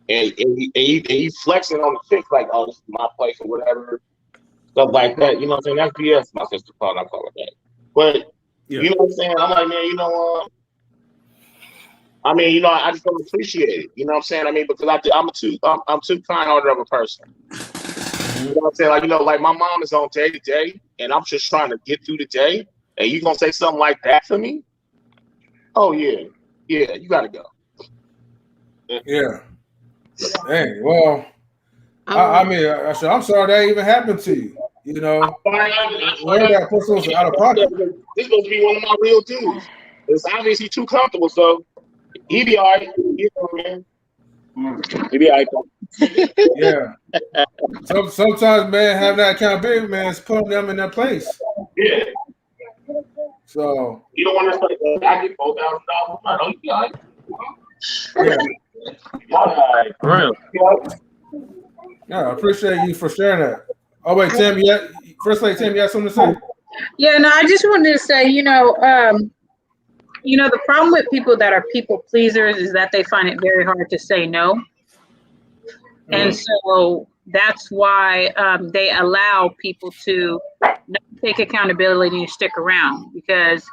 And he flexing on the chick like, oh, this is my place or whatever. Stuff like that. You know what I'm saying? That's BS. My sister called, I call it that. But, you know what I'm saying? I'm like, man, you know what? I mean, you know, I just don't appreciate it. You know what I'm saying? I mean, because I'm too kind-hearted of a person. You know what I'm saying? Like, you know, like my mom is on day to day, and I'm just trying to get through the day, and you gonna say something like that to me? Oh yeah, you gotta go. Yeah. Hey, well, I mean, I'm sorry that even happened to you. You know, where that person was out of pocket. This is supposed to be one of my real dudes. It's obviously too comfortable, so he be all right. Man. He be all right. Yeah. Sometimes, man, having that accountability, man, is putting them in their place. Yeah. So you don't want to say, I get $4,000 a month. Oh, you be all right. Yeah. All right. Real. Yeah, I appreciate you for sharing that. Oh wait, Tim, First Lady Tim, you have something to say? Yeah, no, I just wanted to say, the problem with people that are people pleasers is that they find it very hard to say no. And so that's why they allow people to not take accountability and stick around, because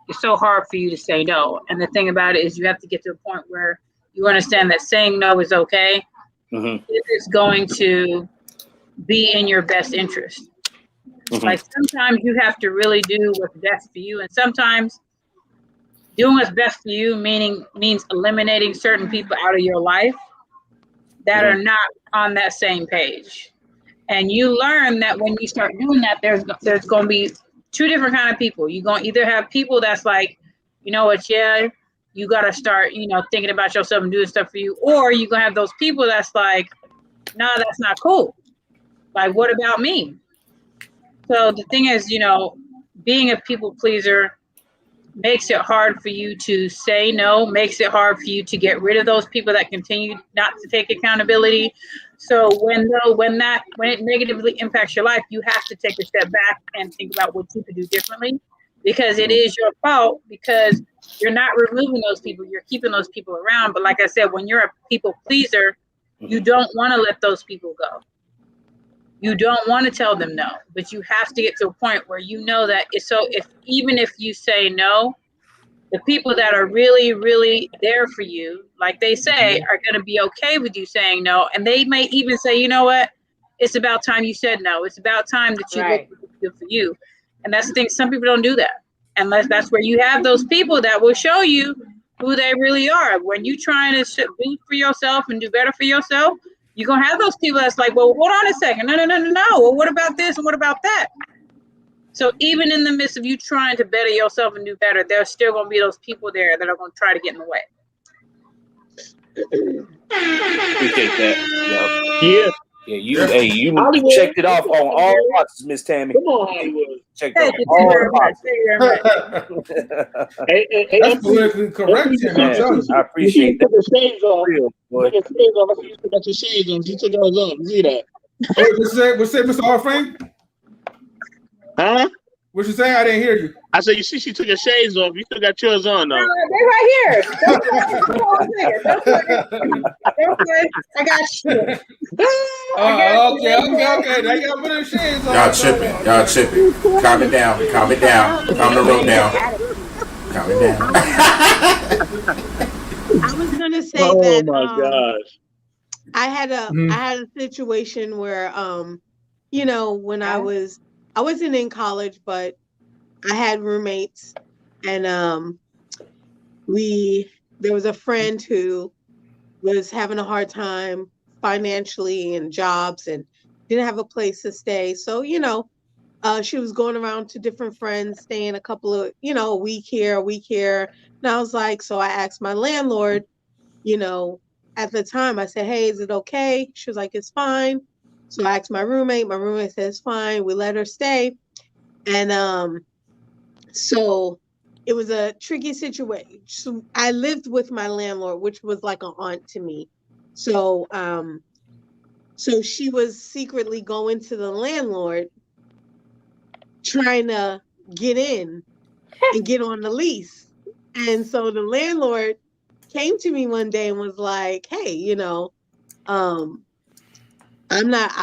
it's so hard for you to say no. And the thing about it is you have to get to a point where you understand that saying no is okay. If it's going to be in your best interest. Like sometimes you have to really do what's best for you. And sometimes doing what's best for you means eliminating certain people out of your life that are not on that same page. And you learn that when you start doing that, there's going to be two different kind of people. You're going to either have people that's like, you know what, yeah, you got to start, thinking about yourself and doing stuff for you. Or you're going to have those people that's like, nah, that's not cool. Like, what about me? So the thing is, being a people pleaser makes it hard for you to say no, makes it hard for you to get rid of those people that continue not to take accountability. So when it negatively impacts your life, you have to take a step back and think about what you could do differently, because it is your fault, because you're not removing those people, you're keeping those people around. But like I said, when you're a people pleaser, you don't want to let those people go. You don't want to tell them no, but you have to get to a point where you know that even if you say no, the people that are really, really there for you, like they say, are going to be okay with you saying no. And they may even say, you know what? It's about time you said no. It's about time that you look good for you. And that's the thing. Some people don't do that. Unless that's where you have those people that will show you who they really are. When you're trying to do for yourself and do better for yourself, you're going to have those people that's like, well, hold on a second. No. Well, what about this and what about that? So even in the midst of you trying to better yourself and do better, there's still going to be those people there that are going to try to get in the way. Appreciate that. Yeah. Yeah, you checked it off on all boxes, Miss Tammy. Come on, Hollywood. Checked off all boxes. That's politically correct, Tim. I appreciate that. Took the shades off. Took the shades off. I see you still got your shades on. You took yours off. You see that? What's that, Mr. Harfang? Huh? What you say? I didn't hear you. I said, you see, she took her shades off. You still got yours on, though. They're right here. I got you. Okay. Now you gotta put her shades on. Y'all tripping. Calm it down. Calm the rope down. Calm it down. I was gonna say oh that. Oh my gosh. I had a situation where when I wasn't in college, but I had roommates, and there was a friend who was having a hard time financially and jobs and didn't have a place to stay. So, she was going around to different friends, staying a couple of, a week here. And I was like, so I asked my landlord, at the time I said, hey, is it okay? She was like, it's fine. So I asked my roommate said it's fine. We let her stay. And so it was a tricky situation. So I lived with my landlord, which was like an aunt to me. So so she was secretly going to the landlord trying to get in and get on the lease. And so the landlord came to me one day and was like, hey, I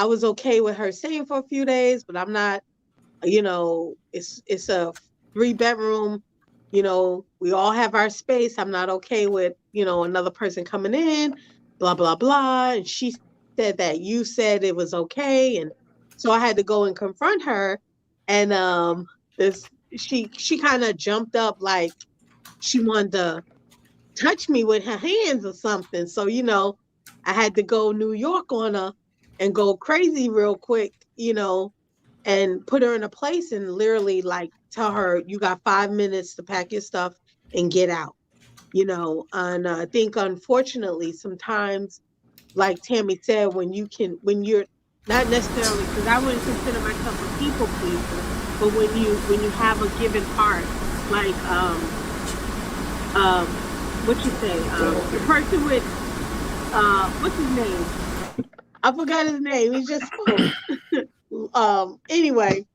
was okay with her staying for a few days, but I'm not, it's a 3-bedroom, we all have our space. I'm not okay with, another person coming in, blah, blah, blah. And she said that you said it was okay. And so I had to go and confront her. And she kind of jumped up like she wanted to touch me with her hands or something. So, I had to go New York on her and go crazy real quick, and put her in a place and literally like tell her, you got 5 minutes to pack your stuff and get out, and I think unfortunately sometimes, like Tammy said, when you're not necessarily, because I wouldn't consider myself a people pleaser, but when you have a given heart, like what you say, the person with what's his name? I forgot his name. He just spoke. Anyway,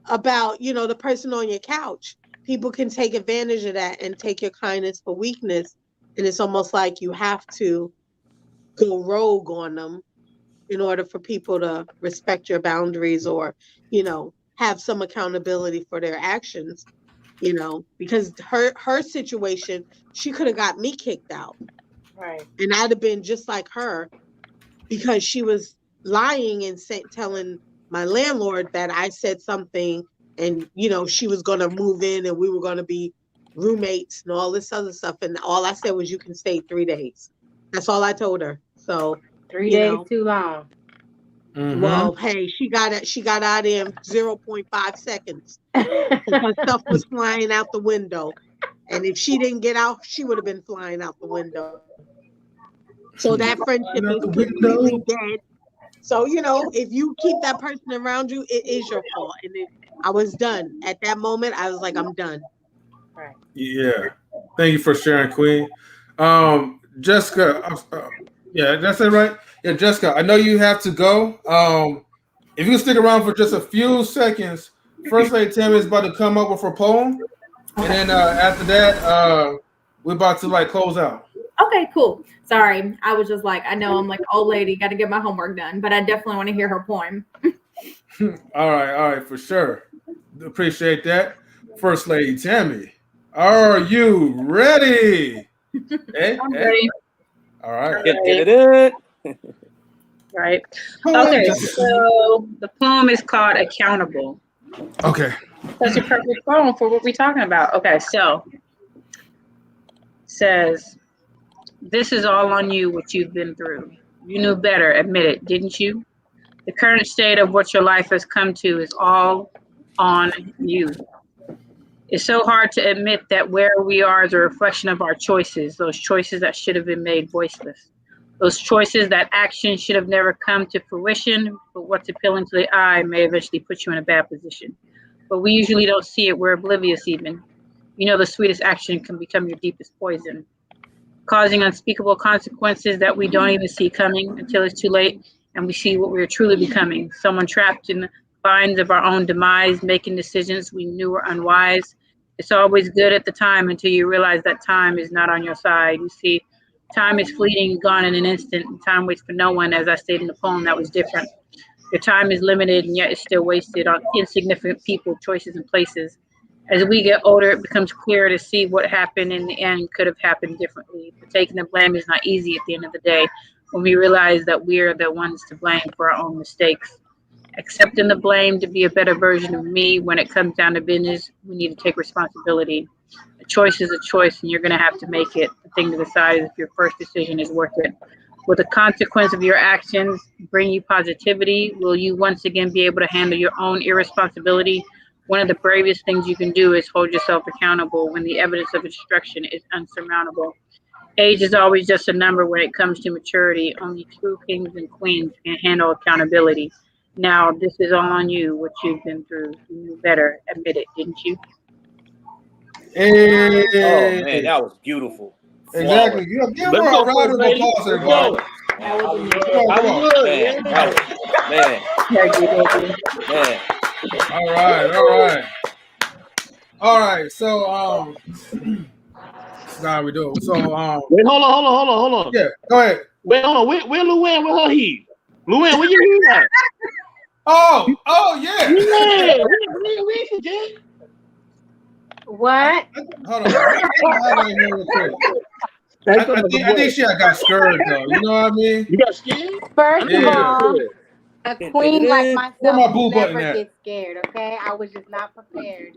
about the person on your couch. People can take advantage of that and take your kindness for weakness, and it's almost like you have to go rogue on them in order for people to respect your boundaries or have some accountability for their actions. Because her situation, she could have got me kicked out, Right. and I'd have been just like her because she was lying and telling my landlord that I said something, and she was going to move in and we were going to be roommates and all this other stuff, and all I said was you can stay 3 days. That's all I told her. So 3 days too long. well, hey, she got out in 0.5 seconds. Her stuff was flying out the window, and if she didn't get out, she would have been flying out the window. So that friendship is completely dead. So, if you keep that person around you, it is your fault. And I was done. At that moment, I was like, I'm done. Right. Yeah. Thank you for sharing, Queen. Jessica, yeah, that's it, right? Yeah, Jessica, I know you have to go. If you can stick around for just a few seconds, First Lady Tammy is about to come up with her poem. And then after that, we're about to close out. Okay, cool. Sorry. I was just like, I know I'm like old lady, got to get my homework done, but I definitely want to hear her poem. All right, for sure. Appreciate that. First Lady Tammy, are you ready? I'm ready. All right. Right. Okay, so the poem is called Accountable. Okay. That's a perfect poem for what we're talking about. Okay, so says, this is all on you, what you've been through. You knew better, admit it, didn't you? The current state of what your life has come to is all on you. It's so hard to admit that where we are is a reflection of our choices, those choices that should have been made voiceless. Those choices that action should have never come to fruition, but what's appealing to the eye may eventually put you in a bad position. But we usually don't see it. We're oblivious even. The sweetest action can become your deepest poison, causing unspeakable consequences that we don't even see coming until it's too late and we see what we're truly becoming. Someone trapped in the binds of our own demise, making decisions we knew were unwise. It's always good at the time until you realize that time is not on your side. You see, time is fleeting, gone in an instant, and time waits for no one. As I stated in the poem, that was different. Your time is limited, and yet it's still wasted on insignificant people, choices, and places. As we get older, it becomes clearer to see what happened in the end could have happened differently. But taking the blame is not easy at the end of the day when we realize that we're the ones to blame for our own mistakes. Accepting the blame to be a better version of me when it comes down to business, we need to take responsibility. A choice is a choice, and you're going to have to make it. The thing to decide is if your first decision is worth it. Will the consequence of your actions bring you positivity? Will you once again be able to handle your own irresponsibility? One of the bravest things you can do is hold yourself accountable when the evidence of destruction is unsurmountable. Age is always just a number when it comes to maturity. Only true kings and queens can handle accountability. Now, this is all on you, what you've been through. You knew better. Admit it, didn't you? Hey. Oh, man, that was beautiful. Exactly. Give her a round of applause, everybody. Man. All right. So now we do it. So wait, hold on. Yeah, go ahead. Wait, hold on. Where Luann? Where her he? Luann, where you at? Oh yeah. Yeah. We forget. What? Hold on. I think she got scared though. You know what I mean? You got scared? First of all, a queen like myself never gets gets scared, okay? I was just not prepared.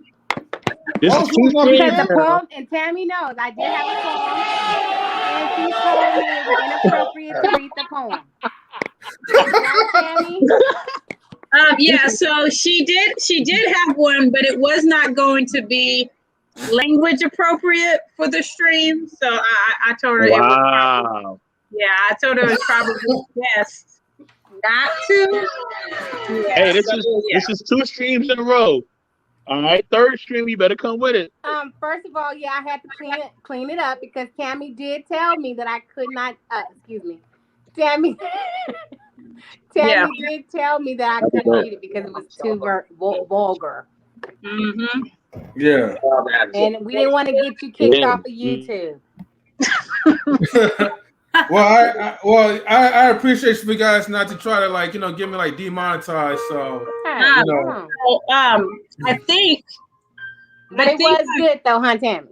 This is too because the poem, and Tammy knows, I did have a poem, and she told me it was inappropriate to read the poem. Right, Tammy? Yeah, so she did have one, but it was not going to be language appropriate for the stream. So I told her it was I told her it was probably best not to. Yeah, hey, this is 2 streams in a row. All right, 3rd stream, you better come with it. First of all, I had to clean it up because Tammy did tell me that I could not. Excuse me, Tammy. Tammy did tell me that I couldn't read it because it was too vulgar. Mm-hmm. Yeah. And we didn't want to get you kicked off of YouTube. Well, I appreciate you guys not to try to get me demonetized. So I think. But it was good though, huh, Tammy?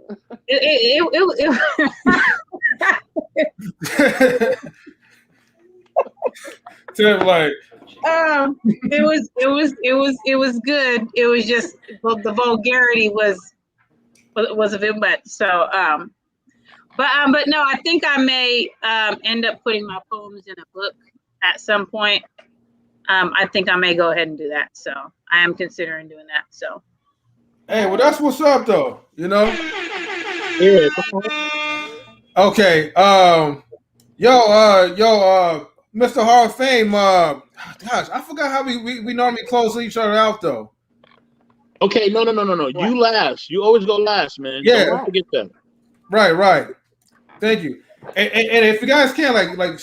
It was good. It was just the vulgarity was a bit much. So but no, I think I may end up putting my poems in a book at some point. I think I may go ahead and do that. So I am considering doing that. So hey, well, that's what's up though. Yeah. Okay. Mr. Hall of Fame. Gosh, I forgot how we normally close each other out though. Okay, no. You last. You always go last, man. Yeah. Don't forget that. Right. Thank you. And if you guys can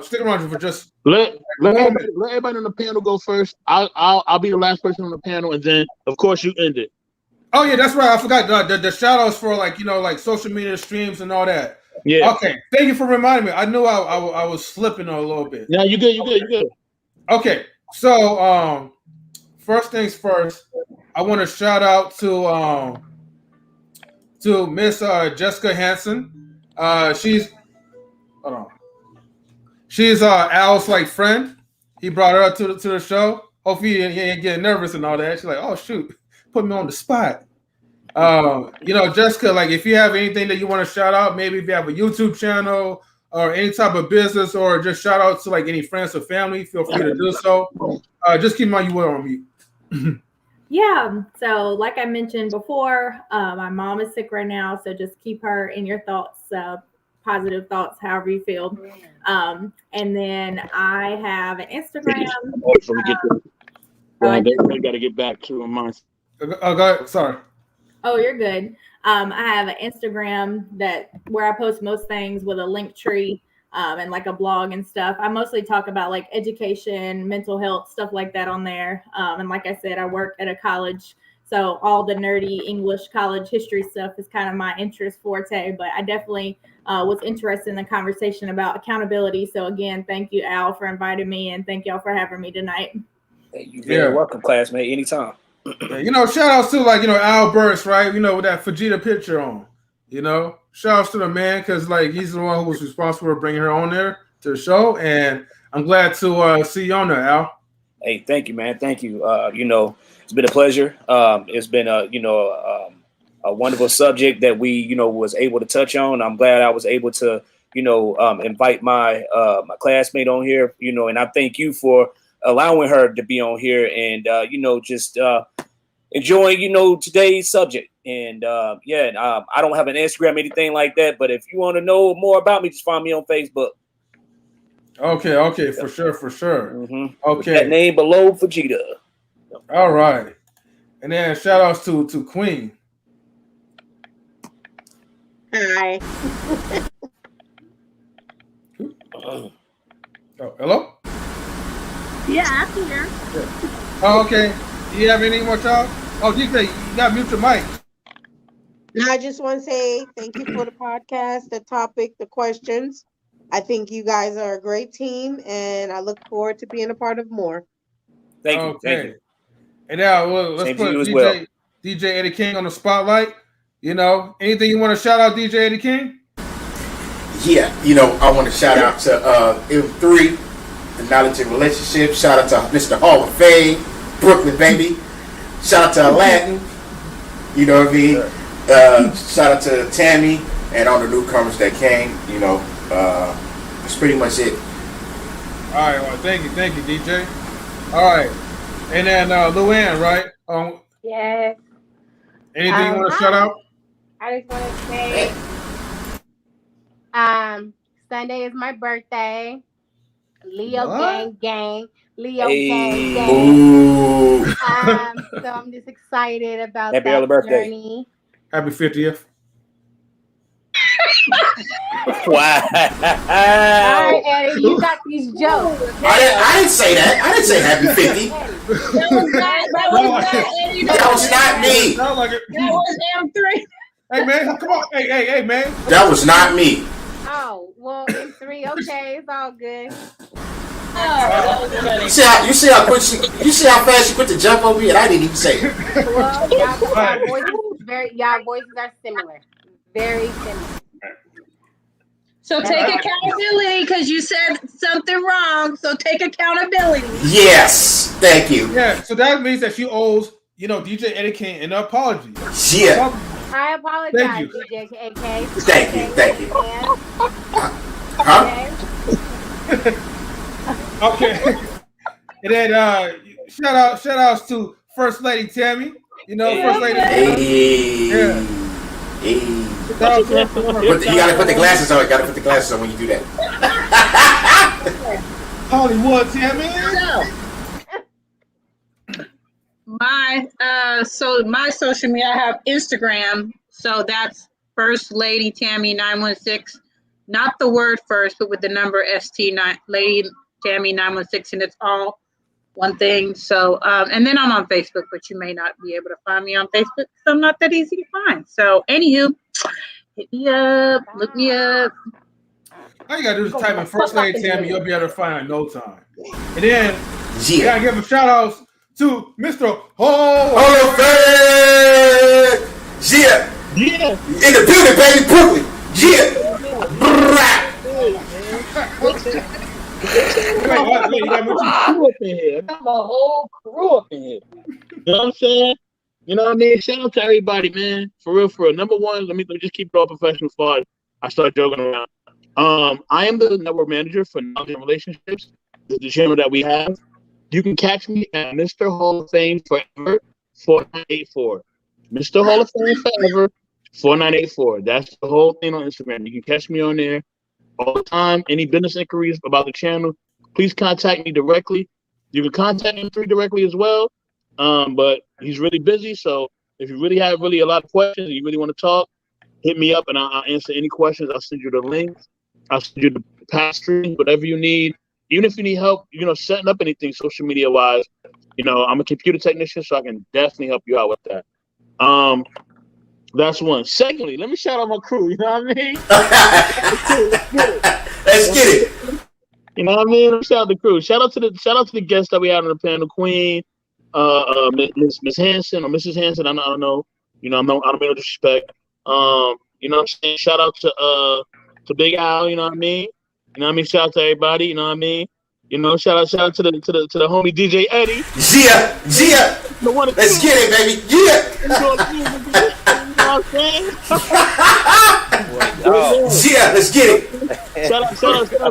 stick around for just let everybody on the panel go first. I'll be the last person on the panel, and then of course you end it. Oh yeah, that's right. I forgot the shout outs for social media streams and all that. Yeah. Okay. Thank you for reminding me. I knew I was slipping a little bit. No, you good. Okay. So first things first, I want to shout out to Miss Jessica Hansen. She's Al's friend. He brought her up to the show. Hopefully you ain't getting nervous and all that. She's like, oh shoot, put me on the spot. Jessica, if you have anything that you want to shout out, maybe if you have a YouTube channel or any type of business, or just shout out to any friends or family, feel free to do so. Just keep in mind you were on mute. Yeah. So like I mentioned before, my mom is sick right now. So just keep her in your thoughts, positive thoughts, however you feel. And then I have an Instagram. They got to get back to mine. Go ahead. Sorry. Oh, you're good. I have an Instagram where I post most things with a link tree and a blog and stuff. I mostly talk about education, mental health, stuff like that on there. And like I said, I work at a college, so all the nerdy English college history stuff is kind of my interest forte. But I definitely was interested in the conversation about accountability. So again, thank you, Al, for inviting me, and thank y'all for having me tonight. Hey, you're very welcome, classmate. Anytime. Yeah, shout outs to Al Burst, right? With that Vegeta picture on. Shout outs to the man, because he's the one who was responsible for bringing her on there to the show, and I'm glad to see you on there, Al. Hey, thank you, man. Thank you. It's been a pleasure. It's been a wonderful subject that we was able to touch on. I'm glad I was able to invite my my classmate on here. And I thank you for allowing her to be on here and just enjoying today's subject. And I don't have an Instagram or anything like that, but if you want to know more about me, just find me on Facebook. Okay, for sure. Mm-hmm. Okay, that name below Vegeta. All right, and then shout outs to Queen. Hi. Oh, hello. Yeah, I'm here. Oh, okay. Do you have any more time? Oh, DJ, you got to mute your mic. No, I just want to say thank you for the podcast, the topic, the questions. I think you guys are a great team, and I look forward to being a part of more. Thank you. Thank you. And now let's put DJ Eddie King on the spotlight. Anything you want to shout out, DJ Eddie King? Yeah, I want to shout out to M3, the Knowledge and Relationships. Shout out to Mr. Hall of Fame, Brooklyn, baby. Shout out to Aladdin. You know what I mean? Shout out to Tammy and all the newcomers that came. That's pretty much it. All right, well, thank you, DJ. All right, and then Luann, right? Yes. Anything you want to shout out? I just want to say, Sunday is my birthday. Leo gang. Leo gang. Ooh. So I'm just excited about Happy that early birthday. journey. Happy 50th. Wow. All right, Eddie, you got these jokes. I didn't say that. I didn't say happy 50. That was not me. That was M3. Hey man, come on. Hey man. That was not me. Oh, well, M3, okay, it's all good. You see how fast she quit to jump over me, and I didn't even say it. Well, y'all voices are similar. Very similar. So take accountability because you said something wrong. So take accountability. Yes, thank you. Yeah, so that means that she owes, DJ Eddie King an apology. Yeah. I apologize, DJ AK. Thank you. Huh? Okay. And then shout outs to First Lady Tammy. First Lady Tammy. Yeah. Hey. You gotta put the glasses on. You gotta put the glasses on when you do that. Hollywood Tammy. My social media, I have Instagram, so that's First Lady Tammy 916, not the word first, but with the number ST9 Lady Tammy 916, and it's all one thing. So and then I'm on Facebook, but you may not be able to find me on Facebook because I'm not that easy to find. So anywho, hit me up, look me up. All you gotta do is type in First Lady Tammy, you'll be able to find her in no time. And then you gotta give a shout out to Mr. Hall of Fame. Yeah. In the building, baby, Brooklyn. Yeah. I got my whole crew up in here. You know what I'm saying? You know what I mean? Shout out to everybody, man. For real. Number one, let me just keep it all professional before I start joking around. I am the network manager for Knowledge and Relationships. This is the channel that we have. You can catch me at Mr. Hall of Fame Forever 4984. Mr. Hall of Fame Forever 4984. That's the whole thing on Instagram. You can catch me on there all the time. Any business inquiries about the channel, please contact me directly. You can contact M3 directly as well. But he's really busy, so if you really have a lot of questions and you really want to talk, hit me up and I'll answer any questions. I'll send you the links. I'll send you the past streams, whatever you need. Even if you need help, setting up anything social media wise, I'm a computer technician, so I can definitely help you out with that. That's one. Secondly, let me shout out my crew. You know what I mean? Let's get it. You know what I mean? Shout out the crew. Shout out to the guests that we had on the panel, Queen, Miss Hanson or Mrs. Hanson. I don't know. I don't mean no disrespect. You know what I'm saying? Shout out to Big Al. You know what I mean? You know what I mean? Shout out to everybody. You know what I mean? Shout out to the homie DJ Eddie. Yeah. Let's get it, baby. Yeah. Yeah, let's get it. Shout out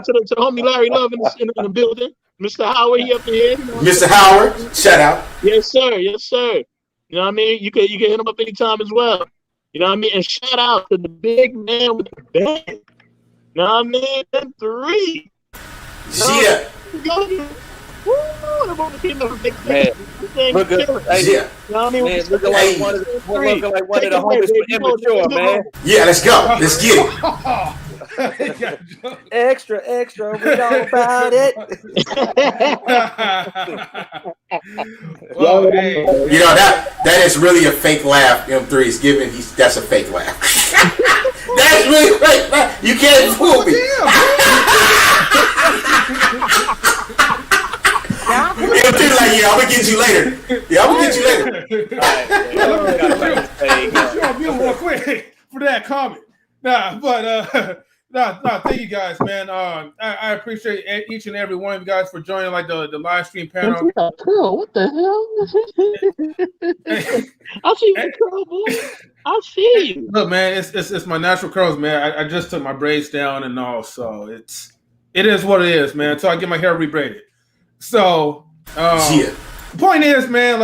to the homie Larry Love in the building. Mr. Howard, he up in here. Mr. Howard, shout out. Yes, sir. You know what I mean? You can hit him up anytime as well. You know what I mean? And shout out to the big man with the band. You know what I mean? Them three. Yeah. Man, looking like one of the homies for immature, man. Yeah, let's go. Let's get it. Extra, we know about it. Well, hey. That is really a fake laugh. M3 is giving. That's a fake laugh. That's really fake laugh. You can't fool me. M3 like, yeah, I'm gonna get you later. Yeah, I'm gonna get you later. Real quick for that comment. Thank you guys, man. I appreciate each and every one of you guys for joining the live stream panel. What the hell? I see you, curl, boy. I see you. Look, man, it's my natural curls, man. I just took my braids down and all, so it is what it is, man. Until I get my hair rebraided. So the point is, man,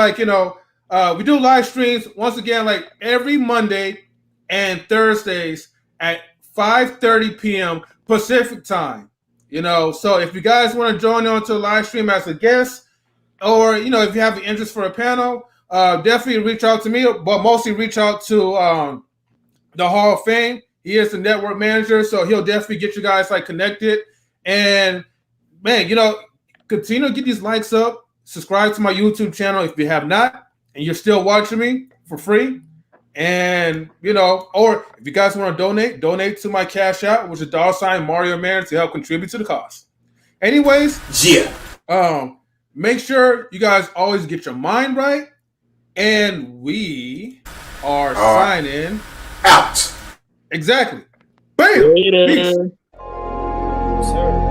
we do live streams once again, every Monday and Thursdays at 5:30 p.m. Pacific time. So if you guys want to join on to the live stream as a guest, or if you have an interest for a panel, definitely reach out to me, but mostly reach out to the Hall of Fame. He is the network manager, so he'll definitely get you guys like connected. And man, continue to get these likes up. Subscribe to my YouTube channel if you have not, and you're still watching me for free. And or if you guys want to donate to my Cash App, which is $Mario Man, to help contribute to the cost. Anyways, make sure you guys always get your mind right. And we are signing out. Exactly. Bam. Later. Sir.